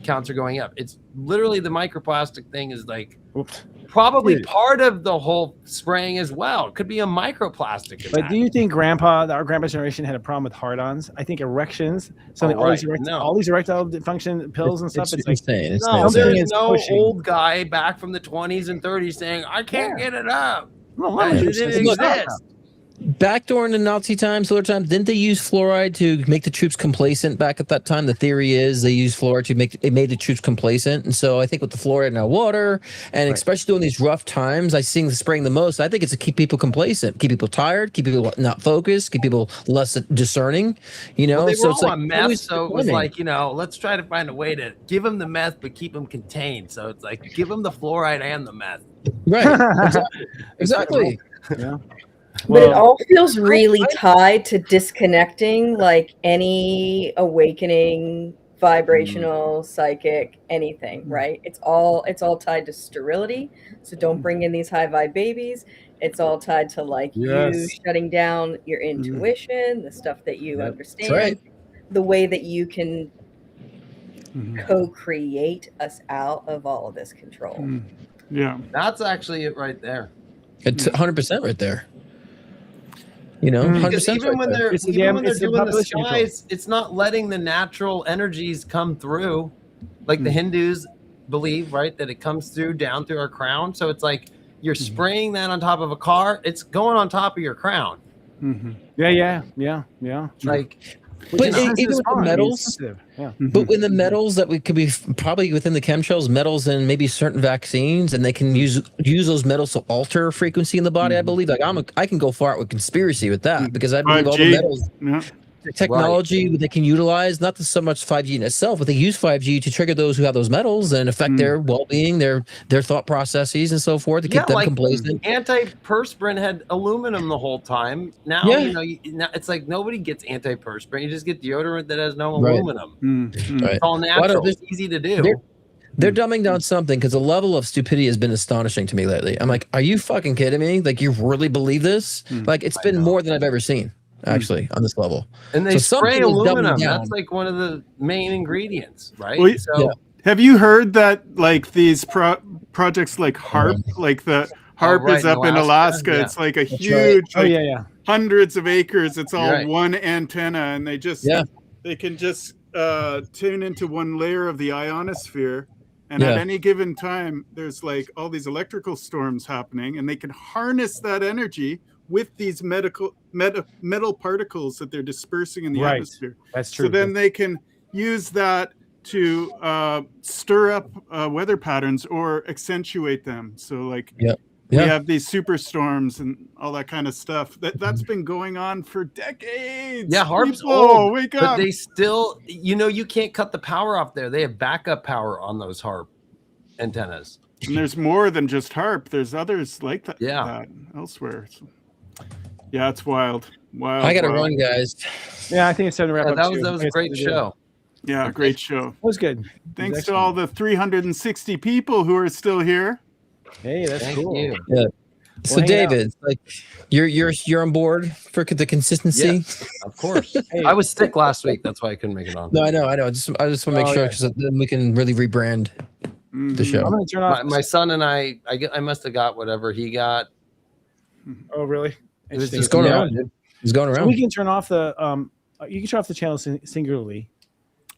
counts are going up. It's literally the microplastic thing is like probably part of the whole spraying as well. It could be a microplastic. But do you think our grandpa's generation had a problem with hard-ons? I think erections, all these erectile dysfunction pills and stuff. It's like insane. There's no old guy back from the 20s and 30s saying, I can't get it up. It didn't exist. Back during the Nazi times, didn't they use fluoride to make the troops complacent back at that time? The theory is they used fluoride to made the troops complacent. And so I think with the fluoride in our water, and especially during these rough times, I see the spraying the most. I think it's to keep people complacent, keep people tired, keep people not focused, keep people less discerning. Well, they were all on meth, so it was like, let's try to find a way to give them the meth, but keep them contained. So it's like, give them the fluoride and the meth. Right. Exactly. Yeah. But it all feels really tied to disconnecting, like any awakening, vibrational, psychic, anything, right? It's all tied to sterility. So don't bring in these high vibe babies. It's all tied to you shutting down your intuition, the stuff that you understand, the way that you can co-create us out of all of this control. Yeah, that's actually it right there. It's 100% right there. 100% even when they're doing the skies, it's not letting the natural energies come through, like the Hindus believe, right? That it comes down through our crown. So it's like you're spraying that on top of a car. It's going on top of your crown. Yeah. Like, but even with the metals, but in the metals that we could be probably within the chemtrails, metals and maybe certain vaccines, and they can use those metals to alter frequency in the body. I believe, I can go far out with conspiracy with that because I believe all the metals. Technology they can utilize, not so much 5G in itself, but they use 5G to trigger those who have those metals and affect their well-being, their thought processes and so forth to keep them complacent. Antiperspirant had aluminum the whole time. Now it's like nobody gets antiperspirant. You just get deodorant that has no aluminum. It's all natural. It's easy to do. They're dumbing down something because the level of stupidity has been astonishing to me lately. I'm like, are you fucking kidding me? Like, you really believe this? Like, it's been more than I've ever seen. Actually, on this level, and they spray aluminum. That's like one of the main ingredients, right? Well, have you heard that like these projects like HARP, like the HARP is up in Alaska? It's like a huge, hundreds of acres. It's all one antenna, and they can just tune into one layer of the ionosphere. And at any given time, there's like all these electrical storms happening, and they can harness that energy with these metal particles that they're dispersing in the Right. atmosphere. That's true. So then they can use that to stir up weather patterns or accentuate them. So like we have these superstorms and all that kind of stuff. That's been going on for decades. Yeah, HAARP's People, old, wake but up. they still, you can't cut the power off there. They have backup power on those HAARP antennas. And there's more than just HAARP. There's others like that, that elsewhere. So, yeah, it's wild. I got to run, guys. Yeah, I think it's time to wrap up. That was a great show. Yeah, great show. It was good. Thanks to all the 360 people who are still here. Hey, that's cool. You. Yeah. So David, like you're on board for the consistency. Yeah, of course. I was sick last week. That's why I couldn't make it on. No, I know. I just want to make sure because then we can really rebrand the show. I'm gonna turn off. My son and I must have got whatever he got. Oh, really? It's going around, dude. It's going around. So we can turn off the you can turn off the channel singularly.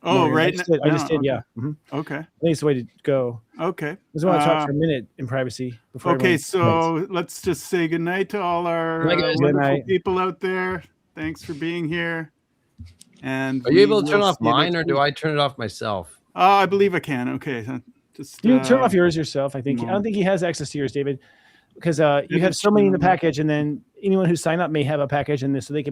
Oh, No, right. I just did, yeah. Mhm. Okay. I think it's the way to go. Okay. I just want to talk for a minute in privacy before. Okay, everyone so let's just say goodnight to all our Good night, guys. Good wonderful night. people out there. Thanks for being here. And Are you able to turn will off see you mine, next or do week. I turn it off myself? I believe I can. Okay. Just You can turn off yours yourself. I think. I don't think he has access to yours, David, because you have so many in the package, and then anyone who signed up may have a package in this, so they can